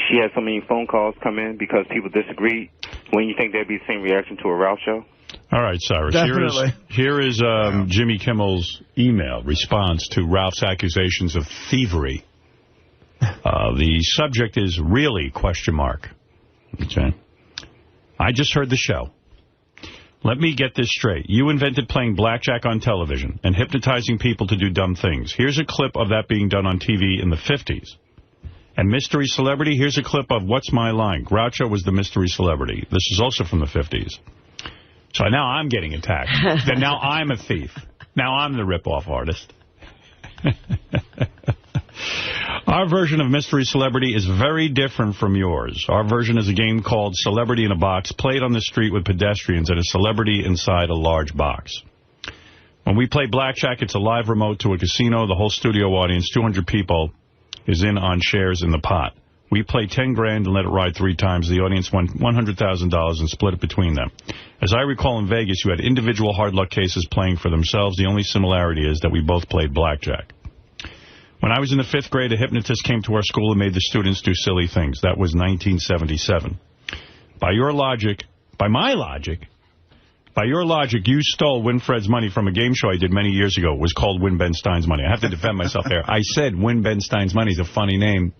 she had so many phone calls come in because people disagreed? Wouldn't you think that'd be the same reaction to a Ralph show? All right, Cyrus. Definitely. Here is Jimmy Kimmel's email response to Ralph's accusations of thievery. The subject is really ? Okay. I just heard the show. Let me get this straight. You invented playing blackjack on television and hypnotizing people to do dumb things. Here's a clip of that being done on TV in the 50s. And mystery celebrity, here's a clip of What's My Line? Groucho was the mystery celebrity. This is also from the 50s. So now I'm getting attacked. Then now I'm a thief. Now I'm the rip-off artist. Our version of Mystery Celebrity is very different from yours. Our version is a game called Celebrity in a Box, played on the street with pedestrians and a celebrity inside a large box. When we play blackjack, it's a live remote to a casino. The whole studio audience, 200 people, is in on shares in the pot. We play 10 grand and let it ride 3 times. The audience won $100,000 and split it between them. As I recall, in Vegas, you had individual hard luck cases playing for themselves. The only similarity is that we both played blackjack. When I was in the 5th grade, a hypnotist came to our school and made the students do silly things. That was 1977. By your logic, you stole Winfred's money from a game show I did many years ago. It was called Win Ben Stein's Money. I have to defend myself there. I said Win Ben Stein's Money is a funny name.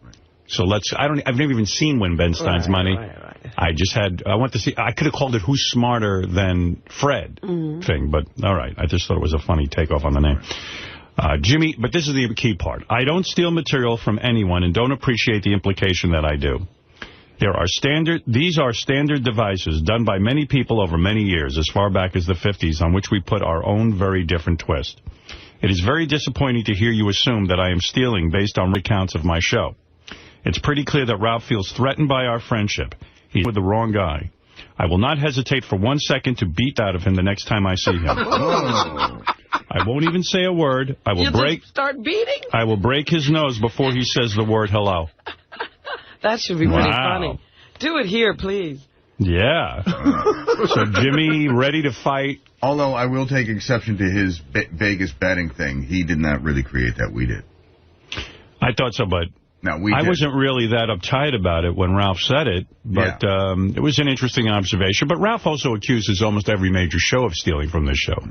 So I've never even seen Win Ben Stein's Money. Right. I could have called it Who's Smarter Than Fred thing, but all right. I just thought it was a funny takeoff on the name. Jimmy, but this is the key part. I don't steal material from anyone and don't appreciate the implication that I do. These are standard devices done by many people over many years, as far back as the 50s, on which we put our own very different twist. It is very disappointing to hear you assume that I am stealing based on recounts of my show. It's pretty clear that Ralph feels threatened by our friendship. He's with the wrong guy. I will not hesitate for 1 second to beat out of him the next time I see him. I won't even say a word. Start beating? I will break his nose before he says the word hello. That should be pretty funny. Do it here, please. Yeah. So Jimmy, ready to fight? Although I will take exception to his Vegas betting thing. He did not really create that. We did. I thought so, but I wasn't really that uptight about it when Ralph said it. But it was an interesting observation. But Ralph also accuses almost every major show of stealing from this show.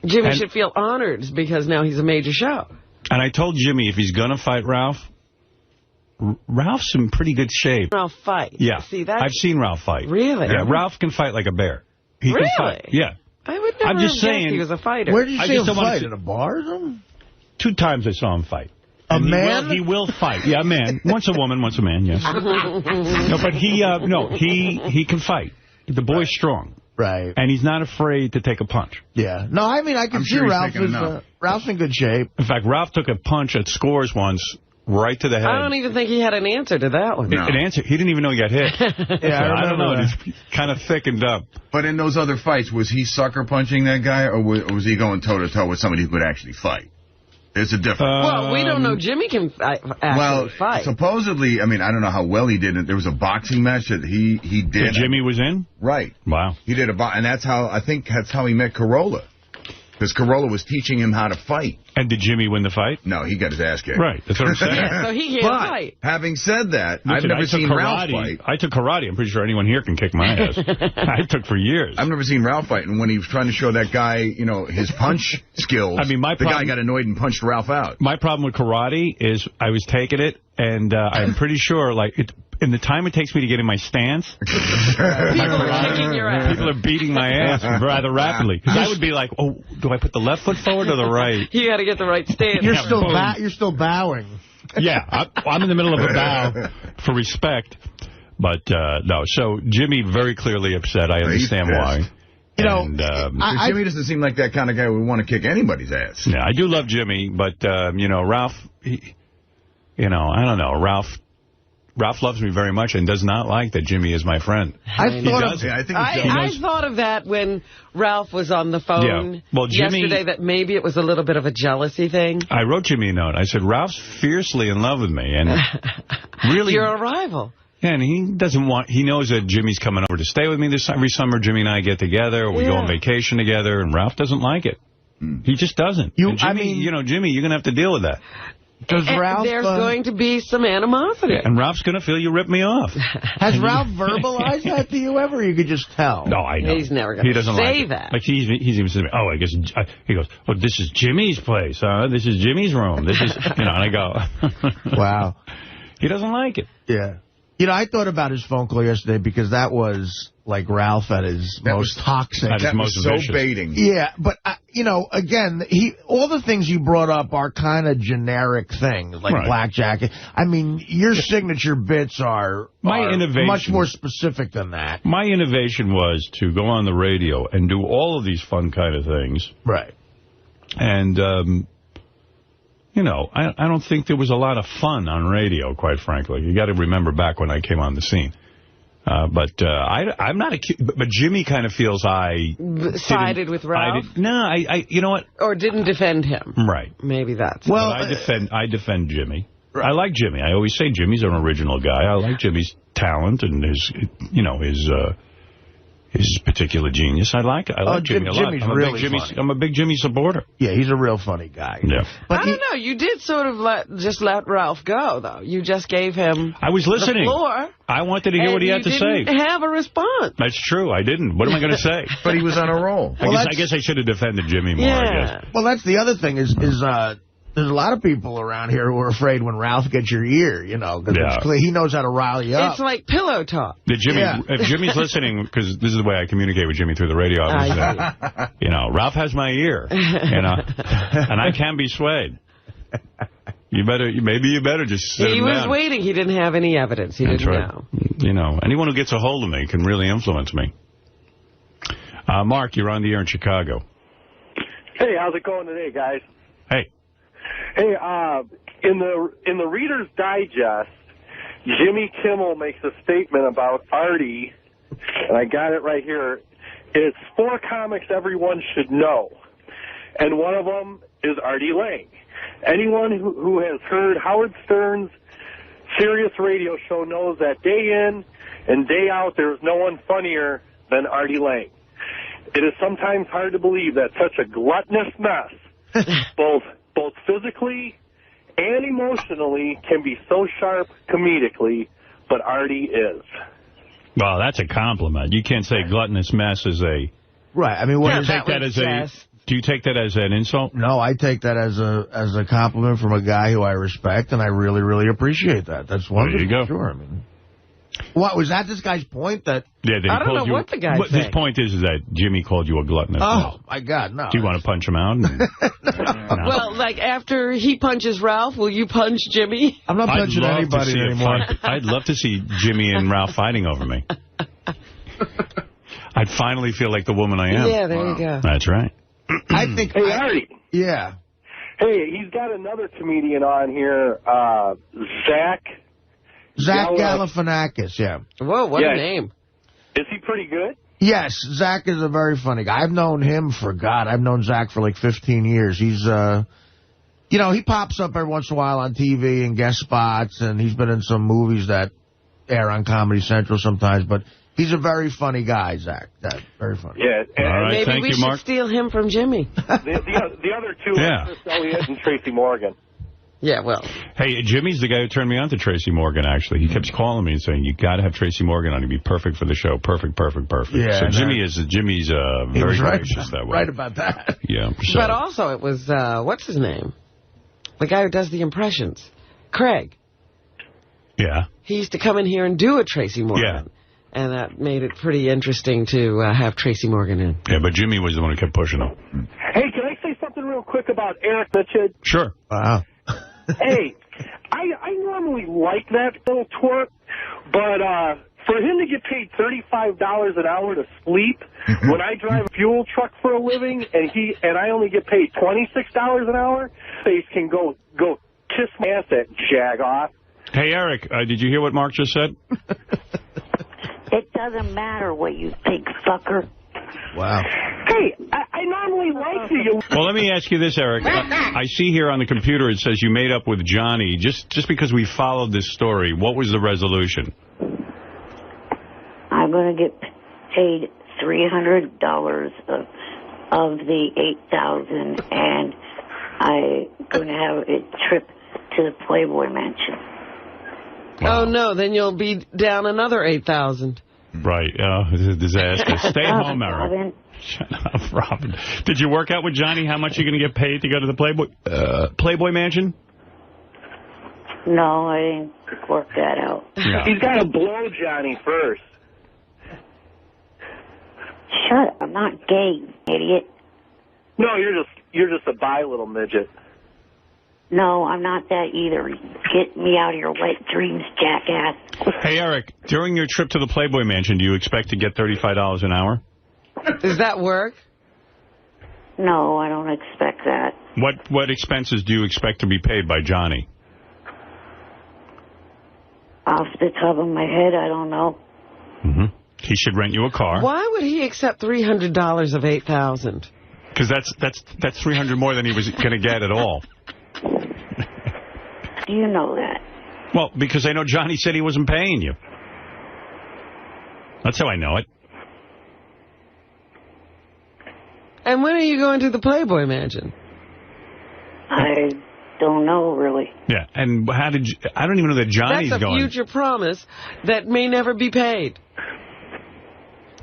Jimmy should feel honored because now he's a major show. And I told Jimmy if he's going to fight Ralph's in pretty good shape. Ralph fight. Yeah. See, that's... I've seen Ralph fight. Really? Yeah, Ralph can fight like a bear. He really? Can fight. Yeah. I would never have guessed he was a fighter. Where did you see him fight? At a bar or something? 2 times I saw him fight. He will fight. Yeah, a man. Once a woman, once a man, yes. No, but he can fight. The boy's strong. Right. And he's not afraid to take a punch. Yeah. No, I mean, I can see Ralph's in good shape. In fact, Ralph took a punch at Scores once right to the head. I don't even think he had an answer to that one. An answer? He didn't even know he got hit. I don't know. He's kind of thickened up. But in those other fights, was he sucker punching that guy, or was he going toe-to-toe with somebody who could actually fight? It's a difference. Well, we don't know. Jimmy can actually fight. Supposedly, I mean, I don't know how well he did it. There was a boxing match that he did. That Jimmy was in? Right. Wow. He did and that's how he met Corolla. Because Corolla was teaching him how to fight. And did Jimmy win the fight? No, he got his ass kicked. Right, that's what I'm saying. Yeah, so he can't fight. Having said that, I've never seen Ralph fight. I took karate. I'm pretty sure anyone here can kick my ass. I took for years. I've never seen Ralph fight, and when he was trying to show that guy, his punch skills, the guy got annoyed and punched Ralph out. My problem with karate is I was taking it, and I'm pretty sure, in the time it takes me to get in my stance, people are kicking your ass. People are beating my ass rather rapidly. Because I would be like, oh, do I put the left foot forward or the right? You got to get the right stance. You're still bowing. Yeah, I'm in the middle of a bow for respect. But, no, so Jimmy very clearly upset. I understand why. Jimmy doesn't seem like that kind of guy who would want to kick anybody's ass. Yeah, I do love Jimmy, but, Ralph, I don't know, Ralph loves me very much and does not like that Jimmy is my friend. I thought of that when Ralph was on the phone yesterday, that maybe it was a little bit of a jealousy thing. I wrote Jimmy a note. I said, Ralph's fiercely in love with me. And really, you're a rival. Yeah, and he knows that Jimmy's coming over to stay with me every summer. Jimmy and I get together, or we go on vacation together, and Ralph doesn't like it. He just doesn't. Jimmy, you're going to have to deal with that. There's going to be some animosity. Yeah, and Ralph's going to feel you rip me off. Has Ralph verbalized that to you ever, or you could just tell? No, I know. He's never going to say that. Like, he's even saying, I guess, he goes, well, this is Jimmy's place, huh? This is Jimmy's room. This is, and I go, wow. He doesn't like it. Yeah. I thought about his phone call yesterday because that was, like Ralph at his most toxic. At his most so vicious. baiting. Yeah, but, you know, again, all the things you brought up are kind of generic things, like blackjack. I mean, your signature bits are much more specific than that. My innovation was to go on the radio and do all of these fun kind of things. Right. And, you know, I don't think there was a lot of fun on radio, quite frankly. You got to remember back when I came on the scene. But I'm not but Jimmy kind of feels I sided with Ralph. You know what? Or didn't defend him. Right. Maybe that's. Well, I defend Jimmy. Right. I like Jimmy. I always say Jimmy's an original guy. I like Jimmy's talent and his particular genius. I like Jimmy a lot. I'm a big Jimmy supporter. Yeah, he's a real funny guy. Yeah. But I don't know. You did sort of let Ralph go, though. You just gave him I was listening. the floor. I wanted to hear what he had to say. You didn't have a response. That's true. I didn't. What am I going to say? But he was on a roll. I guess I should have defended Jimmy more, I guess. Well, that's the other thing is there's a lot of people around here who are afraid when Ralph gets your ear, you know, because he knows how to rile you up. It's like pillow talk. If Jimmy's listening, because this is the way I communicate with Jimmy through the radio, you know, Ralph has my ear, you know, and I can be swayed. Maybe you better just sit He was down. waiting. He didn't have any evidence. He didn't know. You know, anyone who gets a hold of me can really influence me. Mark, you're on the air in Chicago. Hey, how's it going today, guys? Hey. Hey, in the Reader's Digest, Jimmy Kimmel makes a statement about Artie, and I got it right here. It's 4 comics everyone should know, and one of them is Artie Lang. Anyone who has heard Howard Stern's Sirius radio show knows that day in and day out there is no one funnier than Artie Lang. It is sometimes hard to believe that such a gluttonous mess, both physically and emotionally, can be so sharp comedically, but Artie is. Well, that's a compliment. You can't say gluttonous mess is a... Right. I mean, do you take that as an insult? No, I take that as a compliment from a guy who I respect, and I really, really appreciate that. That's wonderful. There you go. Sure. I mean, what was that? This guy's point that? Yeah, I don't know what the guy's saying. His point is that Jimmy called you a gluttonous. Oh my God, no! Do you want to punch him out? No. Well, like after he punches Ralph, will you punch Jimmy? I'm not punching anybody anymore. I'd love to see Jimmy and Ralph fighting over me. I'd finally feel like the woman I am. Yeah, there you go. That's right. I think. Hey, Artie. Yeah. Hey, he's got another comedian on here, Zach Galifianakis, yeah. Whoa, what a name. Is he pretty good? Yes, Zach is a very funny guy. I've known him I've known Zach for like 15 years. He's, you know, he pops up every once in a while on TV and guest spots, and he's been in some movies that air on Comedy Central sometimes, but he's a very funny guy, Zach. Very funny. Yeah. All right, maybe we should steal him from Jimmy. The other two are Chris Elliott and Tracy Morgan. Yeah, well. Hey, Jimmy's the guy who turned me on to Tracy Morgan, actually. He keeps calling me and saying, you got to have Tracy Morgan on. He'd be perfect for the show. Perfect. Yeah, so Jimmy's very gracious that way. Right about that. Yeah. So. But also it was, what's his name? The guy who does the impressions. Craig. Yeah. He used to come in here and do a Tracy Morgan. Yeah. And that made it pretty interesting to have Tracy Morgan in. Yeah, but Jimmy was the one who kept pushing him. Hey, can I say something real quick about Eric Midget? Sure. Wow. Hey, I normally like that little twerp, but for him to get paid $35 an hour to sleep when I drive a fuel truck for a living and I only get paid $26 an hour, face can go kiss my ass, that jagoff. Hey, Eric, did you hear what Mark just said? It doesn't matter what you think, fucker. Wow. Hey, I normally like you. Well, let me ask you this, Eric. I see here on the computer it says you made up with Johnny. Just because we followed this story, what was the resolution? I'm going to get paid $300 of the $8,000, and I'm going to have a trip to the Playboy Mansion. Wow. Oh, no, then you'll be down another $8,000. Right. This is a disaster. Stay home, Eric. Robin. Shut up, Robin. Did you work out with Johnny how much you're going to get paid to go to the Playboy Mansion? No, I didn't work that out. No. He's got to blow Johnny first. Shut up. I'm not gay, idiot. No, you're just a bi little midget. No, I'm not that either. Get me out of your wet dreams, jackass. Hey, Eric, during your trip to the Playboy Mansion, do you expect to get $35 an hour? Does that work? No, I don't expect that. What expenses do you expect to be paid by Johnny? Off the top of my head, I don't know. Mm-hmm. He should rent you a car. Why would he accept $300 of $8,000? Because that's $300 more than he was going to get at all. Do you know that? Well, because I know Johnny said he wasn't paying you. That's how I know it. And when are you going to the Playboy Mansion? I don't know, really. Yeah, and how did you... I don't even know that Johnny's going. That's a future promise that may never be paid.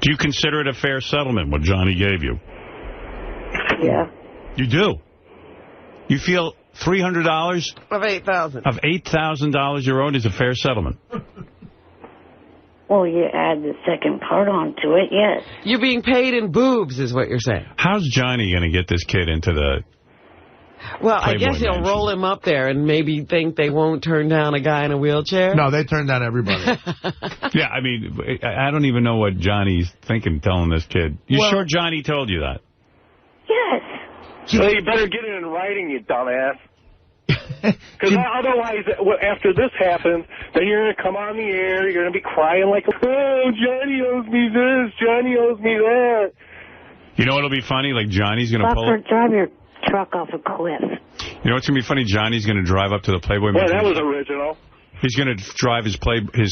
Do you consider it a fair settlement, what Johnny gave you? Yeah. You do? You feel $300... Of $8,000. Of $8,000 you're owed is a fair settlement? Well, you add the second part onto it, yes. You're being paid in boobs, is what you're saying. How's Johnny going to get this kid into the... Well, Playboy I guess he'll Mansion? roll him up there and maybe think they won't turn down a guy in a wheelchair. No, they turn down everybody. Yeah, I mean, I don't even know what Johnny's thinking telling this kid. You sure Johnny told you that? Yes. So you better get it in writing, you dumbass. Because otherwise, after this happens, then you're going to come on the air, you're going to be crying like, oh, Johnny owes me this, Johnny owes me that. You know what'll be funny? Like, Johnny's going to pull... Fucker, drive your truck off a cliff. You know what's going to be funny? Johnny's going to drive up to the Playboy Mansion. Well, that was original. He's going to drive his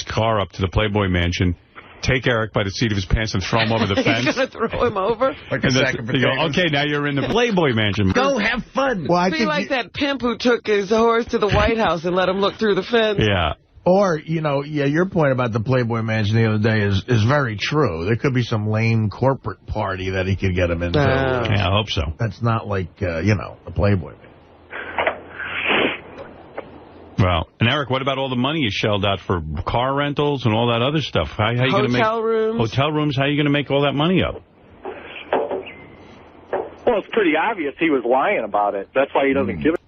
car up to the Playboy Mansion, take Eric by the seat of his pants and throw him over the fence. He's going to throw him over? Like a sack of You go, potatoes. okay, now you're in the Playboy Mansion. Go have fun. Well, I Be think like that pimp who took his horse to the White House and let him look through the fence. Yeah. Or, you know, your point about the Playboy Mansion the other day is very true. There could be some lame corporate party that he could get him into. Yeah, I hope so. That's not like, the Playboy Mansion. Well, and Eric, what about all the money you shelled out for car rentals and all that other stuff? How you going to make hotel rooms? How are you going to make all that money up? Well, it's pretty obvious he was lying about it. That's why he doesn't give it.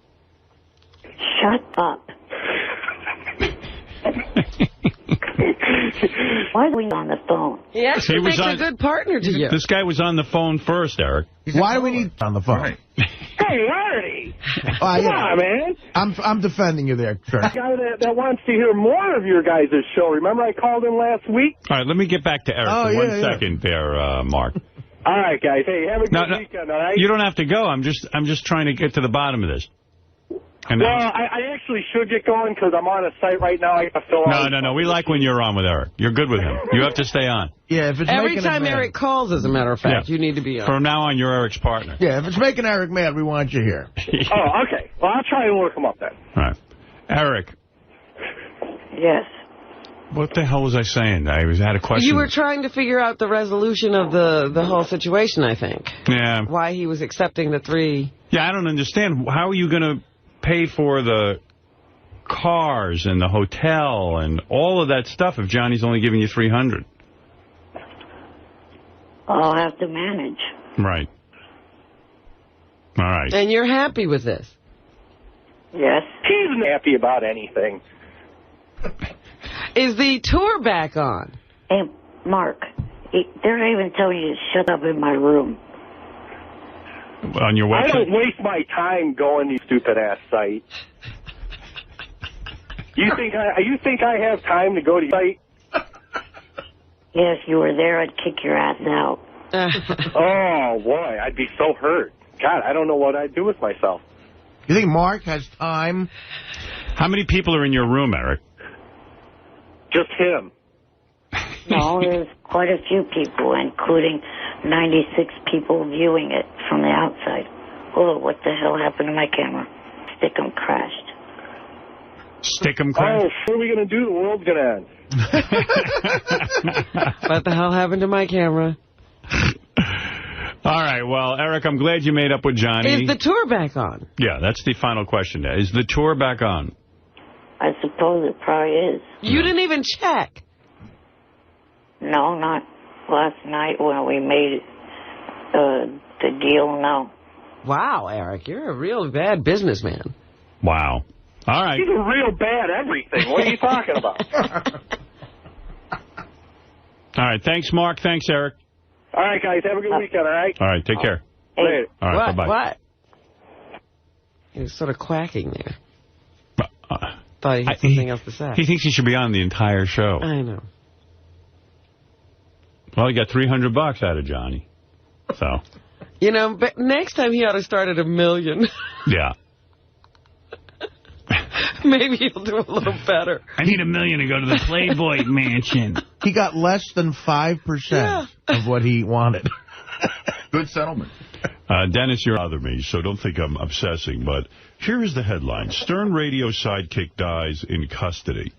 Shut up. Why are we on the phone? He actually makes a good partner to you. This guy was on the phone first, Eric. Why do we need on the phone? Right. Hey, Artie! Come on, man. I'm defending you there, sir. A guy that wants to hear more of your guys' show. Remember I called him last week? All right, let me get back to Eric for 1 second there, Mark. All right, guys. Hey, have a good weekend, all right? You don't have to go. I'm just trying to get to the bottom of this. And well, I actually should get going because I'm on a site right now. I have to fill out. No. We like when you're on with Eric. You're good with him. You have to stay on. Yeah, if it's Every time Eric calls, as a matter of fact, you need to be on. From now on, you're Eric's partner. Yeah, if it's making Eric mad, we want you here. Oh, okay. Well, I'll try and work him up then. All right. Eric. Yes. What the hell was I saying? I had a question. You were trying to figure out the resolution of the whole situation, I think. Yeah. Why he was accepting the 3. Yeah, I don't understand. How are you going to pay for the cars and the hotel and all of that stuff if Johnny's only giving you $300? I'll have to manage. Right. All right. And you're happy with this? Yes. He's not happy about anything. Is the tour back on? Hey, Mark, they're not even telling you to shut up in my room. On your website? I don't waste my time going to these stupid-ass sites. You think I have time to go to your site? Yes, you were there, I'd kick your ass out. Oh, boy, I'd be so hurt. God, I don't know what I'd do with myself. You think Mark has time? How many people are in your room, Eric? Just him. No, there's quite a few people, including 96 people viewing it from the outside. Oh, what the hell happened to my camera? Stickum crashed. Stickum crashed? Oh, what are we going to do? The world's going to end. What the hell happened to my camera? All right, well, Eric, I'm glad you made up with Johnny. Is the tour back on? Yeah, that's the final question. Is the tour back on? I suppose it probably is. You didn't even check. No, not last night when we made the deal now. Wow, Eric, you're a real bad businessman. Wow. All right. He's a real bad everything. What are you talking about? All right. Thanks, Mark. Thanks, Eric. All right, guys. Have a good weekend, all right? All right. Take care. Later. All right. Bye-bye. What? He was sort of quacking there. Thought he had something else to say. He thinks he should be on the entire show. I know. Well, he got $300 out of Johnny. So. You know, but next time he ought to start at $1 million. Yeah. Maybe he'll do a little better. I need $1 million to go to the Playboy Mansion. He got less than 5% of what he wanted. Good settlement. Dennis, you're bother me, so don't think I'm obsessing, but here is the headline. Stern radio sidekick dies in custody.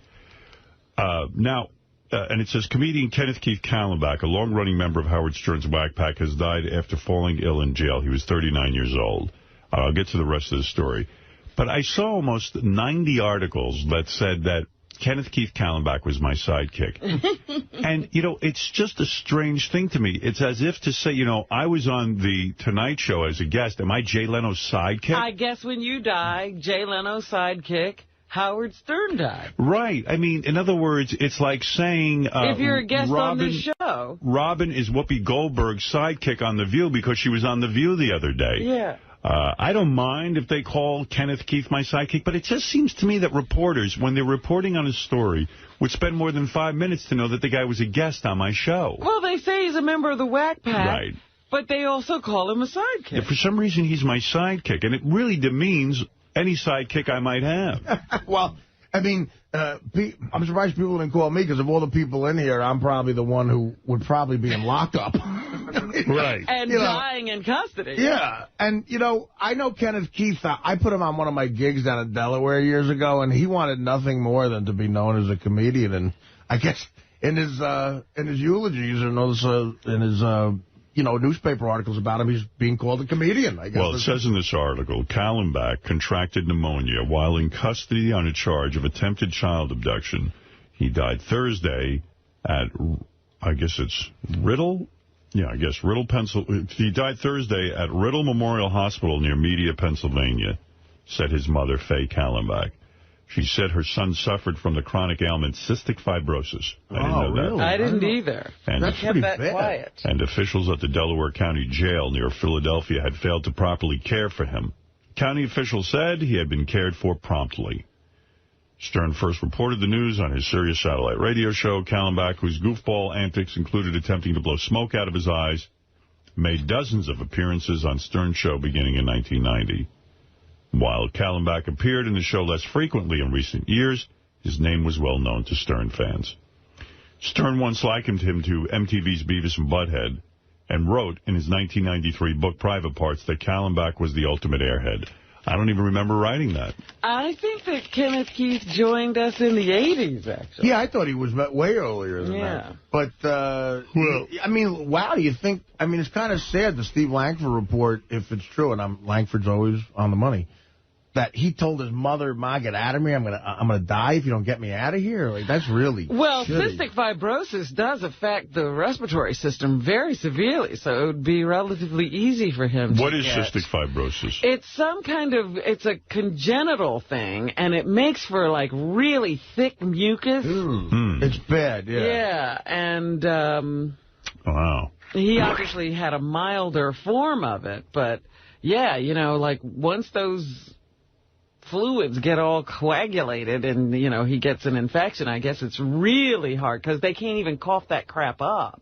And it says, comedian Kenneth Keith Kallenbach, a long-running member of Howard Stern's Whack Pack, has died after falling ill in jail. He was 39 years old. I'll get to the rest of the story. But I saw almost 90 articles that said that Kenneth Keith Kallenbach was my sidekick. And, you know, it's just a strange thing to me. It's as if to say, you know, I was on the Tonight Show as a guest. Am I Jay Leno's sidekick? I guess when you die, Jay Leno's sidekick, Howard Stern died. Right. I mean, in other words, it's like saying... if you're a guest on this show. Robin is Whoopi Goldberg's sidekick on The View because she was on The View the other day. Yeah. I don't mind if they call Kenneth Keith my sidekick, but it just seems to me that reporters, when they're reporting on a story, would spend more than 5 minutes to know that the guy was a guest on my show. Well, they say he's a member of the Whack Pack. Right. But they also call him a sidekick. Yeah, for some reason, he's my sidekick, and it really demeans any sidekick I might have. Well, I mean, I'm surprised people didn't call me, because of all the people in here, I'm probably the one who would probably be in lockup. Right. And dying in custody. Yeah. And, you know, I know Kenneth Keith. I put him on one of my gigs down in Delaware years ago, and he wanted nothing more than to be known as a comedian. And I guess in his eulogies and in his you know, newspaper articles about him, he's being called a comedian, I guess. Well, it says in this article, Kallenbach contracted pneumonia while in custody on a charge of attempted child abduction. He died Thursday at, I guess it's Riddle? Yeah, I guess Riddle, Pennsylvania. He died Thursday at Riddle Memorial Hospital near Media, Pennsylvania, said his mother, Faye Kallenbach. She said her son suffered from the chronic ailment cystic fibrosis. I didn't know that. Really? I didn't either. And I kept that quiet. And officials at the Delaware County Jail near Philadelphia had failed to properly care for him. County officials said he had been cared for promptly. Stern first reported the news on his Sirius satellite radio show. Kallenbach, whose goofball antics included attempting to blow smoke out of his eyes, made dozens of appearances on Stern's show beginning in 1990. While Kallenbach appeared in the show less frequently in recent years, his name was well known to Stern fans. Stern once likened him to MTV's Beavis and Butthead and wrote in his 1993 book Private Parts that Kallenbach was the ultimate airhead. I don't even remember writing that. I think that Kenneth Keith joined us in the 80s, actually. Yeah, I thought he was way earlier than that. But, well, I mean, wow, do you think, I mean, it's kind of sad, the Steve Langford report, if it's true, and Langford's always on the money, that he told his mother, Ma, get out of me, I'm gonna die if you don't get me out of here. Like, that's really Well, shitty. cystic fibrosis does affect the respiratory system very severely, so it would be relatively easy for him to What is get. cystic fibrosis? It's some kind of, it's a congenital thing, and it makes for, like, really thick mucus. It's bad, yeah. Yeah, and wow. He obviously had a milder form of it, but, yeah, you know, like, once those fluids get all coagulated and, you know, he gets an infection, I guess it's really hard because they can't even cough that crap up.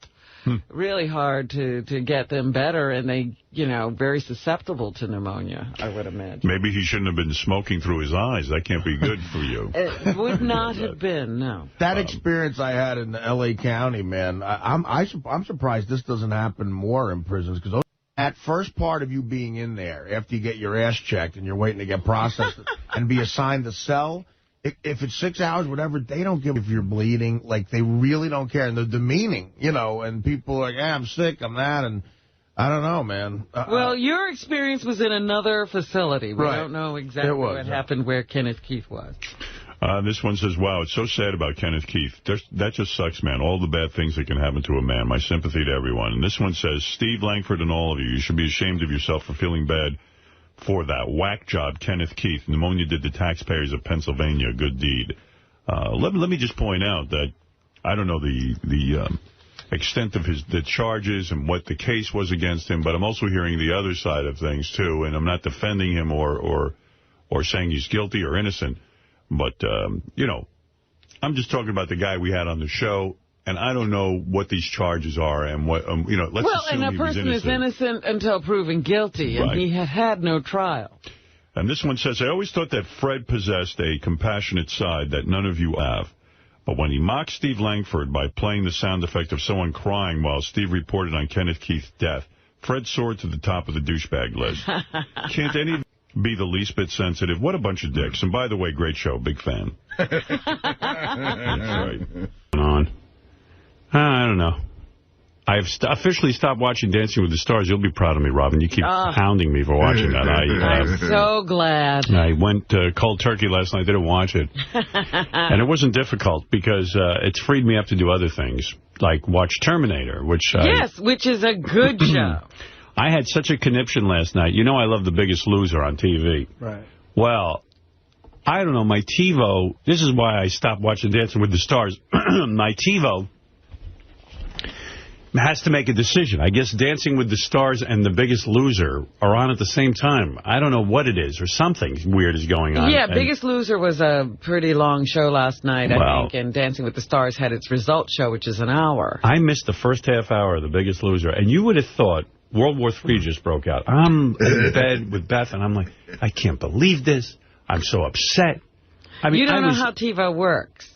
Really hard to get them better, and they, you know, very susceptible to pneumonia, I would imagine. Maybe he shouldn't have been smoking through his eyes. That can't be good for you. It would not have been, no. That experience I had in L.A. County, man, I'm surprised this doesn't happen more in prisons, because that first part of you being in there, after you get your ass checked and you're waiting to get processed and be assigned the cell, if it's 6 hours, whatever, they don't give if you're bleeding. Like, they really don't care. And they're demeaning, you know, and people are like, I'm sick, I'm that, and I don't know, man. Well, your experience was in another facility. We Right. don't know exactly what happened where Kenneth Keith was. This one says, wow, it's so sad about Kenneth Keith. That just sucks, man. All the bad things that can happen to a man. My sympathy to everyone. And this one says, Steve Langford and all of you should be ashamed of yourself for feeling bad for that whack job, Kenneth Keith. Pneumonia did the taxpayers of Pennsylvania a good deed. Let me just point out that I don't know the extent of the charges and what the case was against him, but I'm also hearing the other side of things, too, and I'm not defending him or saying he's guilty or innocent. But, you know, I'm just talking about the guy we had on the show, and I don't know what these charges are and what, you know, let's assume and a person is innocent until proven guilty, and he had no trial. And this one says, I always thought that Fred possessed a compassionate side that none of you have. But when he mocked Steve Langford by playing the sound effect of someone crying while Steve reported on Kenneth Keith's death, Fred soared to the top of the douchebag list. Can't any be the least bit sensitive? What a bunch of dicks. And by the way, great show. Big fan. That's right. I don't know. I've officially stopped watching Dancing with the Stars. You'll be proud of me, Robin. You keep hounding me for watching that. I'm so glad. I went cold turkey last night. Didn't watch it. And it wasn't difficult because it's freed me up to do other things, like watch Terminator, which which is a good show. I had such a conniption last night. You know I love The Biggest Loser on TV. Right. Well, I don't know. My TiVo, this is why I stopped watching Dancing with the Stars. My TiVo has to make a decision. I guess Dancing with the Stars and The Biggest Loser are on at the same time. I don't know what it is, or something weird is going on. Yeah, Biggest Loser was a pretty long show last night, I think, and Dancing with the Stars had its result show, which is an hour. I missed the first half hour of The Biggest Loser, and you would have thought World War III just broke out. I'm in bed with Beth, and I'm like, I can't believe this. I'm so upset. I mean, you don't know how TiVo works.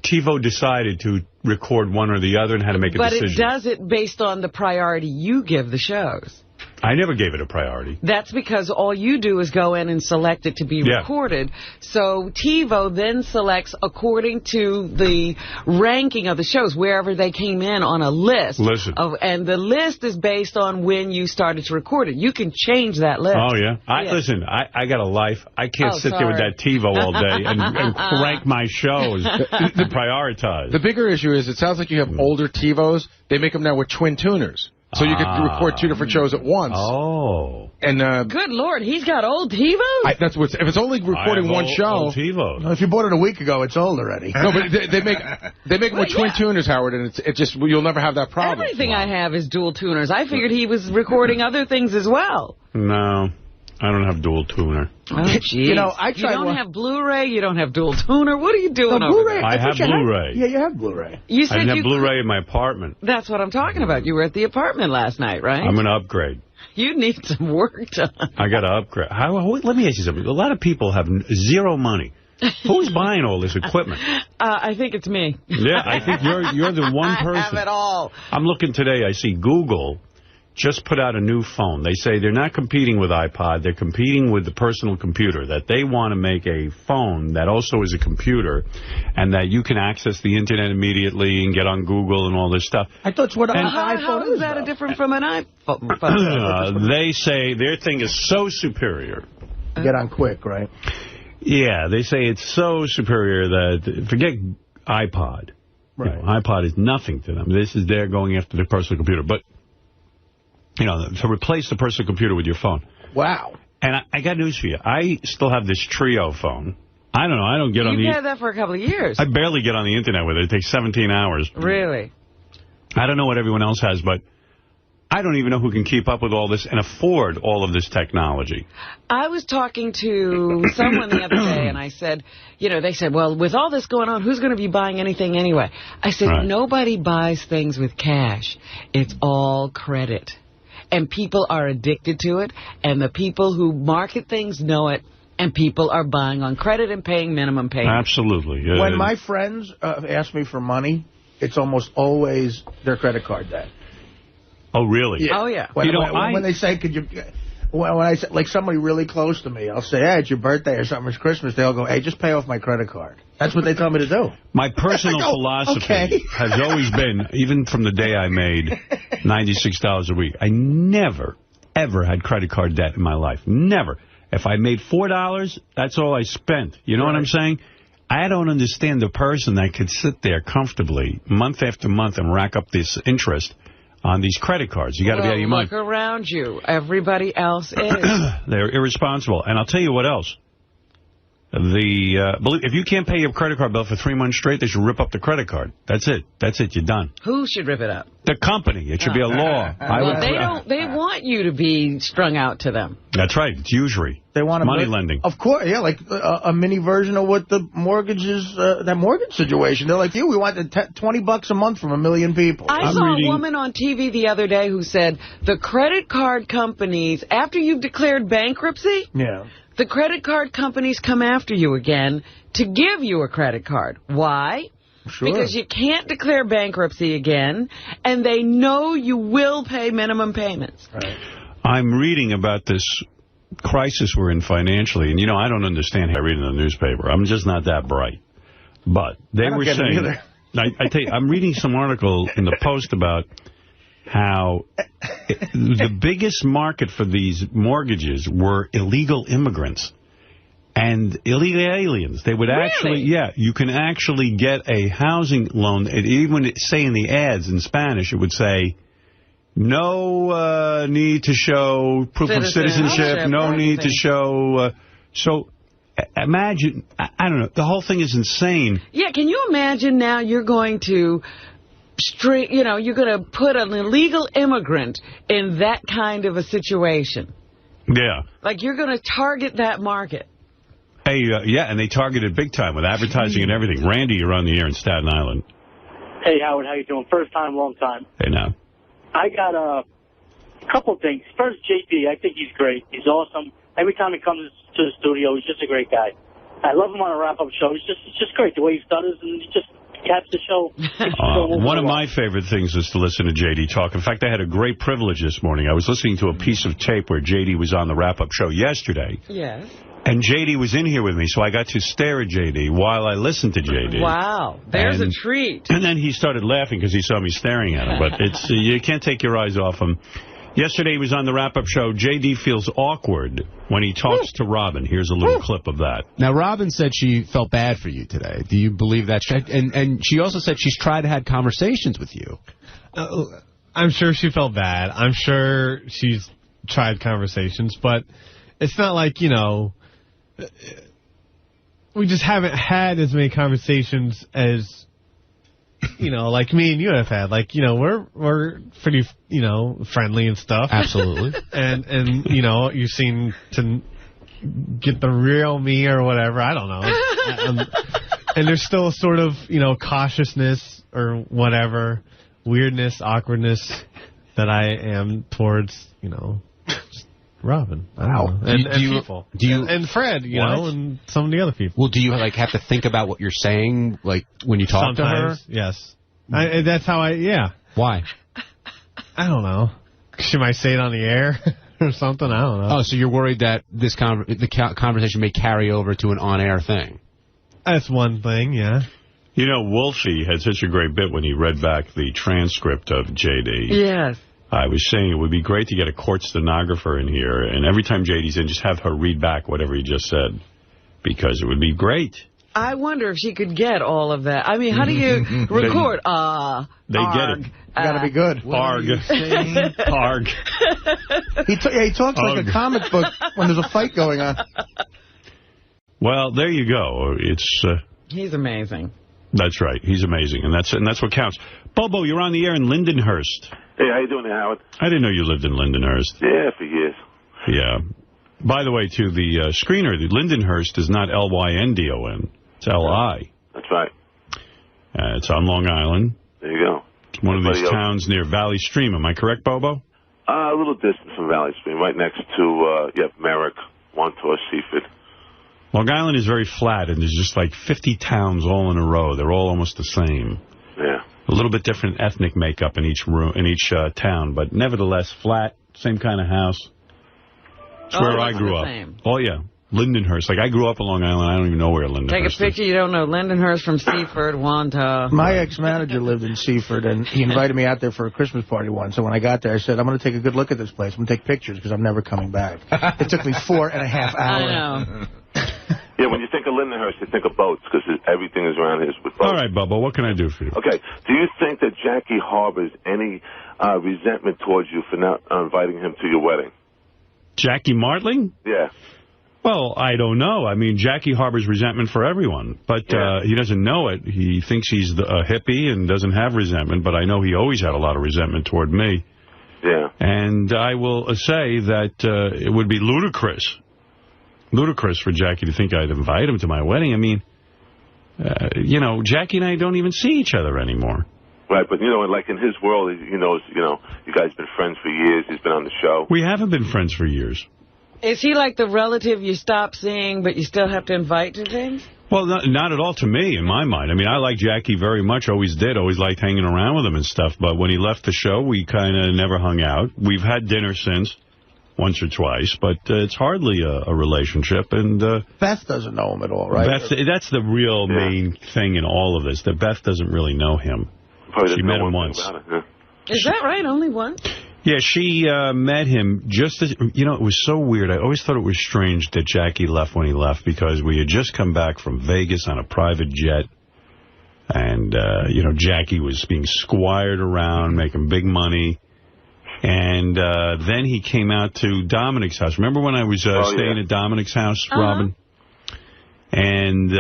TiVo decided to record one or the other and had to make a decision. But it does it based on the priority you give the shows. I never gave it a priority. That's because all you do is go in and select it to be recorded. So TiVo then selects according to the ranking of the shows, wherever they came in on a list. And the list is based on when you started to record it. You can change that list. Oh, yeah? Listen, I got a life. I can't sit there with that TiVo all day and rank my shows to prioritize. The bigger issue is it sounds like you have older TiVos. They make them now with twin tuners. So you can record two different shows at once. Oh. And good Lord, he's got old TiVos? That's what's, if it's only recording one show. Old TiVos. Well, if you bought it a week ago, it's old already. No, but they make them with twin tuners, Howard, and it just you'll never have that problem. Everything I have is dual tuners. I figured he was recording other things as well. No. I don't have dual tuner. Oh, jeez. You know, you don't have Blu-ray, you don't have dual tuner. What are you doing over there? I have Blu-ray. Yeah, you have Blu-ray. You said I have Blu-ray in my apartment. That's what I'm talking about. You were at the apartment last night, right? I'm going to upgrade. You need some work done. I got to upgrade. Let me ask you something. A lot of people have zero money. Who's buying all this equipment? I think it's me. Yeah, I think you're the one person. I have it all. I'm looking today. I see Google just put out a new phone. They say they're not competing with iPod. They're competing with the personal computer, that they want to make a phone that also is a computer and that you can access the Internet immediately and get on Google and all this stuff. I thought it's what an iPhone iPhone is. How is that different from an iPhone? They say their thing is so superior. Get on quick, right? Yeah, they say it's so superior that, forget iPod. Right. You know, iPod is nothing to them. This is their going after the personal computer. But you know, to replace the personal computer with your phone. Wow. And I got news for you. I still have this Trio phone. I don't know. I don't get on the... You've had that for a couple of years. I barely get on the Internet with it. It takes 17 hours. Really? I don't know what everyone else has, but I don't even know who can keep up with all this and afford all of this technology. I was talking to someone the other day, and I said, you know, they said, well, with all this going on, who's going to be buying anything anyway? I said, nobody buys things with cash. It's all credit. And people are addicted to it, and the people who market things know it, and people are buying on credit and paying minimum payments. Absolutely. When my friends ask me for money, it's almost always their credit card debt. Oh, really? Yeah. Oh, yeah. When they say, could you... When I say, like, somebody really close to me, I'll say, hey, it's your birthday or something, it's Christmas. They'll go, hey, just pay off my credit card. That's what they tell me to do. My personal philosophy has always been, even from the day I made $96 a week, I never, ever had credit card debt in my life. Never. If I made $4, that's all I spent. You know what I'm saying? I don't understand the person that could sit there comfortably month after month and rack up this interest on these credit cards. You got to be out of your mind. Look around you. Everybody else is. They're irresponsible. And I'll tell you what else. If you can't pay your credit card bill for 3 months straight, they should rip up the credit card. That's it. That's it. You're done. Who should rip it up? The company. It should be a law. They want you to be strung out to them. That's right. It's usury. They want money lending. Of course, yeah, like a mini version of what the mortgages, that mortgage situation. They're like, we want $20 a month from 1 million people. I saw a woman on TV the other day who said the credit card companies, after you've declared bankruptcy, the credit card companies come after you again to give you a credit card. Why? Sure. Because you can't declare bankruptcy again, and they know you will pay minimum payments. Right. I'm reading about this crisis we're in financially, and, I don't understand how I read in the newspaper. I'm just not that bright. But they were saying, I tell you, I'm reading some article in the Post about how the biggest market for these mortgages were illegal immigrants and illegal aliens. They would actually, you can actually get a housing loan. Even say in the ads in Spanish, it would say, no need to show proof of citizenship, no need to show. So imagine, I don't know, the whole thing is insane. Yeah, can you imagine now you're going to you're going to put an illegal immigrant in that kind of a situation. Yeah. Like you're going to target that market. Hey, and they targeted big time with advertising and everything. Randy, you're on the air in Staten Island. Hey, Howard, how you doing? First time, long time. Hey, now. I got a couple things. First, JP, I think he's great. He's awesome. Every time he comes to the studio, he's just a great guy. I love him on a wrap-up show. It's just great, the way he stutters, and he just caps the show. One of my favorite things is to listen to J.D. talk. In fact, I had a great privilege this morning. I was listening to a piece of tape where J.D. was on the wrap-up show yesterday. Yes. And J.D. was in here with me, so I got to stare at J.D. while I listened to J.D. Wow, there's a treat. And then he started laughing because he saw me staring at him. But it's you can't take your eyes off him. Yesterday he was on the wrap-up show. J.D. feels awkward when he talks to Robin. Here's a little clip of that. Now, Robin said she felt bad for you today. Do you believe that? And she also said she's tried to have conversations with you. I'm sure she felt bad. I'm sure she's tried conversations. But it's not like, we just haven't had as many conversations as, like me and you have had. Like, we're pretty, friendly and stuff. Absolutely. and you seem to get the real me or whatever. I don't know. And there's still a sort of, cautiousness or whatever, weirdness, awkwardness that I am towards, Robin. Wow. And people. And Fred, and some of the other people. Well, do you have to think about what you're saying, like when you talk Sometimes, to her? Yes. That's how Why? I don't know. Should I say it on the air or something? I don't know. Oh, so you're worried that the conversation may carry over to an on-air thing? That's one thing, yeah. Wolfie had such a great bit when he read back the transcript of J.D. Yes. I was saying it would be great to get a court stenographer in here, and every time J.D.'s in, just have her read back whatever he just said, because it would be great. I wonder if she could get all of that. I mean, how do you record? They get it. You got to be good. Arg. Arg. He talks like a comic book when there's a fight going on. Well, there you go. He's amazing. That's right. He's amazing, and that's what counts. Bobo, you're on the air in Lindenhurst. Hey, how you doing there, Howard? I didn't know you lived in Lindenhurst. Yeah, for years. Yeah. By the way, to the screener, the Lindenhurst is not L-Y-N-D-O-N. It's L-I. That's right. It's on Long Island. There you go. It's one of these towns near Valley Stream. Am I correct, Bobo? A little distance from Valley Stream, right next to, Merrick, Wantor, Seaford. Long Island is very flat, and there's just like 50 towns all in a row. They're all almost the same. Yeah. A little bit different ethnic makeup in each town, but nevertheless flat, same kind of house. It's where I grew up. Same. Oh, yeah. Lindenhurst. Like, I grew up in Long Island. I don't even know where Lindenhurst Take a picture. is. You don't know Lindenhurst from Seaford, Wanta. My ex-manager lived in Seaford, and he invited me out there for a Christmas party once. So when I got there, I said, I'm going to take a good look at this place. I'm going to take pictures because I'm never coming back. It took me 4.5 hours. I know. Yeah, when you think of Lindenhurst, you think of boats, because everything is around here with boats. All right, Bubba, what can I do for you? Okay, do you think that Jackie harbors any resentment towards you for not inviting him to your wedding? Jackie Martling? Yeah. Well, I don't know. I mean, Jackie harbors resentment for everyone, but he doesn't know it. He thinks he's a hippie and doesn't have resentment, but I know he always had a lot of resentment toward me. Yeah. And I will say that it would be ludicrous for Jackie to think I'd invite him to my wedding. I mean, you know, Jackie and I don't even see each other anymore. Right, but, you know, like in his world, he knows, you know, you guys have been friends for years. He's been on the show. We haven't been friends for years. Is he like the relative you stop seeing, but you still have to invite to things? Well, not at all to me, in my mind. I mean, I like Jackie very much, always did, always liked hanging around with him and stuff. But when he left the show, we kind of never hung out. We've had dinner since, once or twice, but it's hardly a relationship. And Beth doesn't know him at all, right? That's the real main thing in all of this, that Beth doesn't really know him. She met him once. Is that right? Only once? Yeah, she met him just as, you know, it was so weird. I always thought it was strange that Jackie left when he left, because we had just come back from Vegas on a private jet. And, you know, Jackie was being squired around, making big money. And then he came out to Dominic's house. Remember when I was staying at Dominic's house, Robin? And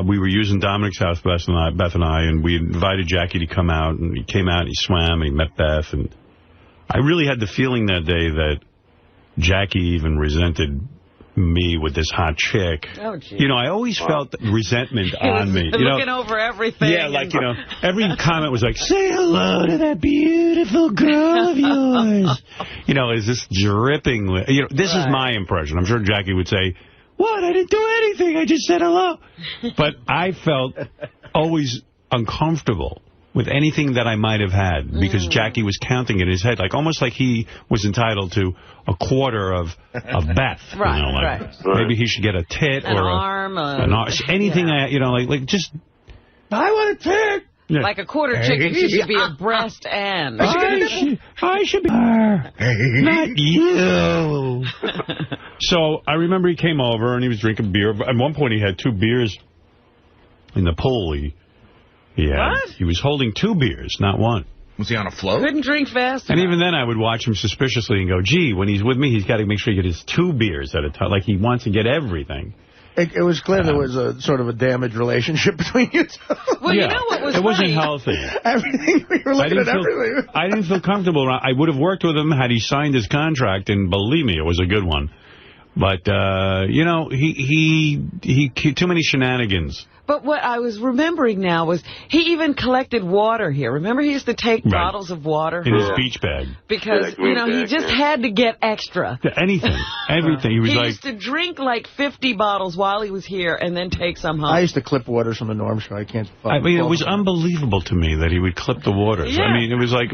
we were using Dominic's house, Beth and I, and we invited Jackie to come out. And he came out, and he swam, and he met Beth. And I really had the feeling that day that Jackie even resented me with this hot chick. Oh, geez. You know, I always felt resentment on me. Looking over everything. Yeah, like, you know, every comment was like, say hello to that beautiful girl of yours. You know, is this dripping with, you know, this is my impression. I'm sure Jackie would say, what? I didn't do anything. I just said hello. But I felt always uncomfortable with anything that I might have had, because Jackie was counting in his head, like almost like he was entitled to a quarter of Beth. Right, you know, like right. Maybe he should get a tit an or arm, an arm, anything. You know, like just. I want a tit. Yeah. Like a quarter chicken, she should be a breast and. I should be not you. So I remember he came over and he was drinking beer. At one point he had 2 beers in the pool. He was holding 2 beers, not one. Was he on a float? Couldn't drink fast And enough. even then I would watch him suspiciously and go, gee, when he's with me, he's got to make sure he gets 2 beers at a time. Like he wants to get everything. It was clear there was a sort of a damaged relationship between you two. Well, you know what was It wasn't funny? healthy. Everything, we were looking at everything. I didn't feel comfortable. I would have worked with him had he signed his contract, and believe me, it was a good one. But, you know, he too many shenanigans. But what I was remembering now was he even collected water here. Remember, he used to take bottles of water in his beach bag. Because, you know, he just had to get extra. Anything. Everything. He was he like... used to drink like 50 bottles while he was here and then take some home. I used to clip waters from the Norm Show. I can't... I mean, it was unbelievable to me that he would clip the waters. Yeah. I mean, it was like...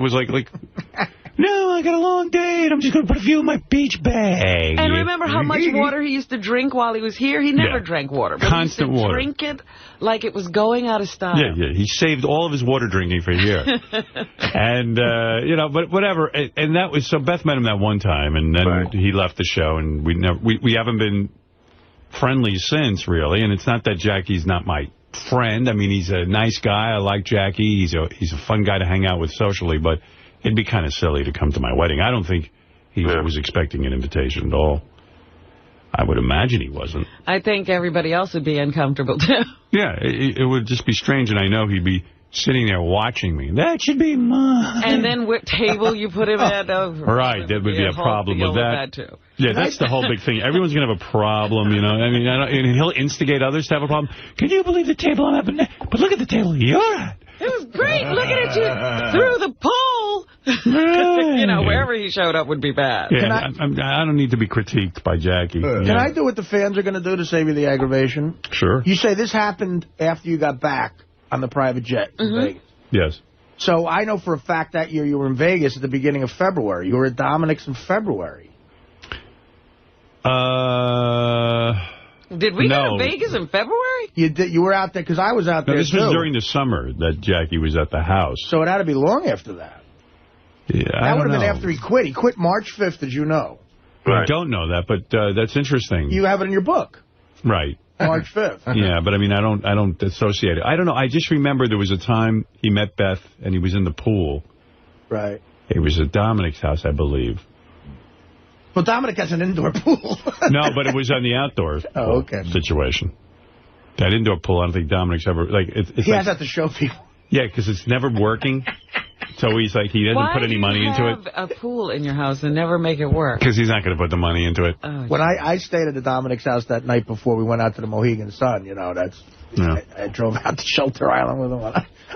No, I got a long day, and I'm just going to put a few in my beach bag. And remember how much water he used to drink while he was here? He never drank water. But constant he used to water. Drink it like it was going out of style. Yeah. He saved all of his water drinking for here. And, you know, but whatever. And that was... So Beth met him that one time, and then he left the show, and we haven't been friendly since, really. And it's not that Jackie's not my friend. I mean, he's a nice guy. I like Jackie. He's a fun guy to hang out with socially, but... It'd be kind of silly to come to my wedding. I don't think he was expecting an invitation at all. I would imagine he wasn't. I think everybody else would be uncomfortable, too. Yeah, it would just be strange, and I know he'd be sitting there watching me. That should be mine. And then what table you put him at. Right, that would be a problem with that. Too. Yeah, that's the whole big thing. Everyone's going to have a problem, you know. I mean, and he'll instigate others to have a problem. Can you believe the table I'm at? But look at the table you're at. It was great looking at you through the pole. You know, wherever he showed up would be bad. Yeah, I don't need to be critiqued by Jackie. Can I do what the fans are going to do to save you the aggravation? Sure. You say this happened after you got back on the private jet in Vegas. Yes. So I know for a fact that year you were in Vegas at the beginning of February. You were at Dominic's in February. Did we go to Vegas in February? You did. You were out there because I was out there, this was during the summer that Jackie was at the house. So it had to be long after that. Yeah, that would have been after he quit. He quit March 5th, as you know. I don't know that, but that's interesting. You have it in your book. Right. March 5th. Yeah, but I mean, I don't associate it. I don't know. I just remember there was a time he met Beth and he was in the pool. Right. It was at Dominic's house, I believe. Well, Dominic has an indoor pool. No, but it was on the outdoor situation. That indoor pool, I don't think Dominic's ever... He has that to show people. Yeah, because it's never working. So he's like, he doesn't put any money into it. Why do you have a pool in your house and never make it work? Because he's not going to put the money into it. Oh, when I stayed at the Dominic's house that night before we went out to the Mohegan Sun, that's... Yeah. I drove out to Shelter Island with him.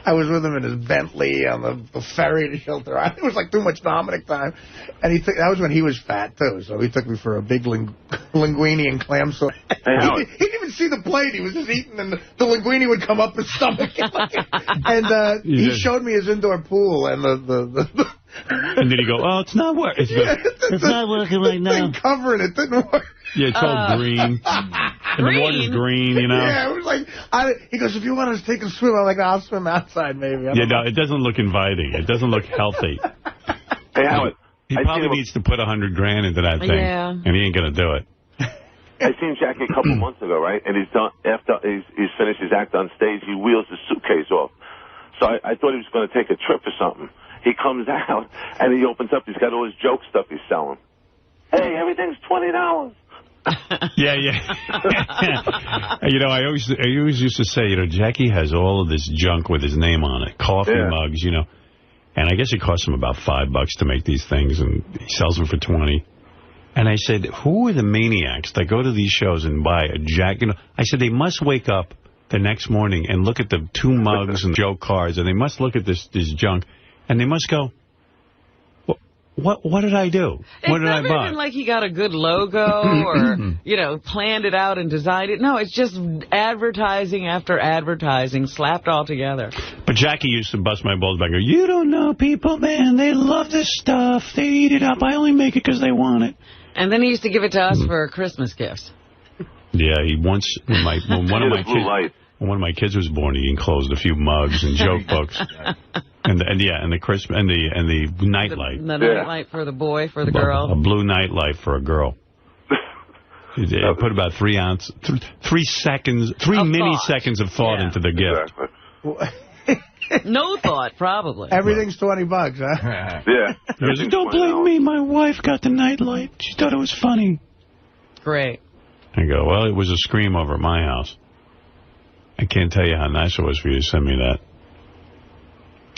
I was with him in his Bentley on the ferry to Shelter Island. It was like too much Dominic time. And that was when he was fat, too. So he took me for a big linguine and clam sauce. He didn't even see the plate. He was just eating, and the linguine would come up his stomach. And he showed me his indoor pool and the and then he go, oh, it's not working. It's not working right now. Thing covering it didn't work. Yeah, it's all green. And the water's green, Yeah, it was like, he goes, if you want us to take a swim, I'm like, I'll swim outside, maybe. No, it doesn't look inviting. It doesn't look healthy. Hey, Howard. He probably needs to put $100 grand into that thing. Yeah. And he ain't going to do it. I seen Jackie a couple months ago, right? And he's done, after he's finished his act on stage, he wheels his suitcase off. So I thought he was going to take a trip or something. He comes out, and he opens up. He's got all his joke stuff he's selling. Hey, everything's $20. Yeah. I always used to say, Jackie has all of this junk with his name on it. Coffee mugs, And I guess it costs him about $5 to make these things, and he sells them for $20. And I said, who are the maniacs that go to these shows and buy a jacket? I said, they must wake up the next morning and look at the 2 mugs and joke cards, and they must look at this junk, and they must go, what did I do? What did I buy? It's never even like he got a good logo or, planned it out and designed it. No, it's just advertising after advertising slapped all together. But Jackie used to bust my balls back. Go, you don't know people, man. They love this stuff. They eat it up. I only make it because they want it. And then he used to give it to us for Christmas gifts. Yeah, he once, when one of my kids was born, he enclosed a few mugs and joke books. And the Christmas and the nightlight. The nightlight for the boy, for the girl. A blue nightlight for a girl. I put about 3 milliseconds of thought into the gift. No thought, probably. Everything's $20, huh? Yeah. Like, don't blame me. My wife got the nightlight. She thought it was funny. Great. I go, well, it was a scream over at my house. I can't tell you how nice it was for you to send me that.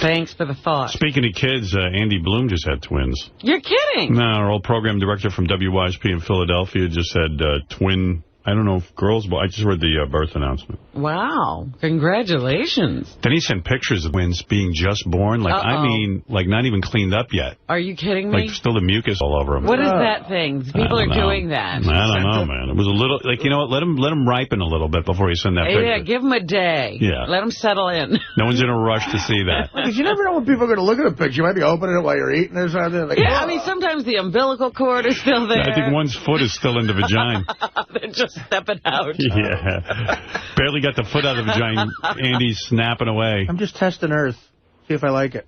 Thanks for the thought. Speaking of kids, Andy Bloom just had twins. You're kidding? No, our old program director from WYSP in Philadelphia just had twin, I don't know if girls, but I just read the birth announcement. Wow. Congratulations. Then he sent pictures of twins being just born. I mean, not even cleaned up yet. Are you kidding me? Still the mucus all over them. What is that thing? People are doing that. I don't know, man. It was a little, you know what, let them ripen a little bit before you send that picture. Yeah, give them a day. Yeah. Let them settle in. No one's in a rush to see that. Because you never know when people are going to look at a picture. You might be opening it while you're eating or something. I mean, sometimes the umbilical cord is still there. I think one's foot is still in the vagina. They're just stepping out. Yeah. Barely got the foot out of the vagina. Andy's snapping away. I'm just testing Earth. See if I like it.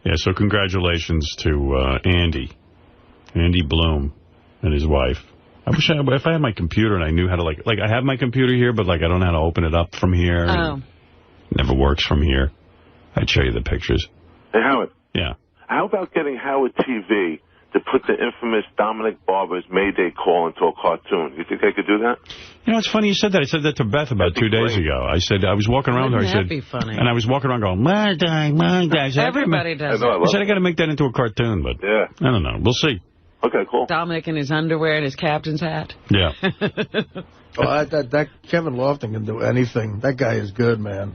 Yeah, so congratulations to Andy Bloom and his wife. I wish if I had my computer and I knew how to, like I have my computer here, but, I don't know how to open it up from here. Oh. It never works from here. I'd show you the pictures. Hey, Howard. Yeah. How about getting Howard TV to put the infamous Dominic Barber's Mayday call into a cartoon? You think they could do that? It's funny you said that. I said that to Beth about 2 days ago. I said, I was walking around with her. That'd be funny. And I was walking around going, my day. Everybody does it. I said, I got to make that into a cartoon, but I don't know. We'll see. Okay, cool. Dominic in his underwear and his captain's hat. Yeah. That Kevin Lofton can do anything. That guy is good, man.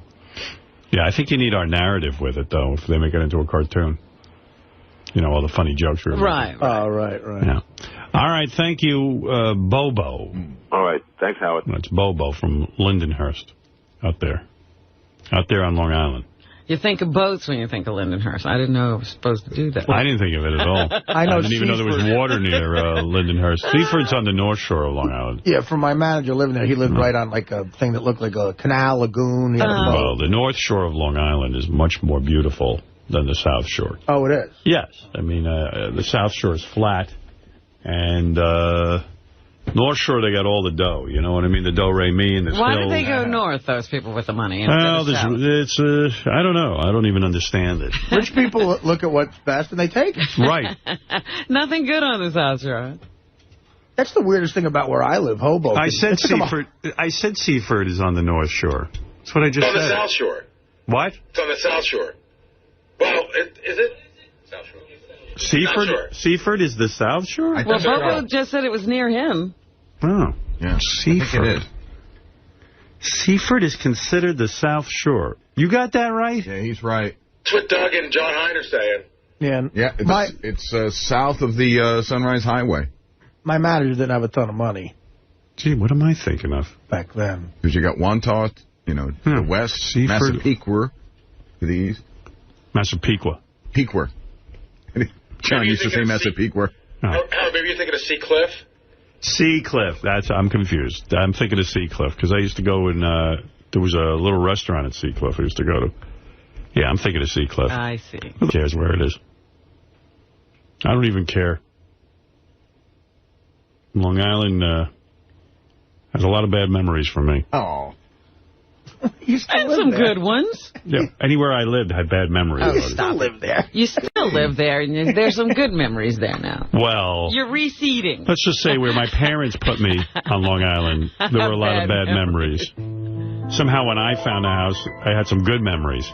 Yeah, I think you need our narrative with it, though, if they make it into a cartoon. All the funny jokes. Right. Oh, right. Yeah. All right, thank you, Bobo. All right, thanks, Howard. That's Bobo from Lindenhurst, out there on Long Island. You think of boats when you think of Lindenhurst. I didn't know it was supposed to do that. I didn't think of it at all. I didn't even know there was water near Lindenhurst. Seaford's on the North Shore of Long Island. Yeah, from my manager living there, he lived right on a thing that looked like a canal, lagoon. Well, the North Shore of Long Island is much more beautiful than the South Shore. Oh, it is? Yes. I mean, the South Shore is flat, and North Shore, they got all the dough. You know what I mean? The do-re-mi and the Why did they go north, those people with the money? Well, it's I don't know. I don't even understand it. Rich people look at what's best and they take it. Right. Nothing good on the South Shore. That's the weirdest thing about where I live, Hoboken. I said Seaford is on the North Shore. That's what I just said. It's on the South Shore. What? It's on the South Shore. Well, is it? South Shore. Seaford is the South Shore? Well, Bobo just said it was near him. Oh. Yeah. Seaford. I think it is. Seaford is considered the South Shore. You got that right? Yeah, he's right. That's what Doug and John Hine are saying. Yeah, it's south of the Sunrise Highway. My manager didn't have a ton of money. Gee, what am I thinking of? Back then. Because you got Wantagh, to the west, Seaford. Massapequa to the east. Massapequa. Pequot. John used to say Massapequa. Howard, maybe you're thinking of Sea Cliff? Sea Cliff. I'm confused. I'm thinking of Sea Cliff because I used to go and there was a little restaurant at Sea Cliff I used to go to. Yeah, I'm thinking of Sea Cliff. I see. Who cares where it is? I don't even care. Long Island has a lot of bad memories for me. Oh. And some good ones. Yeah, anywhere I lived had bad memories. You still live there. You still live there, and there's some good memories there now. Well, you're receding. Let's just say where my parents put me on Long Island, there were a lot of bad memories. Somehow when I found a house, I had some good memories.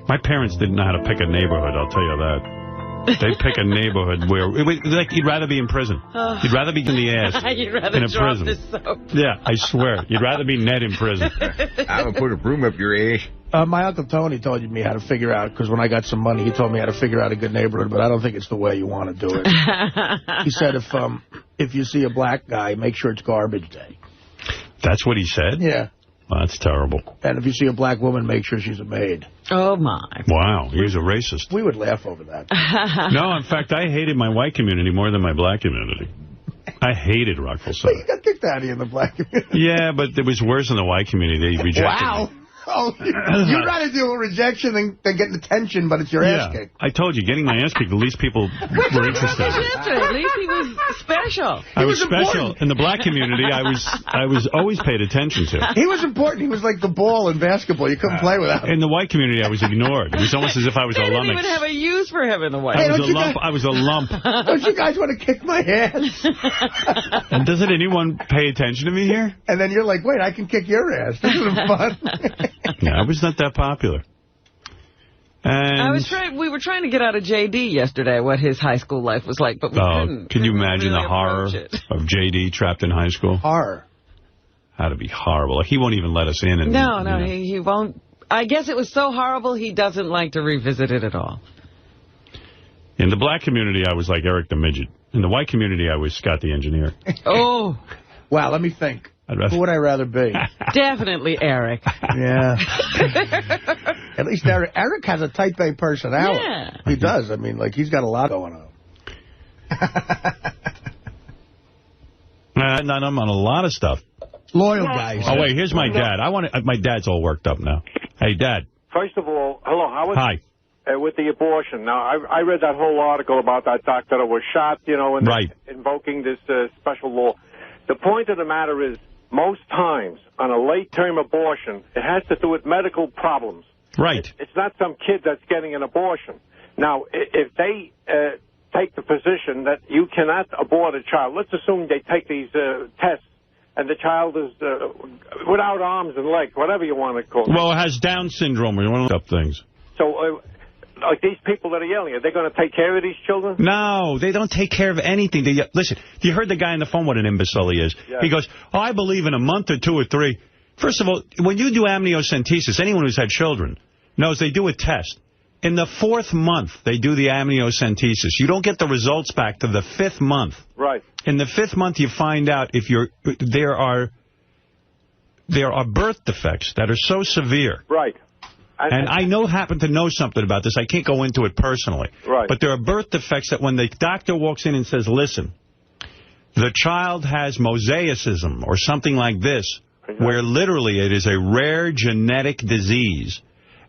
My parents didn't know how to pick a neighborhood, I'll tell you that. They pick a neighborhood where, like, you'd rather be in prison. You'd rather be in the ass You'd rather in a drop prison. the soap. Yeah, I swear. You'd rather be Ned in prison. I would put a broom up your ass. My Uncle Tony told me how to figure out, because when I got some money, he told me how to figure out a good neighborhood, but I don't think it's the way you want to do it. He said if you see a black guy, make sure it's garbage day. That's what he said? Yeah. Well, that's terrible. And if you see a black woman, make sure she's a maid. Oh, my. Wow, he was a racist. We would laugh over that. No, in fact, I hated my white community more than my black community. I hated Rockville Center. You got kicked out of here in the black community. Yeah, but it was worse in the white community. They rejected me. Oh, you'd rather deal with rejection than getting attention, but it's your ass kicked. I told you, getting my ass kicked, at least people were interested. At least he was special. I was special. In the black community, I was always paid attention to. He was important. He was like the ball in basketball. You couldn't play without him. In the white community, I was ignored. It was almost as if I was a lummox. They didn't even have a use for him in the white community. I was a lump. Don't you guys want to kick my ass? And doesn't anyone pay attention to me here? And then you're like, wait, I can kick your ass. This is fun. Yeah, I was not that popular. And we were trying to get out of J.D. yesterday what his high school life was like, but we couldn't. Can you imagine the horror of J.D. trapped in high school? Horror. Had to be horrible. Like, he won't even let us in. And, No, he won't. I guess it was so horrible he doesn't like to revisit it at all. In the black community, I was like Eric the Midget. In the white community, I was Scott the Engineer. Oh. Wow, let me think. Who would I rather be? Definitely Eric. Yeah. At least Eric has a type A personality. Yeah. He does. I mean, like, he's got a lot going on. I'm on a lot of stuff. Loyal guys. Oh, wait, here's my dad. My dad's all worked up now. Hey, Dad. First of all, hello, Howard. Hi. With the abortion. Now, I read that whole article about that doctor that was shot, and invoking this special law. The point of the matter is, most times, on a late-term abortion, it has to do with medical problems. Right. It's not some kid that's getting an abortion. Now, if they take the position that you cannot abort a child, let's assume they take these tests, and the child is without arms and legs, whatever you want to call it. Well, it has Down syndrome. We want to look up things. So, like these people that are yelling, are they going to take care of these children? No, they don't take care of anything. Listen, you heard the guy on the phone what an imbecile he is. Yeah. He goes, I believe in a month or 2 or 3. First of all, when you do amniocentesis, anyone who's had children knows they do a test. In the 4th month, they do the amniocentesis. You don't get the results back to the 5th month. Right. In the 5th month, you find out if there are birth defects that are so severe. Right. And I happen to know something about this. I can't go into it personally. Right. But there are birth defects that when the doctor walks in and says, listen, the child has mosaicism or something like this, where literally it is a rare genetic disease,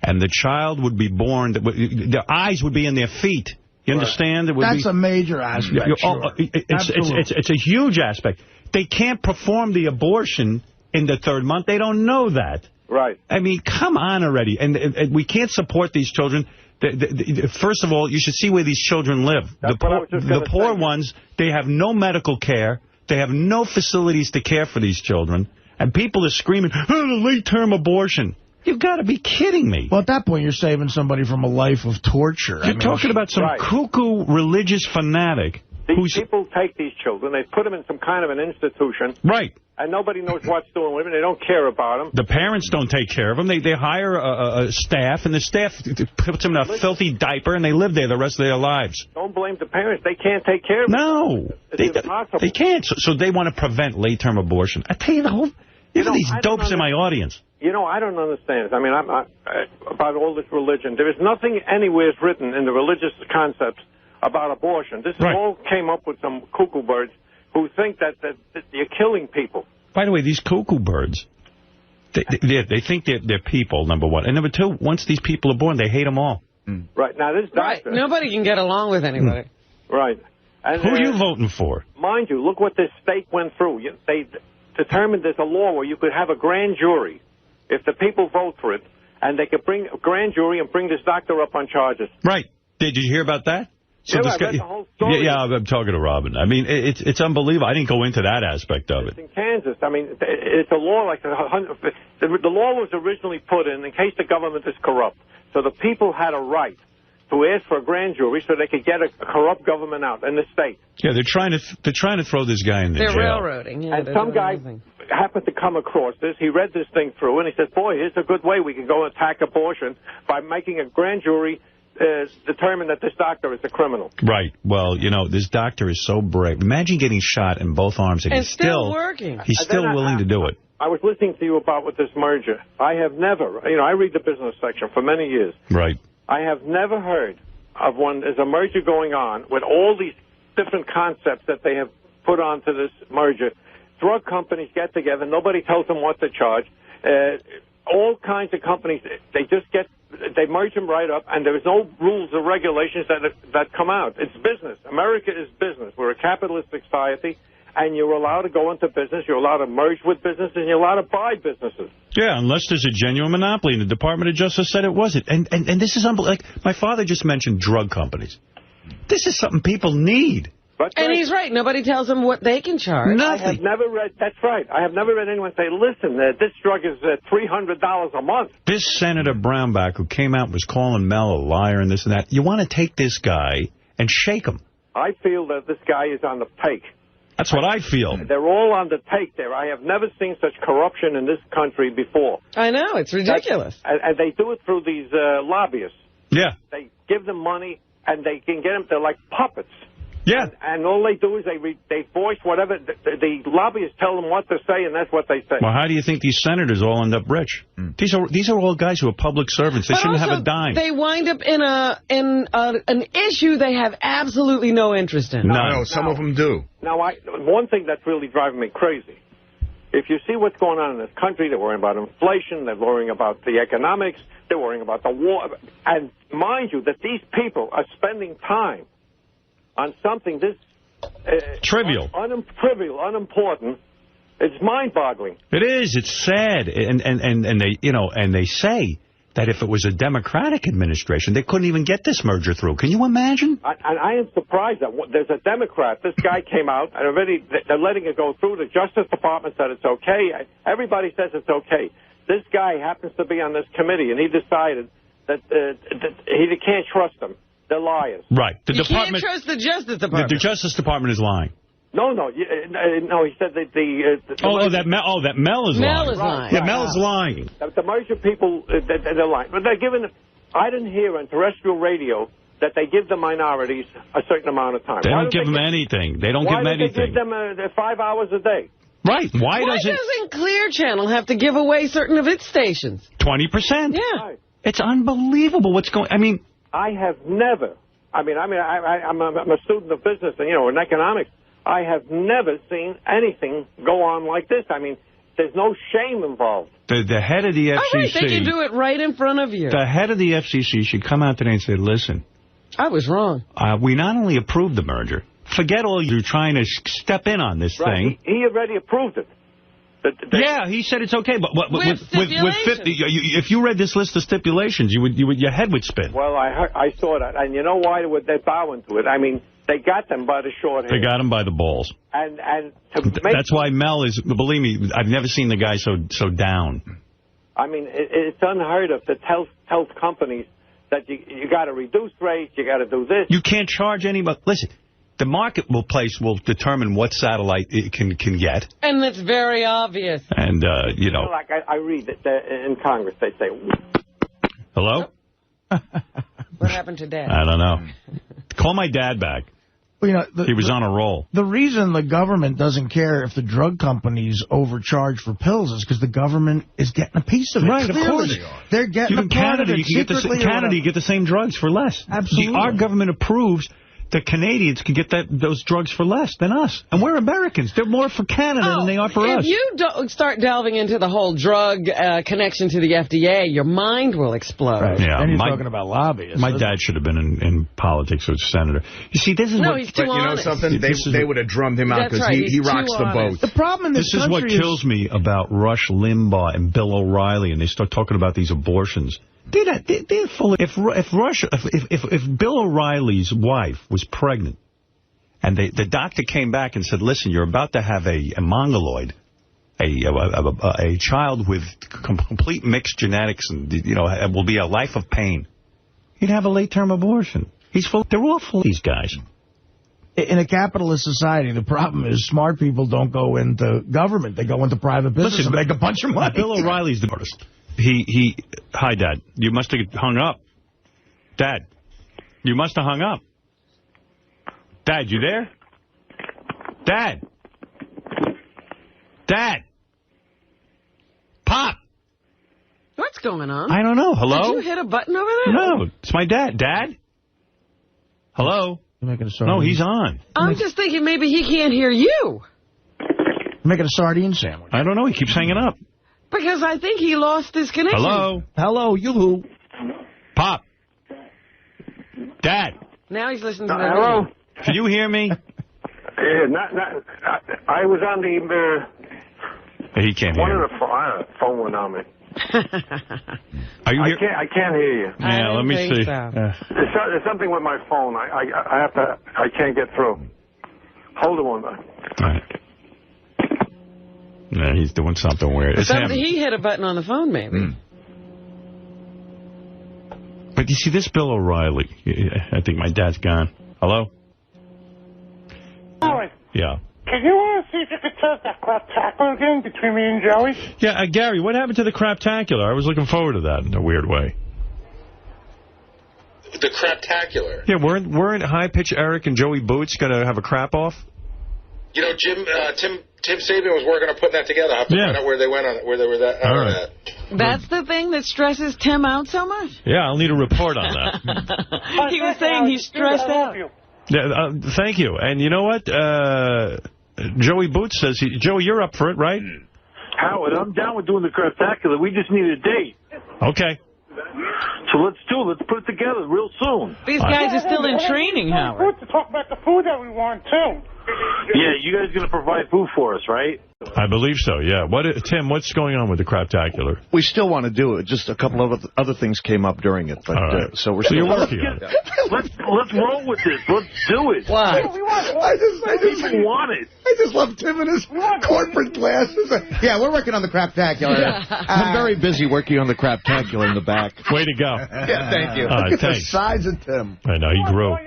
and the child would be born, their eyes would be in their feet. You understand? That's a major aspect. It's a huge aspect. they can't perform the abortion in the 3rd month. They don't know that. Right. I mean, come on already. And we can't support these children. First of all, you should see where these children live. The poor ones, they have no medical care. They have no facilities to care for these children. And people are screaming, late-term abortion. You've got to be kidding me. Well, at that point, you're saving somebody from a life of torture. You're talking about some cuckoo religious fanatic. These people take these children, they put them in some kind of an institution. Right. And nobody knows what's doing with them. They don't care about them. The parents don't take care of them. They hire a staff, and the staff puts them in a filthy diaper, and they live there the rest of their lives. Don't blame the parents. They can't take care of them. No. It's impossible. They can't. So they want to prevent late-term abortion. I tell you, these dopes in my audience. You know, I don't understand it. I mean, about all this religion. There is nothing anywhere written in the religious concepts about abortion. This all came up with some cuckoo birds who think that you're killing people. By the way, these cuckoo birds, they think they're people, number one. And number two, once these people are born, they hate them all. Right. Now, this doctor... Right. Nobody can get along with anybody. Right. And, who are you voting for? Mind you, look what this state went through. They determined there's a law where you could have a grand jury if the people vote for it, and they could bring a grand jury and bring this doctor up on charges. Right. Did you hear about that? So I read the whole story. Yeah, I'm talking to Robin. I mean, it's unbelievable. I didn't go into that aspect of it. In Kansas, I mean, it's a law like the law was originally put in case the government is corrupt. So the people had a right to ask for a grand jury so they could get a corrupt government out in the state. Yeah, they're trying to throw this guy in the jail. They're railroading. Yeah, and some guy happened to come across this. He read this thing through, and he said, boy, here's a good way we can go attack abortion by making a grand jury determine that this doctor is a criminal. Right. Well, you know, this doctor is so brave. Imagine getting shot in both arms, and he's still working. He's still willing to do it. I was listening to you about with this merger. I have never, I read the business section for many years. Right. I have never heard of there's a merger going on with all these different concepts that they have put onto this merger. Drug companies get together. Nobody tells them what to charge. All kinds of companies, they merge them right up, and there's no rules or regulations that come out. It's business. America is business. We're a capitalistic society, and you're allowed to go into business. You're allowed to merge with business, and you're allowed to buy businesses. Yeah, unless there's a genuine monopoly, and the Department of Justice said it wasn't. And this is unbelievable. Like, my father just mentioned drug companies. This is something people need. And he's right. Nobody tells them what they can charge. Nothing. I have never read, that's right. I have never read anyone say, listen, this drug is $300 a month. This Senator Brownback who came out and was calling Mel a liar and this and that, you want to take this guy and shake him. I feel that this guy is on the take. That's what I feel. They're all on the take there. I have never seen such corruption in this country before. I know. It's ridiculous. And they do it through these lobbyists. Yeah. They give them money, and they can get them. They're like puppets. Yeah. And all they do is they voice whatever. The lobbyists tell them what to say, and that's what they say. Well, how do you think these senators all end up rich? These are all guys who are public servants. They shouldn't have a dime. They wind up in an issue they have absolutely no interest in. No, some of them do. Now, one thing that's really driving me crazy, if you see what's going on in this country, they're worrying about inflation, they're worrying about the economics, they're worrying about the war. And mind you, that these people are spending time on something this trivial, unimportant. It's mind-boggling. It is. It's sad, and they say that if it was a Democratic administration, they couldn't even get this merger through. Can you imagine? I am surprised that there's a Democrat. This guy came out, and already they're letting it go through. The Justice Department said it's okay. Everybody says it's okay. This guy happens to be on this committee, and he decided that he can't trust them. They're liars. Right. You can't trust the Justice Department. The Justice Department is lying. No. He said that that Mel is lying. Mel is lying. Yeah, Mel is lying. The merger people, they're lying. But they're giving. I didn't hear on terrestrial radio that they give the minorities a certain amount of time. They don't give them anything. They don't give them anything. Why do they give them 5 hours a day? Right. Why doesn't Clear Channel have to give away certain of its stations? 20%. Yeah. Right. It's unbelievable what's going. I have never. I'm a student of business and in economics. I have never seen anything go on like this. There's no shame involved. The head of the FCC. Oh, right, they can do it right in front of you. The head of the FCC should come out today and say, listen, I was wrong. We not only approved the merger, forget all you're trying to step in on this thing. He already approved it. Yeah, he said it's okay, but with 50, if you read this list of stipulations, your head would spin. Well, I saw that, and you know why they're bowing to it? I mean, they got them by the short hair. They got him by the balls. And that's why Mel is, believe me, I've never seen the guy so down. I mean, it's unheard of to tell companies that you got to reduce rates, you got to do this. You can't charge anybody. Listen. The marketplace will determine what satellite it can get. And it's very obvious. And, you know. Like I read that in Congress, they say... Hello? What happened to Dad? I don't know. Call my dad back. Well, you know, he was on a roll. The reason the government doesn't care if the drug companies overcharge for pills is because the government is getting a piece of it. Right, Clearly. of course. They're getting in Canada, you get the same drugs for less. Absolutely. Our government approves that Canadians can get those drugs for less than us. And we're Americans. They're more for Canada than they are for us. If you don't start delving into the whole drug connection to the FDA, your mind will explode. Right. Yeah, and you're talking about lobbyists. My dad should have been in politics as a senator. You see, this is what... he's too honest. You know something? They would have drummed him out because he rocks the boat. The problem in this is what kills me about Rush Limbaugh and Bill O'Reilly, and they start talking about these abortions. They're full of, if Bill O'Reilly's wife was pregnant and the doctor came back and said, listen, you're about to have a mongoloid, a child with complete mixed genetics and, you know, it will be a life of pain, he'd have a late-term abortion. They're all full of these guys. In a capitalist society, the problem is smart people don't go into government. They go into private business and make a bunch of money. Bill O'Reilly's the artist. Hi, Dad. You must have hung up. Dad, you must have hung up. Dad, you there? Dad. Dad. Pop. What's going on? I don't know. Hello? Did you hit a button over there? No, it's my dad. Dad? Hello? You're making a sardine. No, he's on. I'm just thinking maybe he can't hear you. You're making a sardine sandwich. I don't know. He keeps hanging up. Because I think he lost his connection. Hello? Hello, you. Pop. Dad. Now he's listening to the hello? Can you hear me? I was on the... he can't hear. One of the phone went on me. Are you here? I can't hear you. Yeah, let me see. So. There's something with my phone. I can't get through. Hold on one minute. All right. Yeah, he's doing something weird. It's him. He hit a button on the phone, maybe. But you see, this Bill O'Reilly, I think my dad's gone. Hello? Howard. Yeah. Can you see if you could test that crap-tacular again between me and Joey? Yeah, Gary, what happened to the craptacular? I was looking forward to that in a weird way. The craptacular? Yeah, weren't High Pitch Eric and Joey Boots going to have a crap-off? You know, Tim Sabian was working on putting that together. I have to find out where they went on it, where they were at. That's the thing that stresses Tim out so much? Yeah, I'll need a report on that. He was saying he's stressed out. Yeah, thank you. And you know what? Joey Boots says, Joey, you're up for it, right? Howard, I'm down with doing the craptacular. We just need a date. Okay. So let's do it. Let's put it together real soon. These guys are still in training, Howard. To talk about the food that we want, too. Yeah, you guys are going to provide food for us, right? I believe so, yeah. Tim, what's going on with the craptacular? We still want to do it. Just a couple of other things came up during it. But, so we're still you're working on it. Let's roll with this. Let's do it. Why? I just want it. I just love Tim and his corporate glasses. Yeah, we're working on the craptacular. I'm very busy working on the craptacular in the back. Way to go. Yeah, thank you. Look at the thanks. size of Tim. I know, he grew.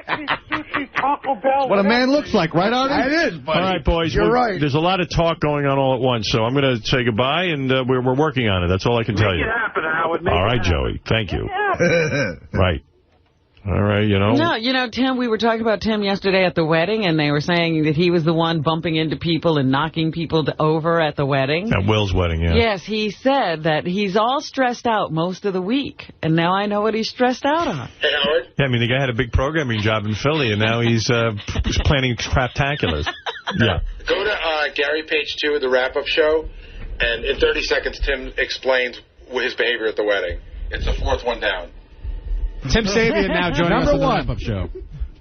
What a man looks like, right, Artie? It is, buddy. All right, boys. You're right. There's a lot of talk going on all at once, so I'm going to say goodbye, and we're working on it. That's all I can tell you. Make it happen, Howard. All right, Joey. Thank you. Right. All right, you know. No, you know, Tim, we were talking about Tim yesterday at the wedding, and they were saying that he was the one bumping into people and knocking people over at the wedding. At Will's wedding, yeah. Yes, he said that he's all stressed out most of the week, and now I know what he's stressed out on. Hey, Howard? Yeah, I mean, the guy had a big programming job in Philly, and now he's planning craptaculars. Yeah. Go to Gary page 2 of the wrap-up show, and in 30 seconds, Tim explains his behavior at the wedding. It's the fourth one down. Tim Sabian now joining us on the wrap-up show.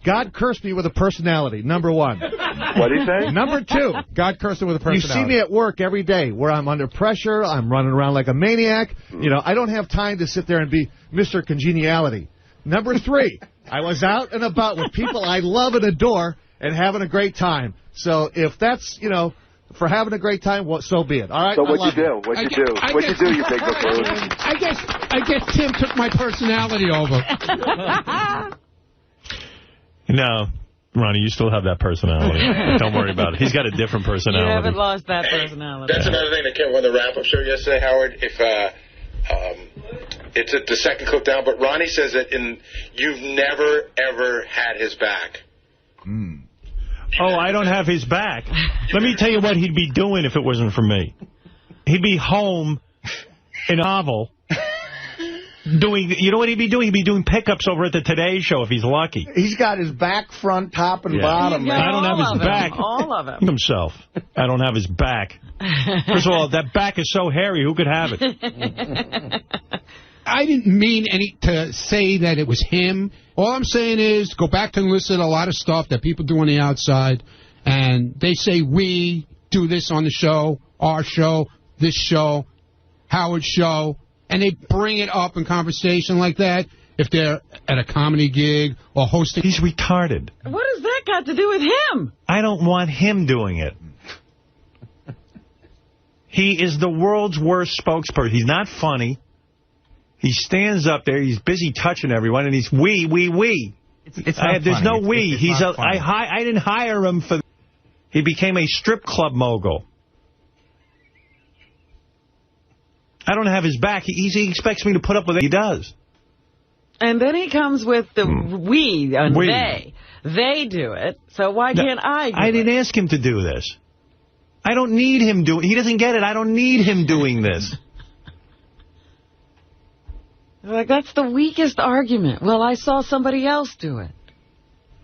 God cursed me with a personality, number one. What did he say? Number two, God cursed him with a personality. You see me at work every day where I'm under pressure, I'm running around like a maniac. You know, I don't have time to sit there and be Mr. Congeniality. Number three, I was out and about with people I love and adore and having a great time. So if that's, you know, for having a great time, well, so be it. All right. So what'd you do? What'd you do? What'd you do, you big buffoon? I guess Tim took my personality over. No, Ronnie, you still have that personality. Don't worry about it. He's got a different personality. You haven't lost that personality. That's another thing that came on the wrap-up show yesterday, Howard. If it's at the second clip down, but Ronnie says that you've never, ever had his back. Oh, I don't have his back. Let me tell you what he'd be doing if it wasn't for me. He'd be home in a novel doing, you know what he'd be doing? He'd be doing pickups over at the Today Show if he's lucky. He's got his back, front, top, and bottom. I don't have his back. All of him. Himself. I don't have his back. First of all, that back is so hairy, who could have it? I didn't mean to say that it was him. All I'm saying is go back and listen to a lot of stuff that people do on the outside, and they say we do this on the show, our show, this show, Howard's show, and they bring it up in conversation like that if they're at a comedy gig or hosting. He's retarded. What has that got to do with him? I don't want him doing it. He is the world's worst spokesperson. He's not funny. He stands up there. He's busy touching everyone, and he's we. There's no we. I didn't hire him for. He became a strip club mogul. I don't have his back. He expects me to put up with it. He does. And then he comes with the we and they. They do it, so why can't I do it? I didn't ask him to do this. I don't need him doing it. He doesn't get it. I don't need him doing this. Like, that's the weakest argument. Well, I saw somebody else do it.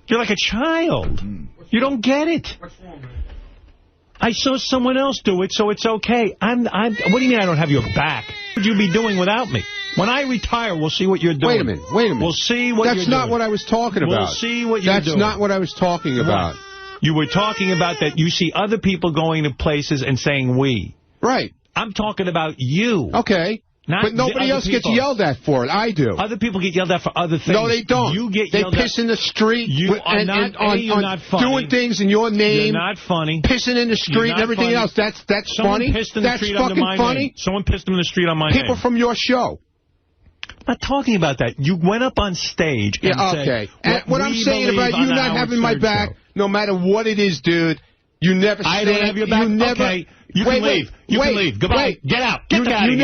You're like a child. You don't get it. What's wrong, man? I saw someone else do it, so it's okay. What do you mean I don't have your back? What would you be doing without me? When I retire, we'll see what you're doing. Wait a minute. We'll see what you're doing. That's not what I was talking about. We'll see what you're doing. That's not what I was talking about. You were talking about that you see other people going to places and saying we. Right. I'm talking about you. Okay. But nobody else gets yelled at for it. I do. Other people get yelled at for other things. No, they don't. You get yelled at. They piss in the street. You're not funny. Doing things in your name. You're not funny. Pissing in the street and everything else. That's funny. That's fucking funny. Someone pissed in the street on my name. People from your show. I'm not talking about that. You went up on stage and said, what I'm saying about you not having my back, no matter what it is, dude, you never stand. I don't have your back? Okay. You can leave. You can leave. Goodbye. Get out. Get out of here. You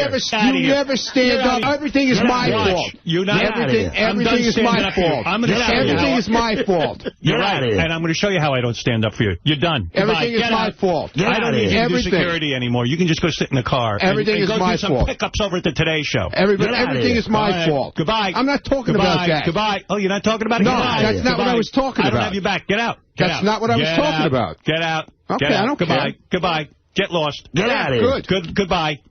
never stand up. Everything is my fault. You're not Everything is my fault. Everything is my fault. You're right. And I'm going to show you how I don't stand up for you. You're done. Everything is my fault. I don't need you to do security anymore. You can just go sit in the car. Everything is my fault. And go do some pickups over at the Today Show. Everything is my fault. Goodbye. I'm not talking about that. Goodbye. Oh, you're not talking about it? No, that's not what I was talking about. I don't have your back. Get out. That's not what I was talking about. Get out. Okay, I don't care. Goodbye. Get lost. Get out of here. Goodbye.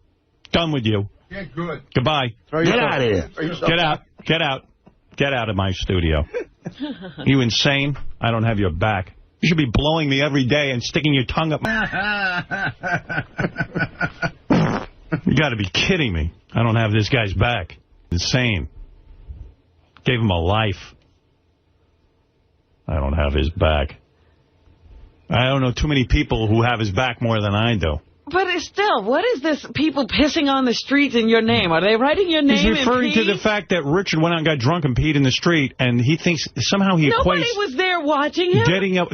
Done with you. Yeah, good. Goodbye. Get out of here. Get out. Get out. Get out of my studio. You insane? I don't have your back. You should be blowing me every day and sticking your tongue up. You got to be kidding me. I don't have this guy's back. Insane. Gave him a life. I don't have his back. I don't know too many people who have his back more than I do. But still, what is this people pissing on the streets in your name? Are they writing your name in He's referring to the fact that Richard went out and got drunk and peed in the street, and he thinks somehow he equates... Nobody was there watching him?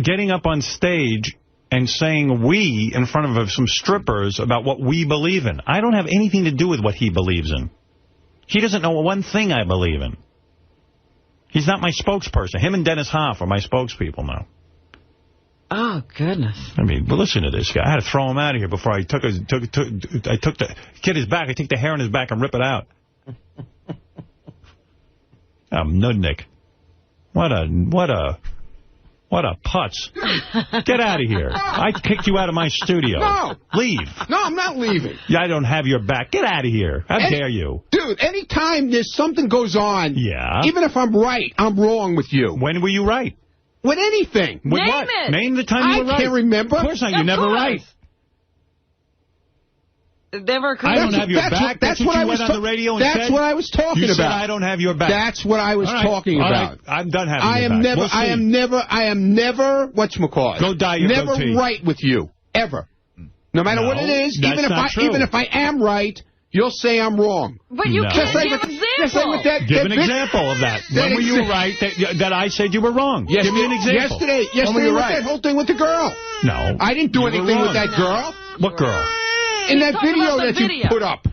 Getting up on stage and saying we in front of some strippers about what we believe in. I don't have anything to do with what he believes in. He doesn't know one thing I believe in. He's not my spokesperson. Him and Dennis Hoff are my spokespeople now. Oh, goodness. I mean, well, listen to this guy. I had to throw him out of here before I took his back. I take the hair on his back and rip it out. Nudnik. What a putz. Get out of here. I kicked you out of my studio. No. Leave. No, I'm not leaving. Yeah, I don't have your back. Get out of here. How dare you? Dude, anytime there's something goes on, even if I'm right, I'm wrong with you. When were you right? With anything. With Name what? it. Name the time you were right. I can't remember. Of course not. You're never right. Never I don't have your back. That's what you went on the radio and said. That's what I was talking you about. Said I don't have your back. That's what I was talking about. I'm done having your back. I am never, whatchamacallit. Go dye your never goatee. right with you. Ever. No matter what it is, even if I am right, you'll say I'm wrong. But you can't give an example. Give an example of that. When were you right that I said you were wrong? Yes, give me an example. Yesterday with that whole thing with the girl. No. I didn't do anything with that girl. What girl? In that video that you put up.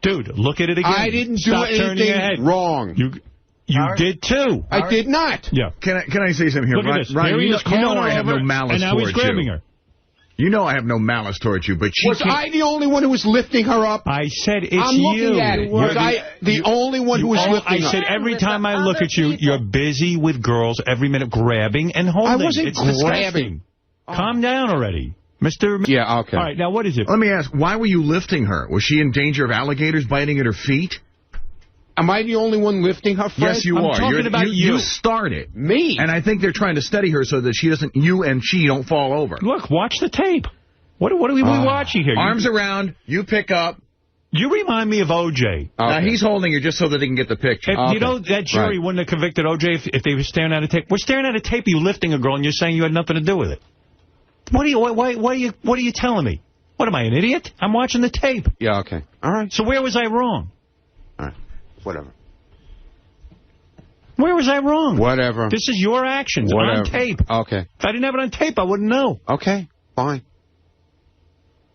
Dude, look at it again. I didn't do anything wrong. You did too. I did not. Yeah. Can I say something here? Look at this. Ryan, you know I have no malice towards you. You know I have no malice towards you, but she was I the only one who was lifting her up? I said it's I'm looking at it. Was I the only one who was lifting her up? I said every time I look at you, you're busy with girls every minute grabbing and holding. I wasn't grabbing. Calm down already. Mr. Yeah, okay. All right, now what is it? Let me ask, why were you lifting her? Was she in danger of alligators biting at her feet? Am I the only one lifting her, Fred? Yes, you are. I'm talking about you. You started. Me? And I think they're trying to steady her so that you and she don't fall over. Look, watch the tape. What are we watching here? Arms around, you pick up. You remind me of O.J. Okay. Now, he's holding her just so that they can get the picture. You know, that jury wouldn't have convicted O.J. if they were staring at a tape. We're staring at a tape of you lifting a girl, and you're saying you had nothing to do with it. What are you telling me? What, am I, an idiot? I'm watching the tape. Yeah, okay. All right. So where was I wrong? All right. Whatever. Where was I wrong? Whatever. This is your actions on tape. Okay. If I didn't have it on tape, I wouldn't know. Okay, fine.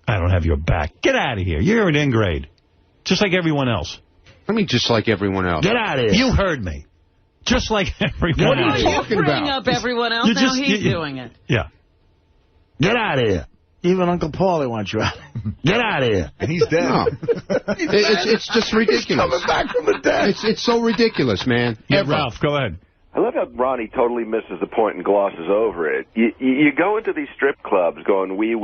I don't have your back. Get out of here. You're an ingrate. Just like everyone else. I mean, just like everyone else. Get out of here. You heard me. Just like everyone else. What are you talking about? Bring up everyone else. Now he's doing it. Yeah. Get out of here. Even Uncle Paulie wants you out. Get out of here. And he's dead. No. It's just ridiculous. He's coming back from the dead. It's so ridiculous, man. Yeah, Ralph, go ahead. I love how Ronnie totally misses the point and glosses over it. You go into these strip clubs going wee.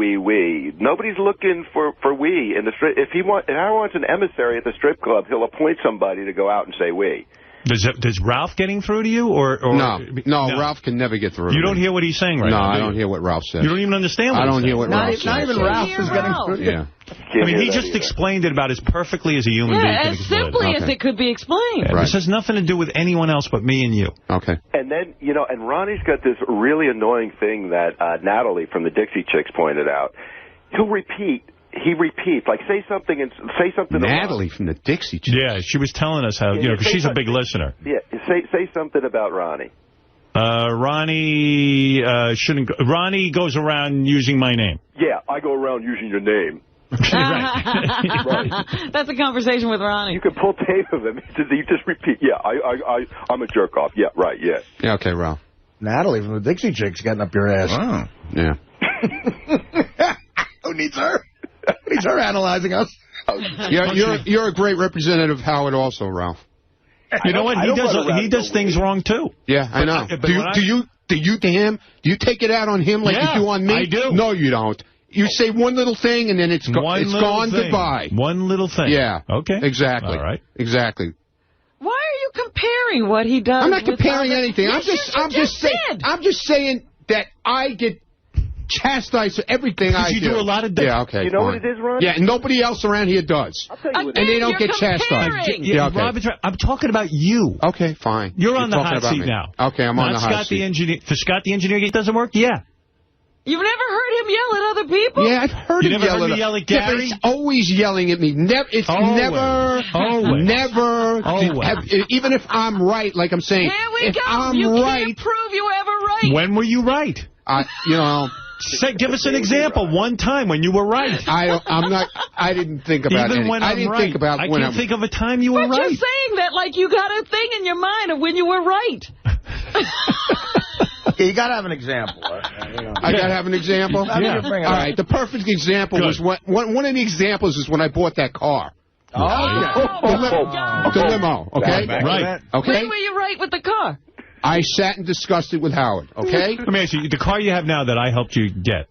Nobody's looking for wee in the strip. If Howard wants an emissary at the strip club, he'll appoint somebody to go out and say wee. Does Ralph getting through to you? Or No, Ralph can never get through. You don't hear what he's saying right now? No, I don't hear what Ralph says. You don't even understand what he's saying? I don't hear what Ralph says. Not even Ralph is getting through to you. Yeah. I mean, he just explained it about as perfectly as a human being can as explain simply as it could be explained. This has nothing to do with anyone else but me and you. Okay. And then, and Ronnie's got this really annoying thing that Natalie from the Dixie Chicks pointed out. He'll repeat. He repeats, like say something. Natalie from the Dixie Chicks. Yeah, she was telling us how, because she's a big listener. Yeah, say something about Ronnie. Ronnie shouldn't. Ronnie goes around using my name. Yeah, I go around using your name. Right. That's a conversation with Ronnie. You can pull tape of him. You just repeat. Yeah, I'm a jerk off. Yeah, right. Yeah. Yeah. Okay, Ralph. Natalie from the Dixie Chicks getting up your ass. Wow. Yeah. Who needs her? Who needs her analyzing us? You're a great representative of Howard also, Ralph. You know what? He does things wrong too. Yeah, I know. Do you take it out on him like you do on me? I do. No, you don't. You say one little thing and then it's gone goodbye. One little thing. Yeah. Okay. Exactly. All right. Exactly. Why are you comparing what he does? I'm not comparing anything. Yes, I'm just saying that I get chastised for everything I do. You do a lot of Yeah, okay. You know what it is, Ron? Yeah, and nobody else around here does. I'll tell you what and they don't get chastised. Yeah, okay. Rob, I'm talking about you. Okay, fine. You're on the hot seat now. Okay, I'm on the hot seat. The engineer. For Scott the engineer, it doesn't work? Yeah. You've never heard him yell at other people? Yeah, I've heard him yell at Gary? Yeah, but he's always yelling at me. Even if I'm right, like I'm saying. Here we go. You can't prove you ever right. When were you right? Give us an example. One time when you were right. I didn't think about it. When I can't think of a time you were right. But you're saying that like you got a thing in your mind of when you were right. You got to have an example. I got to have an example? Yeah. All right, the perfect example was one of the examples is when I bought that car. The limo, okay? Right. Okay. When were you right with the car? I sat and discussed it with Howard, okay? Let me ask you, the car you have now that I helped you get,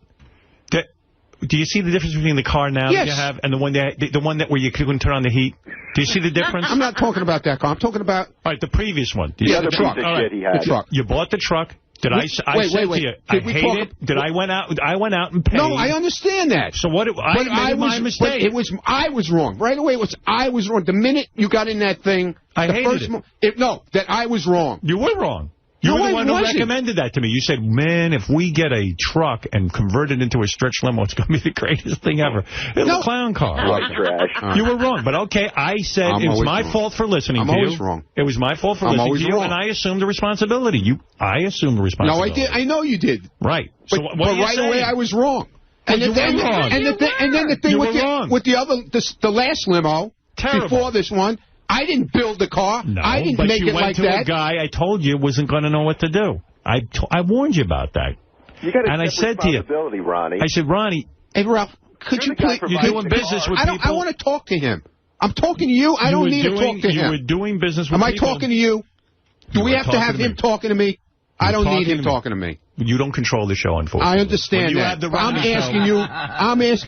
do you see the difference between the car now that you have and the one where you couldn't turn on the heat? Do you see the difference? I'm not talking about that car. I'm talking about... All right, the previous one. The truck. The truck. You bought the truck. Did I said to you, I hate it? Did I went out and paid? No, I understand that. So what? I made my mistake. I was wrong. Right away, I was wrong. The minute you got in that thing, I hated it. That I was wrong. You were wrong. You were the one who recommended that to me. You said, man, if we get a truck and convert it into a stretch limo, it's going to be the greatest thing ever. It's a clown car. White trash. You were wrong. But, okay, I said it was my fault for listening to you. I'm always wrong. It was my fault for listening to you, and I assumed the responsibility. I assumed the responsibility. No, I did. I know you did. Right. So but right away, I was wrong. And then the thing with the last limo, before this one, I didn't build the car. No, I didn't make it like that. But you went to a guy I told you wasn't going to know what to do. I warned you about that. You got to and I said to you, Ronnie. I said, Ronnie. Hey, Ralph, could you please? You're doing business with people. I want to talk to him. I'm talking to you. I don't need to talk to him. You were doing business with people. Am I talking to you? Do we have to have him talking to me? I don't need him talking to me. You don't control the show, unfortunately. I understand that. I'm asking you.